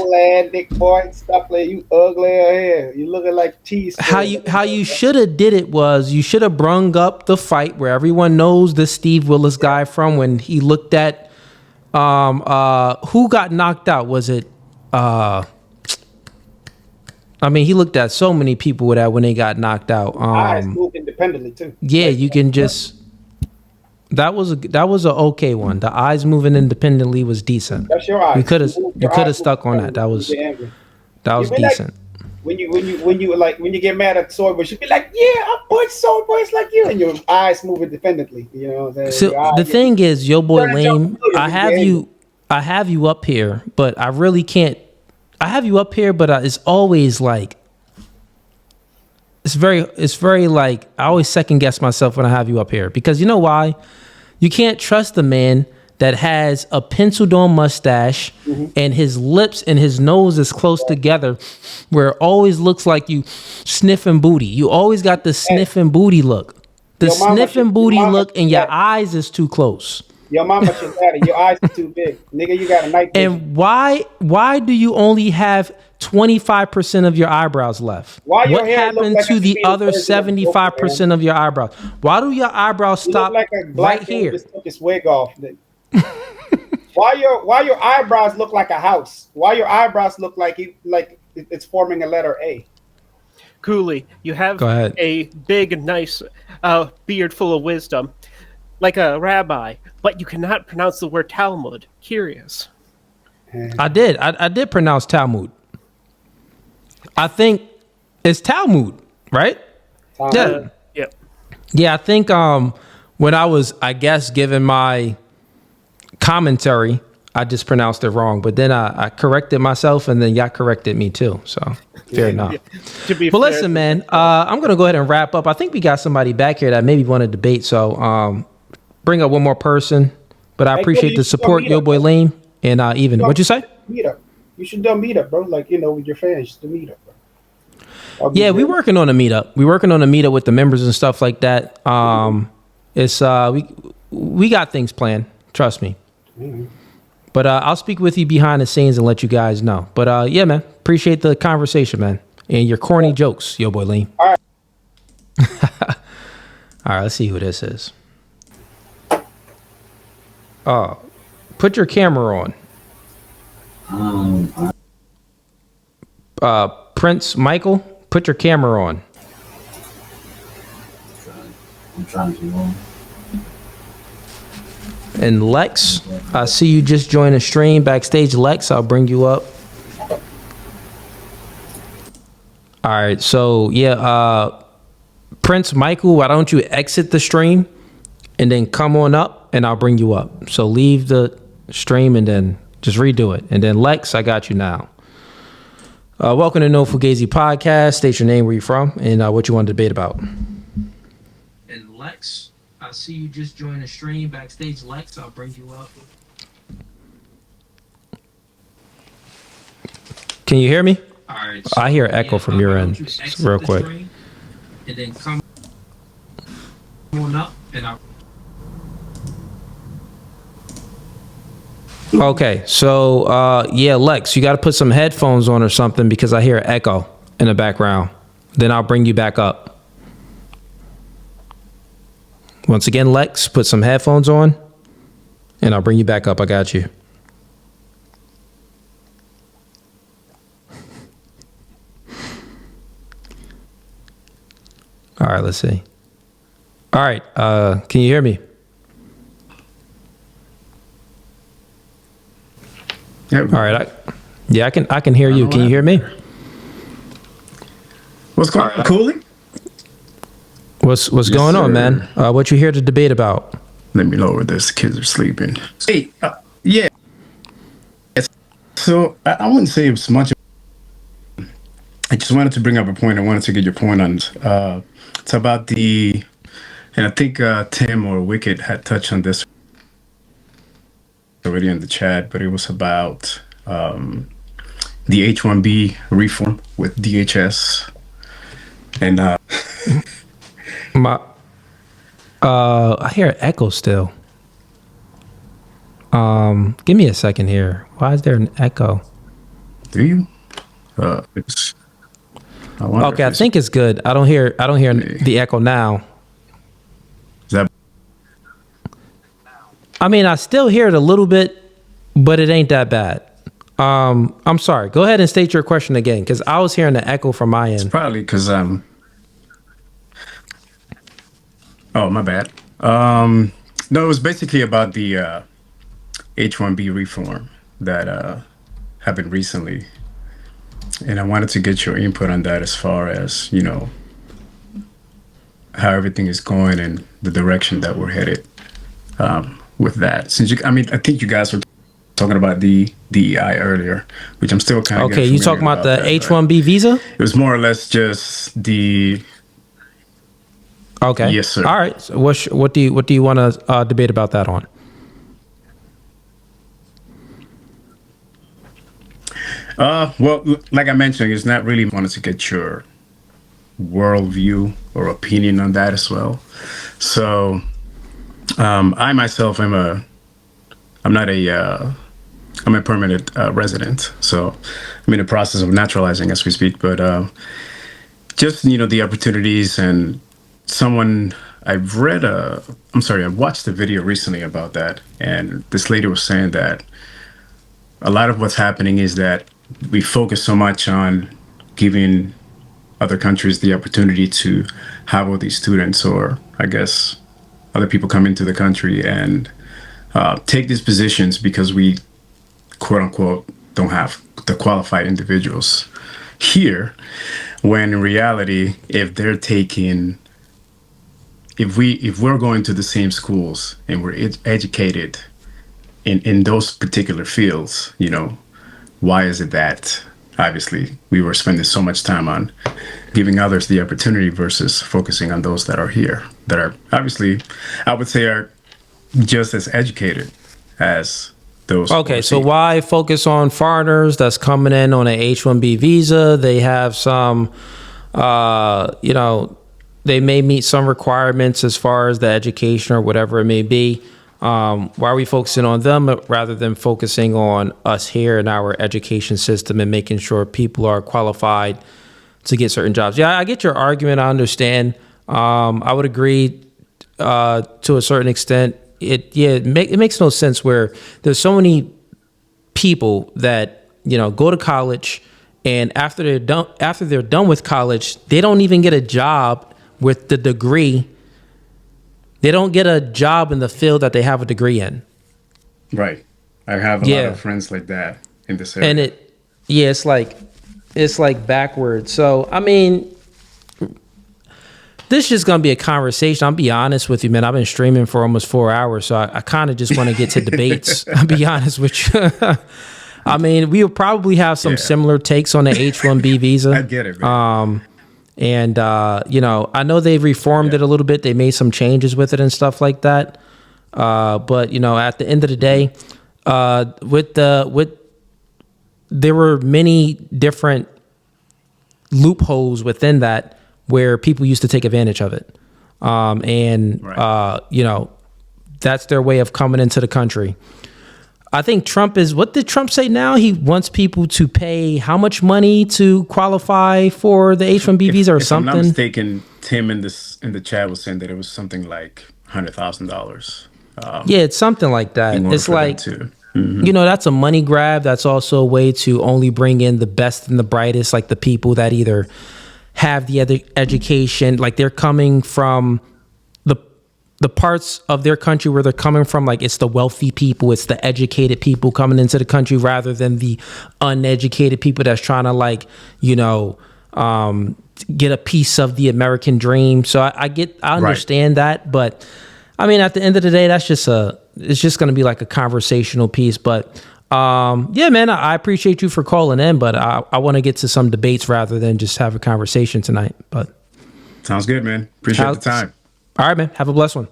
Dick boy, stop like you ugly hair. You looking like cheese. How you should have did it was you should have brung up the fight where everyone knows the Steve Willis guy from when he looked at who got knocked out. Was it I mean, he looked at so many people with that when they got knocked out. Eyes move independently too. Yeah, you can just. That was a okay one. The eyes moving independently was decent. That's your eyes. You could have stuck on that. That was decent. Like, when you get mad at Soy Boy, you be like, yeah, I'm boy Soy Boys like you, and your eyes move independently. You know what I'm saying? So the thing is, yo boy lame. I have you up here, but I really can't. I have you up here, but it's always like, it's very like, I always second guess myself when I have you up here because you know why? You can't trust a man that has a penciled on mustache and his lips and his nose is close together, where it always looks like you sniffing booty. You always got the sniffing booty look. The sniffing booty look, and your eyes is too close. Your mama should daddy. Your eyes are too big, nigga. You got a night vision. And why do you only have 25% of your eyebrows left? Why your What hair look happened like to a the fetal other version of 75% of your eyebrows? Why do your eyebrows You stop look like a black right dude here? just took his wig off. Why your eyebrows look like a house? Why your eyebrows look like it's forming a letter A? Cooley, you have Go ahead. a big, nice beard full of wisdom, like a rabbi, but you cannot pronounce the word Talmud. Curious. I did. I did pronounce Talmud. I think it's Talmud, right? Yeah. Yep. Yeah, I think when I was, I guess, giving my commentary, I just pronounced it wrong. But then I corrected myself, and then y'all corrected me too. So fair enough. To be But fair, listen, man, I'm gonna go ahead and wrap up. I think we got somebody back here that maybe want to debate. So bring up one more person. But I Hey, appreciate Billy, the you should support, go yo meet boy up, Lean and even. What'd you say? Meetup. You should do a meetup, bro. Like, with your fans, just a meetup, bro. Yeah, we working on a meetup. We working on a meetup with the members and stuff like that. It's we got things planned. Trust me. But I'll speak with you behind the scenes and let you guys know. But yeah, man, appreciate the conversation, man, and your corny jokes, yo boy Lean. All right. All right, let's see who this is. Put your camera on. Prince Michael, put your camera on. I'm trying to. And Lex, I see you just joined the stream backstage. Lex, I'll bring you up. All right, so yeah, Prince Michael, why don't you exit the stream and then come on up and I'll bring you up. So leave the stream and then just redo it. And then Lex, I got you now. Welcome to No Fugazee Podcast. State your name, where you're from, and what you want to debate about. And Lex, I see you just joined the stream backstage. Lex, I'll bring you up. Can you hear me? All right, so I hear echo from your end, real quick. And then come on up, and I'll. Okay, so yeah, Lex, you got to put some headphones on or something because I hear echo in the background. Then I'll bring you back up. Once again, Lex, put some headphones on and I'll bring you back up. I got you. All right, let's see. All right, can you hear me? Yep. All right, I can hear you. Can you hear me? What's going on, Cooley? What's going on, man? What you here to debate about? Let me lower this. Kids are sleeping. Hey, yeah. So I wouldn't say it's much. I just wanted to bring up a point. I wanted to get your point on. It's about and I think Tim or Wicked had touched on this already in the chat, but it was about the H-1B reform with DHS and I hear an echo still. Give me a second here. Why is there an echo? Do you? Okay, I think it's good. I don't hear the echo now. Is that? I mean, I still hear it a little bit, but it ain't that bad. I'm sorry. Go ahead and state your question again, because I was hearing the echo from my end. It's probably because oh, my bad. No, it was basically about the H-1B reform that happened recently. And I wanted to get your input on that as far as, how everything is going and the direction that we're headed with that. Since I think you guys were talking about the DEI earlier, which I'm still kind of okay. You talking about the H-1B visa? It was more or less just the Okay. Yes, sir. All right. So what do you want to debate about that on? Well, like I mentioned, it's not really wanted to get your worldview or opinion on that as well. So, I myself I'm a permanent resident. So I'm in the process of naturalizing as we speak. But just the opportunities and someone I've watched a video recently about that, and this lady was saying that a lot of what's happening is that we focus so much on giving other countries the opportunity to have all these students, or I guess other people come into the country and take these positions because we, quote unquote, don't have the qualified individuals here. When in reality, if we're going to the same schools and we're educated in those particular fields, why is it that obviously we were spending so much time on giving others the opportunity versus focusing on those that are here, that are obviously, I would say, are just as educated as those. Okay, overseas. so why focus on foreigners that's coming in on an H-1B visa? They have some, they may meet some requirements as far as the education or whatever it may be. Why are we focusing on them rather than focusing on us here in our education system and making sure people are qualified to get certain jobs? Yeah, I get your argument. I understand. I would agree to a certain extent. It makes no sense where there's so many people that go to college, and after they're done with college, they don't even get a job with the degree. They don't get a job in the field that they have a degree in. Right. I have a lot of friends like that in this area. And it's like backwards. So, I mean, this is just going to be a conversation. I'll be honest with you, man. I've been streaming for almost 4 hours, so I kind of just want to get to debates. I'll be honest with you. I mean, we'll probably have some similar takes on the H-1B visa. I get it, man. And, I know they've reformed it a little bit. They made some changes with it and stuff like that. But, at the end of the day, there were many different loopholes within that where people used to take advantage of it. That's their way of coming into the country. I think what did Trump say now? He wants people to pay how much money to qualify for the H-1B visa or something? If I'm not mistaken, Tim in the chat was saying that it was something like $100,000. Yeah, it's something like that. It's like, that's a money grab. That's also a way to only bring in the best and the brightest, like the people that either have the other education, like they're coming from the parts of their country where they're coming from, like it's the wealthy people, it's the educated people coming into the country rather than the uneducated people that's trying to get a piece of the American dream. So I understand that, but I mean, at the end of the day, it's just going to be like a conversational piece. But yeah, man, I appreciate you for calling in, but I want to get to some debates rather than just have a conversation tonight. But sounds good, man. Appreciate the time. All right, man. Have a blessed one.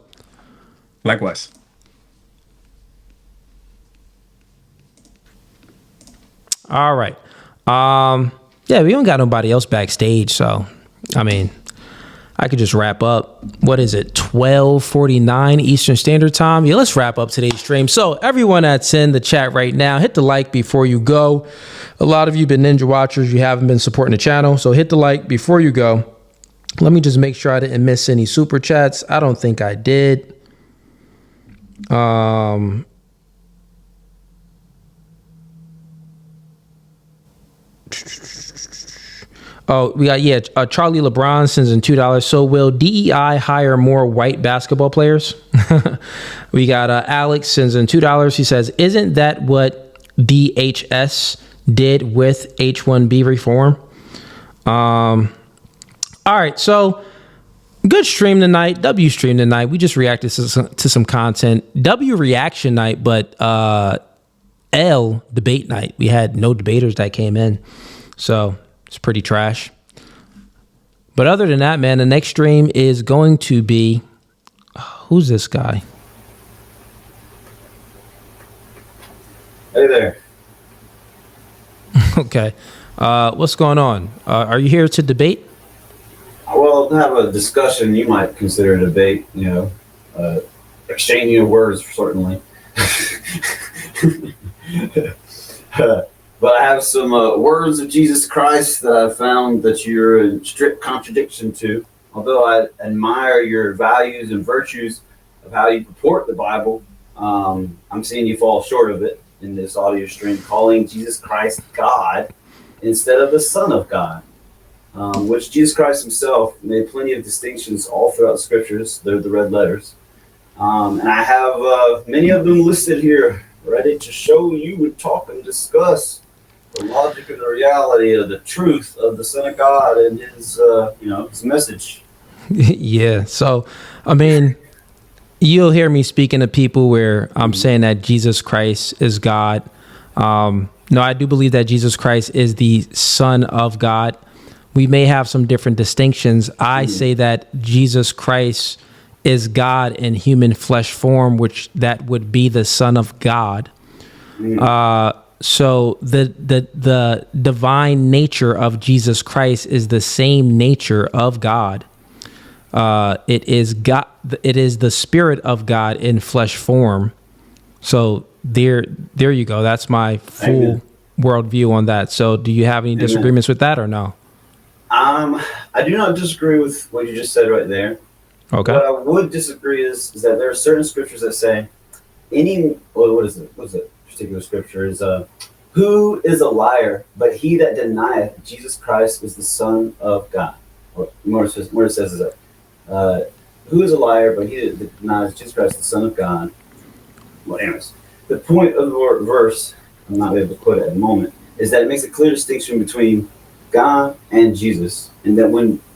Likewise. All right. Yeah, we don't got nobody else backstage, so I mean, I could just wrap up. What is it? 12:49 Eastern Standard Time. Yeah, let's wrap up today's stream. So everyone that's in the chat right now, hit the like before you go. A lot of you been Ninja Watchers. You haven't been supporting the channel, so hit the like before you go. Let me just make sure I didn't miss any super chats. I don't think I did. Oh, we got, Charlie LeBron sends in $2. So will DEI hire more white basketball players? We got Alex sends in $2. He says, isn't that what DHS did with H-1B reform? All right, so good stream tonight. W stream tonight. We just reacted to some content. W reaction night, but L debate night. We had no debaters that came in, so it's pretty trash. But other than that, man, the next stream is going to be, who's this guy? Hey there. Okay. What's going on? Are you here to debate? Well, to have a discussion, you might consider a debate, exchanging of words, certainly. But I have some words of Jesus Christ that I've found that you're in strict contradiction to. Although I admire your values and virtues of how you purport the Bible, I'm seeing you fall short of it in this audio stream, calling Jesus Christ God instead of the Son of God, which Jesus Christ himself made plenty of distinctions all throughout the scriptures. They're the red letters. And I have many of them listed here, ready to show you and talk and discuss the logic and the reality of the truth of the Son of God and his, his message. Yeah. So, I mean, you'll hear me speaking to people where I'm saying that Jesus Christ is God. No, I do believe that Jesus Christ is the Son of God. We may have some different distinctions. I say that Jesus Christ is God in human flesh form, which that would be the Son of God. So the divine nature of Jesus Christ is the same nature of God. It is God. It is the Spirit of God in flesh form. So there you go. That's my full worldview on that. So do you have any disagreements with that or no? I do not disagree with what you just said right there. Okay. What I would disagree is that there are certain scriptures that say what is it? What's it? Particular scripture is who is a liar but he that denieth Jesus Christ is the Son of God. Or more it says is that who is a liar but he that denies Jesus Christ the Son of God. Well, anyways, the point of the verse, I'm not able to quote it at the moment, is that it makes a clear distinction between God and Jesus, and that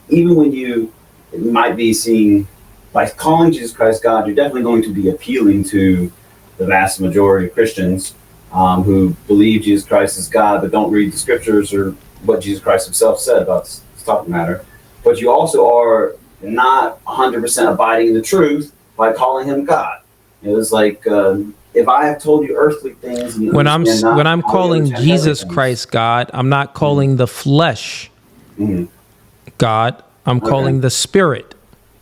even when you might be seeing, by calling Jesus Christ God, you're definitely going to be appealing to the vast majority of Christians who believe Jesus Christ is God, but don't read the scriptures or what Jesus Christ himself said about this topic matter. But you also are not 100% abiding in the truth by calling him God. It was like, if I have told you earthly things, and when I'm calling Jesus Christ God, I'm not calling the flesh God. I'm calling the Spirit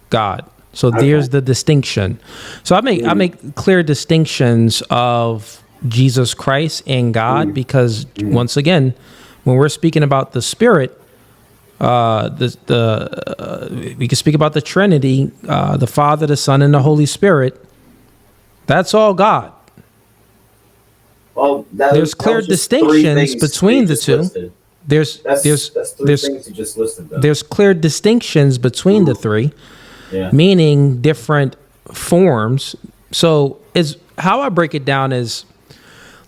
God. So there's the distinction. So I make clear distinctions of Jesus Christ and God because once again, when we're speaking about the Spirit, we can speak about the Trinity, the Father, the Son, and the Holy Spirit. That's all God. Well, there's clear distinctions between the two. There's things you just listed, though. There's clear distinctions between the three, meaning different forms. So is how I break it down is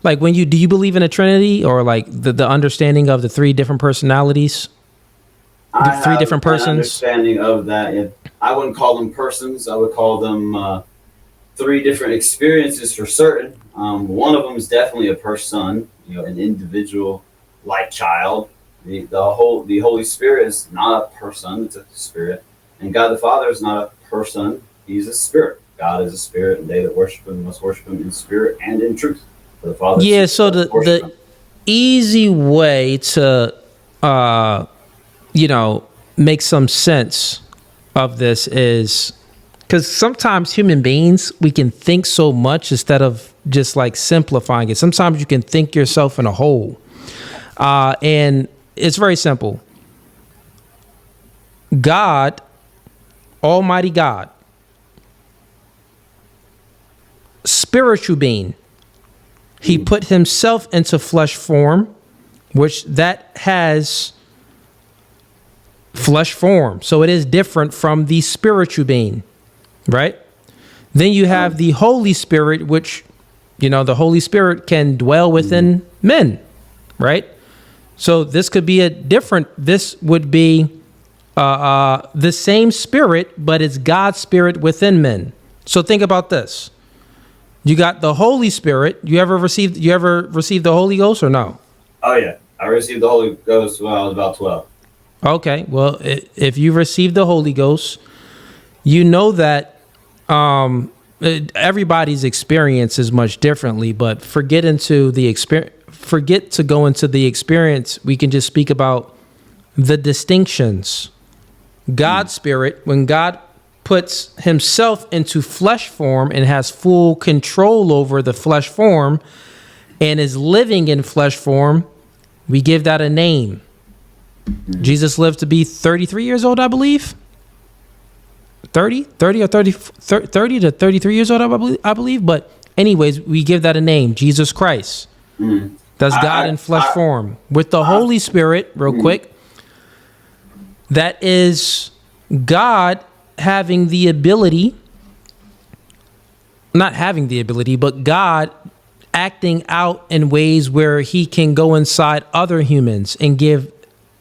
like do you believe in a Trinity or like the understanding of the three different personalities? I three different persons. An understanding of that. I wouldn't call them persons. I would call them three different experiences for certain. One of them is definitely a person, an individual like child. The Holy Spirit is not a person, it's a spirit. And God the Father is not a person, he's a spirit. God is a spirit, and they that worship him must worship him in spirit and in truth. For the Father so the easy way to make some sense of this is because sometimes human beings, we can think so much instead of just like simplifying it. Sometimes you can think yourself in a hole. And it's very simple. God, Almighty God, spiritual being, he put himself into flesh form, which that has flesh form. So it is different from the spiritual being. Right? Then you have the Holy Spirit, which, the Holy Spirit can dwell within men, right? So this could be this would be the same spirit, but it's God's spirit within men. So think about this. You got the Holy Spirit. You ever received the Holy Ghost or no? Oh, yeah. I received the Holy Ghost when I was about 12. Okay, well, if you receive the Holy Ghost, you know that everybody's experience is much differently. But forget to go into the experience. We can just speak about the distinctions. God's spirit, when God puts himself into flesh form and has full control over the flesh form and is living in flesh form, we give that a name. Jesus lived to be 33 years old, I believe. 30 or 30 to 33 years old, I believe. But anyways, we give that a name, Jesus Christ. That's God in flesh form. With the Holy Spirit, real quick, that is God having the ability, not having the ability, but God acting out in ways where he can go inside other humans and give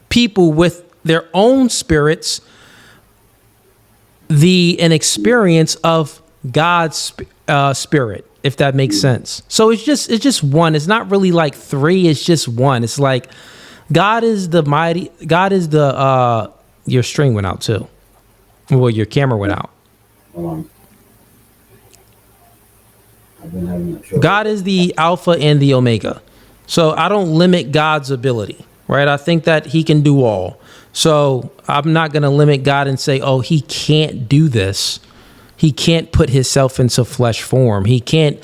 people with their own spirits an experience of God's spirit, if that makes sense. So it's just one. It's not really like three. It's just one. It's like God is the mighty. God is the. Your string went out too. Well, your camera went out. God is the Alpha and the Omega. So I don't limit God's ability, right? I think that he can do all. So I'm not going to limit God and say, oh, he can't do this. He can't put himself into flesh form. He can't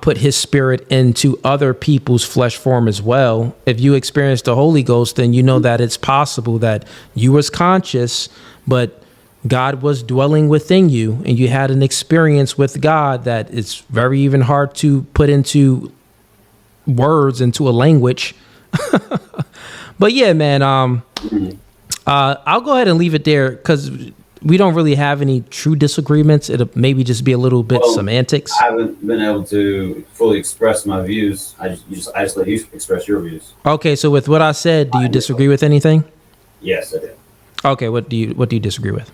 put his spirit into other people's flesh form as well. If you experience the Holy Ghost, then you know that it's possible that you was conscious, but God was dwelling within you and you had an experience with God that it's very even hard to put into words, into a language. But yeah, man, I'll go ahead and leave it there because we don't really have any true disagreements. It'll maybe just be a little bit semantics. I haven't been able to fully express my views. I just let you express your views. Okay, so with what I said, do you disagree with anything? Yes, I do. Okay, what do you disagree with?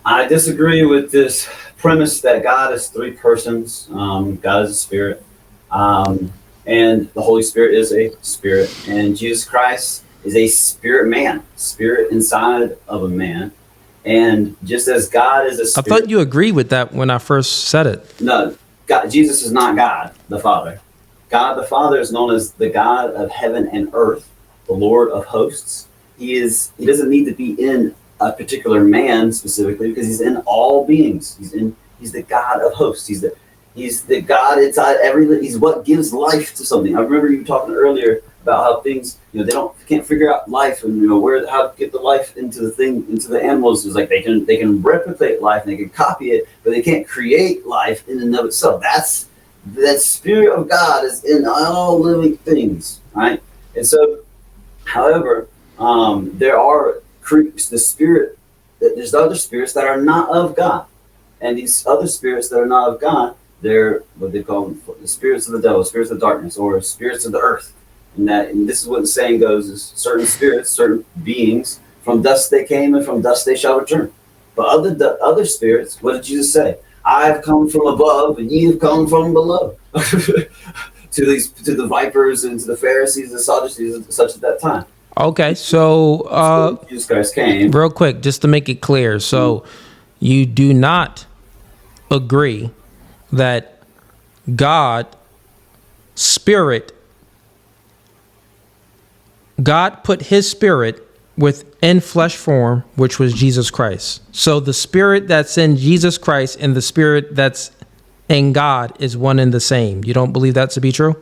I disagree with this premise that God is three persons. God is a spirit, and the Holy Spirit is a spirit, and Jesus Christ is a spirit man, spirit inside of a man. And just as God is a spirit, I thought you agreed with that when I first said it. No, God, Jesus is not God the Father. God the Father is known as the God of heaven and earth, the Lord of hosts. He doesn't need to be in a particular man specifically because he's in all beings. He's the God of hosts. He's the God inside everything. He's what gives life to something. I remember you talking earlier about how things, they can't figure out life and how to get the life into the animals. It's like they can replicate life and they can copy it, but they can't create life in and of itself. That spirit of God is in all living things, right? And so, however, there are the spirit. There's other spirits that are not of God, and these other spirits that are not of God, they're what they call them, the spirits of the devil, spirits of darkness, or spirits of the earth. And this is what the saying goes: is certain spirits, certain beings, from dust they came, and from dust they shall return. But other spirits, what did Jesus say? I have come from above, and ye have come from below. to the vipers and to the Pharisees and Sadducees, such at that time. Okay, so Jesus Christ came. Real quick, just to make it clear, so you do not agree that God put his spirit within flesh form, which was Jesus Christ. So the spirit that's in Jesus Christ and the spirit that's in God is one and the same. You don't believe that to be true?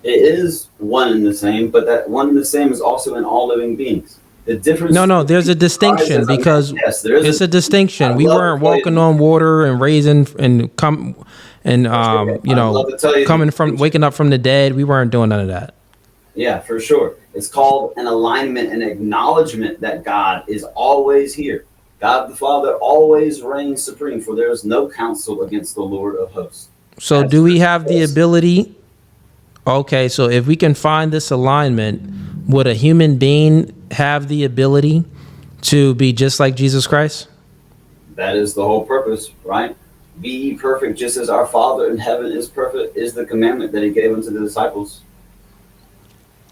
It is one and the same, but that one and the same is also in all living beings. The difference. No, there's a distinction because it's a distinction. We weren't walking on water and raising and waking up from the dead. We weren't doing none of that. Yeah, for sure. It's called an alignment and acknowledgement that God is always here. God the Father always reigns supreme, for there is no counsel against the Lord of hosts. So do we have the ability? Okay, so if we can find this alignment, would a human being have the ability to be just like Jesus Christ? That is the whole purpose, right? Be ye perfect just as our Father in heaven is perfect, is the commandment that he gave unto the disciples.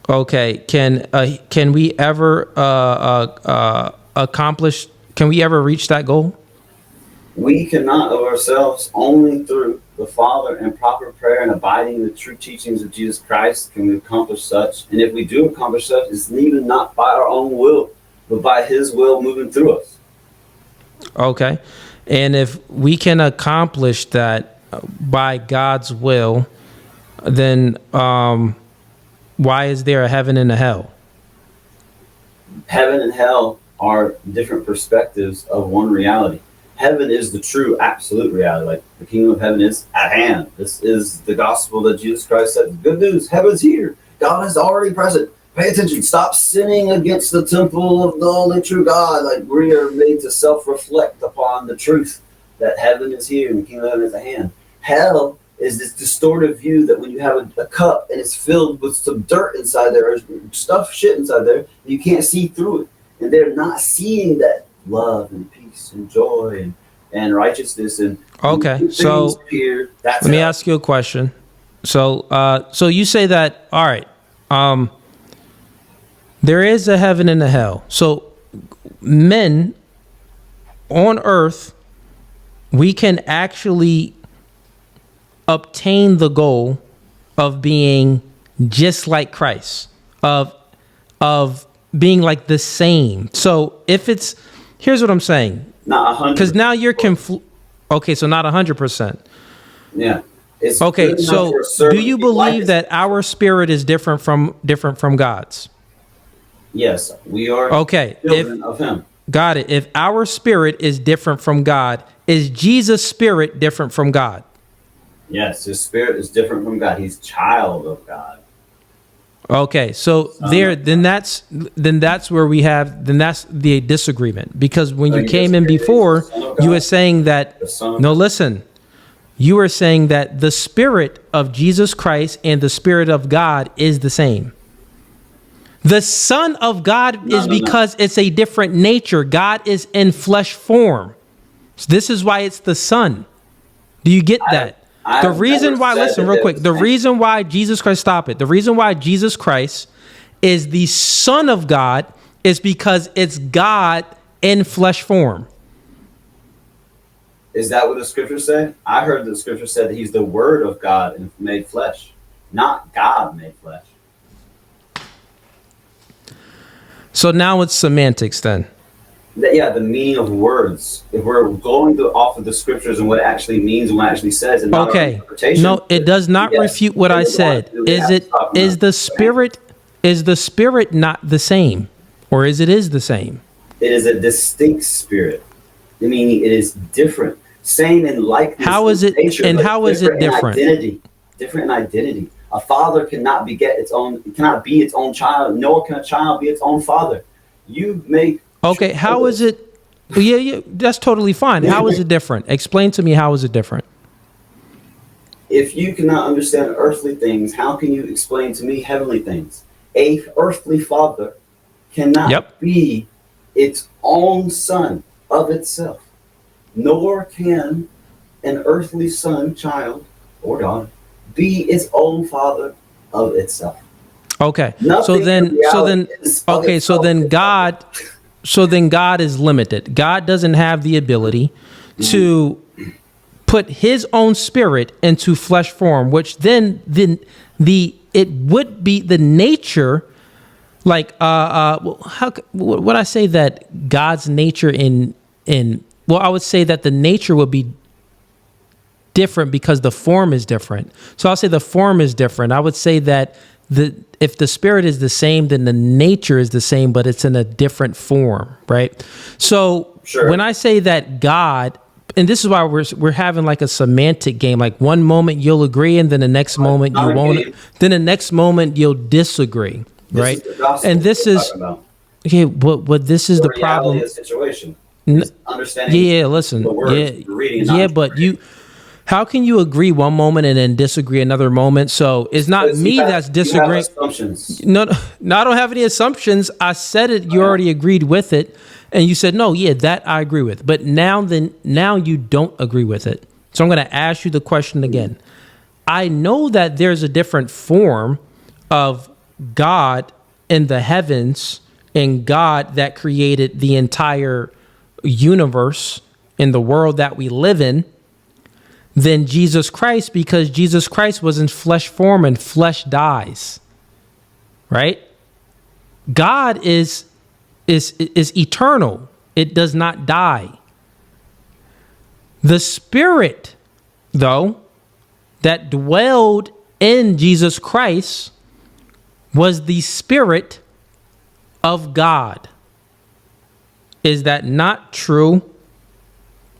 Okay. Can we ever accomplish? Can we ever reach that goal? We cannot of ourselves, only through the Father and proper prayer and abiding in the true teachings of Jesus Christ can we accomplish such. And if we do accomplish such, it's even not by our own will, but by His will moving through us. Okay. And if we can accomplish that by God's will, then why is there a heaven and a hell? Heaven and hell are different perspectives of one reality. Heaven is the true absolute reality. Like the kingdom of heaven is at hand. This is the gospel that Jesus Christ said. Good news, heaven's here. God is already present. Pay attention. Stop sinning against the temple of the only true God. Like we are made to self-reflect upon the truth that heaven is here and the kingdom of heaven is at hand. Hell is this distorted view that when you have a cup and it's filled with some dirt inside there, or stuff shit inside there, you can't see through it. And they're not seeing that love and peace and joy and righteousness and okay. So here, that's let me ask you a question. So you say that, all right, there is a heaven and a hell. So men on earth, we can actually obtain the goal of being just like Christ, of being like the same. So if it's, here's what I'm saying. Not 100%. Because now you're okay, so not 100%. Yeah. It's okay, so do you believe that our spirit is different from God's? Yes, we are children of Him. Got it. If our spirit is different from God, is Jesus' spirit different from God? Yes, His spirit is different from God. He's child of God. Okay, so then that's where we have, then that's the disagreement. Because when you came in before, you were saying that, no, listen, you were saying that the spirit of Jesus Christ and the spirit of God is the same. The Son of God is because it's a different nature. God is in flesh form. So this is why it's the Son. Do you get that? The reason why, listen real quick, the reason why Jesus Christ, stop it. The reason why Jesus Christ is the Son of God is because it's God in flesh form. Is that what the scripture said? I heard the scripture said that He's the Word of God and made flesh, not God made flesh. So now it's semantics then. Yeah, the meaning of words. If we're going off of the scriptures and what it actually means and what it actually says, and not our interpretation, no, it does not refute what I said. Is the spirit not the same, or is the same? It is a distinct spirit, meaning it is different. Same in likeness. How is it? Nature, and how is it different? Different in identity. A father cannot beget its own. Cannot be its own child. Nor can a child be its own father. You make. Okay, how is it? Yeah, that's totally fine. How is it different? Explain to me, how is it different? If you cannot understand earthly things, how can you explain to me heavenly things? A earthly father cannot be its own son of itself, nor can an earthly son, child, or daughter be its own father of itself. Okay, so then God is limited. God doesn't have the ability to put His own spirit into flesh form, which then it would be the nature. Like how would I say that God's nature I would say that the nature would be different because the form is different. So I'll say the form is different. I would say that if the spirit is the same, then the nature is the same, but it's in a different form, right? So when I say that God, and this is why we're having like a semantic game, like one moment you'll agree and then the next moment you won't, then the next moment you'll disagree, right? And this is, okay, but this is the problem. Situation. Understanding. Yeah, listen. But how can you agree one moment and then disagree another moment? So it's not me that's disagreeing. No, I don't have any assumptions. I said it. You already agreed with it, and you said no. Yeah, that I agree with. But now you don't agree with it. So I'm going to ask you the question again. I know that there's a different form of God in the heavens and God that created the entire universe in the world that we live in than Jesus Christ, because Jesus Christ was in flesh form and flesh dies. Right? God is eternal. It does not die. The Spirit, though, that dwelled in Jesus Christ was the Spirit of God. Is that not true,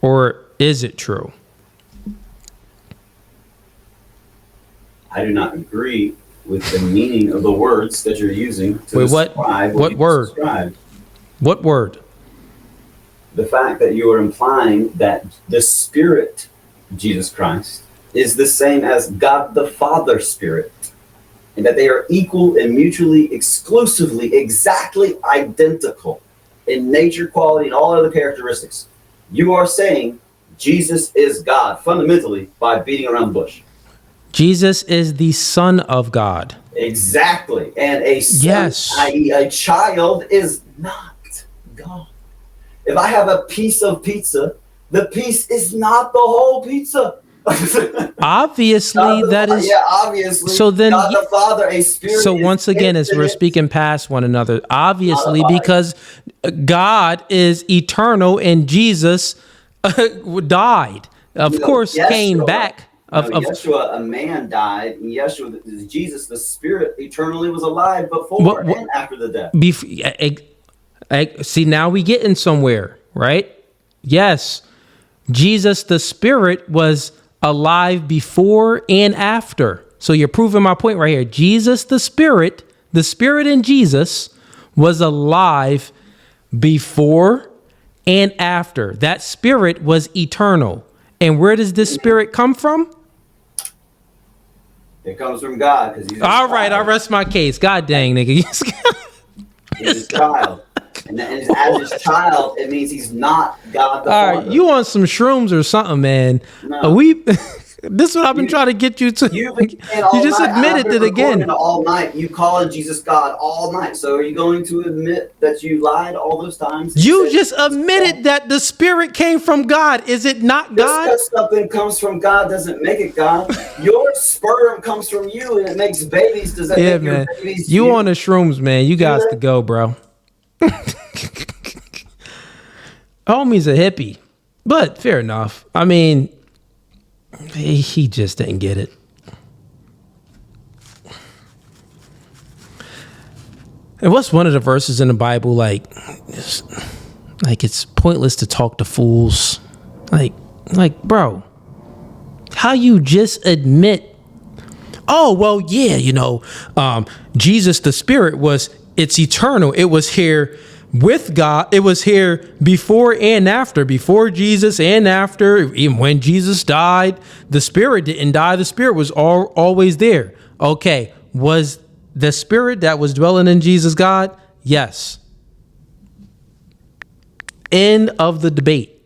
or is it true? I do not agree with the meaning of the words that you're using to describe what word? Described. What word? The fact that you are implying that the Spirit, Jesus Christ, is the same as God the Father Spirit, and that they are equal and mutually exclusively exactly identical in nature, quality, and all other characteristics. You are saying Jesus is God fundamentally by beating around the bush. Jesus is the Son of God. Exactly. And a son, yes, i.e. a child, is not God. If I have a piece of pizza, the piece is not the whole pizza. Obviously, that is. Yeah, obviously. So then, God the Father, a spirit. So once again, as we're speaking past one another, obviously, because God is eternal and Jesus died. Of course, Yeshua came back. Yeshua, a man died, and Yeshua, Jesus, the Spirit, eternally was alive before and after the death. See, now we getting somewhere, right? Yes, Jesus, the Spirit, was alive before and after. So you're proving my point right here. Jesus, the Spirit in Jesus was alive before and after. That Spirit was eternal. And where does this Spirit come from? It comes from God. All right, I rest my case. God dang, nigga. He's his child. And as his child, it means he's not God the Father. All right, you on some shrooms or something, man. No. This is what I've been trying to get you to. You just admitted it again. All night, you calling Jesus God all night. So are you going to admit that you lied all those times? You just admitted that the Spirit came from God. Is it not God? Just because something comes from God doesn't make it God. Your sperm comes from you and it makes babies. Does that make man. Your babies you on the shrooms, man. You got to go, bro. Homie's a hippie, but fair enough. I mean, he just didn't get it. And what's one of the verses in the Bible like it's pointless to talk to fools? Like, bro, how you just admit, oh, well, yeah, Jesus, the Spirit it's eternal. It was here with God. It was here before and after, before Jesus and after. Even when Jesus died, the Spirit didn't die. The Spirit was always there. Okay. Was the Spirit that was dwelling in Jesus God? Yes. End of the debate.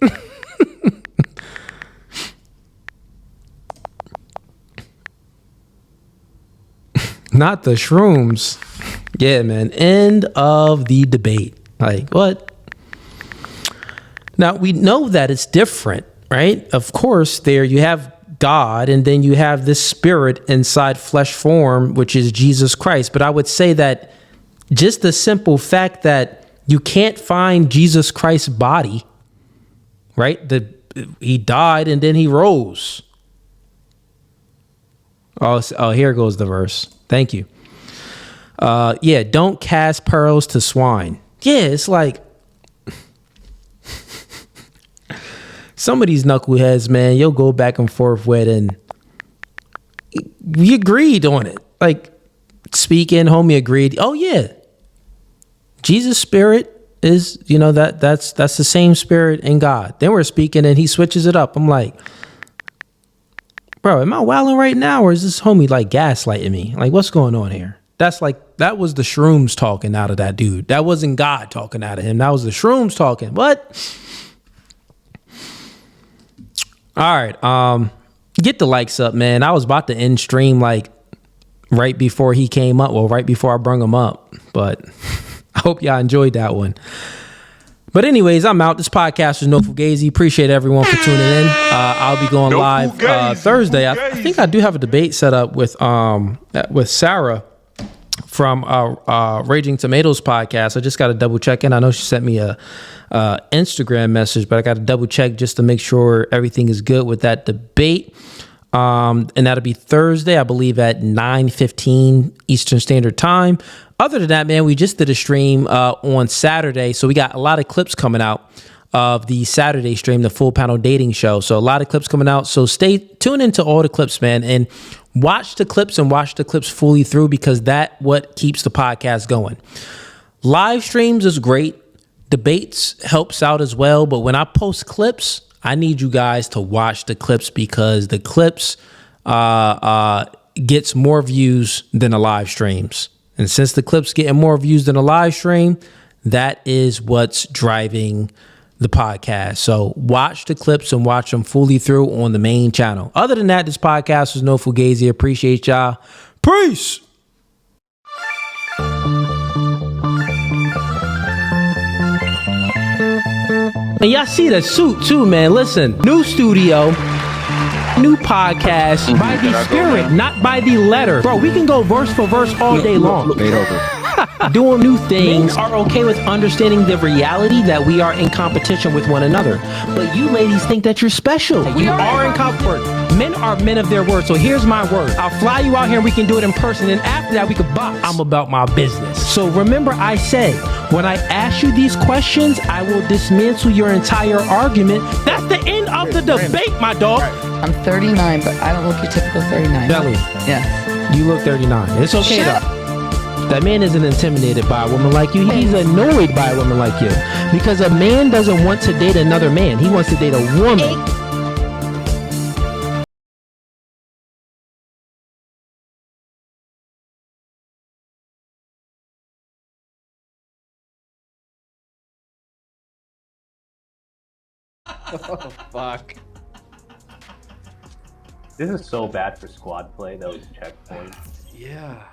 Not the shrooms. Yeah, man. End of the debate. Like, what? Now, we know that it's different, right? Of course, there you have God, and then you have this Spirit inside flesh form, which is Jesus Christ. But I would say that just the simple fact that you can't find Jesus Christ's body, right? He died and then he rose. Oh, here goes the verse. Thank you. Don't cast pearls to swine. Yeah, it's like some of these knuckleheads, man, you'll go back and forth with, and we agreed on it. Like, speaking, homie agreed. Oh yeah, Jesus' Spirit is, that's the same Spirit in God. Then we're speaking, and he switches it up. I'm like, bro, am I wilding right now, or is this homie like gaslighting me? Like, what's going on here? That was the shrooms talking out of that dude. That wasn't God talking out of him. That was the shrooms talking. What? All right. Get the likes up, man. I was about to end stream like right before he came up. Well, right before I brung him up. But I hope y'all enjoyed that one. But anyways, I'm out. This podcast was No Fugazi. Appreciate everyone for tuning in. I'll be going live Thursday. I think I do have a debate set up with Sarah from Raging Tomatoes podcast. I just got to double check in. I know she sent me a Instagram message, but I got to double check just to make sure everything is good with that debate. And that'll be Thursday, I believe, at 9:15 Eastern Standard Time. Other than that, man, we just did a stream on Saturday, so we got a lot of clips coming out of the Saturday stream, the Full Panel Dating Show. So a lot of clips coming out. So tune into all the clips, man, and watch the clips fully through, because that's what keeps the podcast going. Live streams is great. Debates helps out as well. But when I post clips, I need you guys to watch the clips, because the clips gets more views than the live streams. And since the clips getting more views than a live stream, that is what's driving the podcast. So watch the clips and watch them fully through on the main channel. Other than that, this podcast was No Fugazi. Appreciate y'all. Peace. And y'all see the suit too, man. Listen, new studio, new podcast by the spirit, not by the letter. Bro, we can go verse for verse all day long. Doing new things. Are okay with understanding the reality that we are in competition with one another. But you ladies think that you're special. You are in comfort. Men are men of their word. So here's my word. I'll fly you out here and we can do it in person. And after that, we could box. I'm about my business. So remember, I said, when I ask you these questions, I will dismantle your entire argument. That's the end of the debate, my dog. I'm 39, but I don't look your typical 39. Belly. Yeah. You look 39. It's okay though. That man isn't intimidated by a woman like you. He's annoyed by a woman like you. Because a man doesn't want to date another man. He wants to date a woman. Oh, fuck. This is so bad for squad play, those checkpoints. Yeah.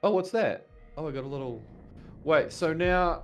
Oh, what's that? Oh, I got a little... Wait, so now...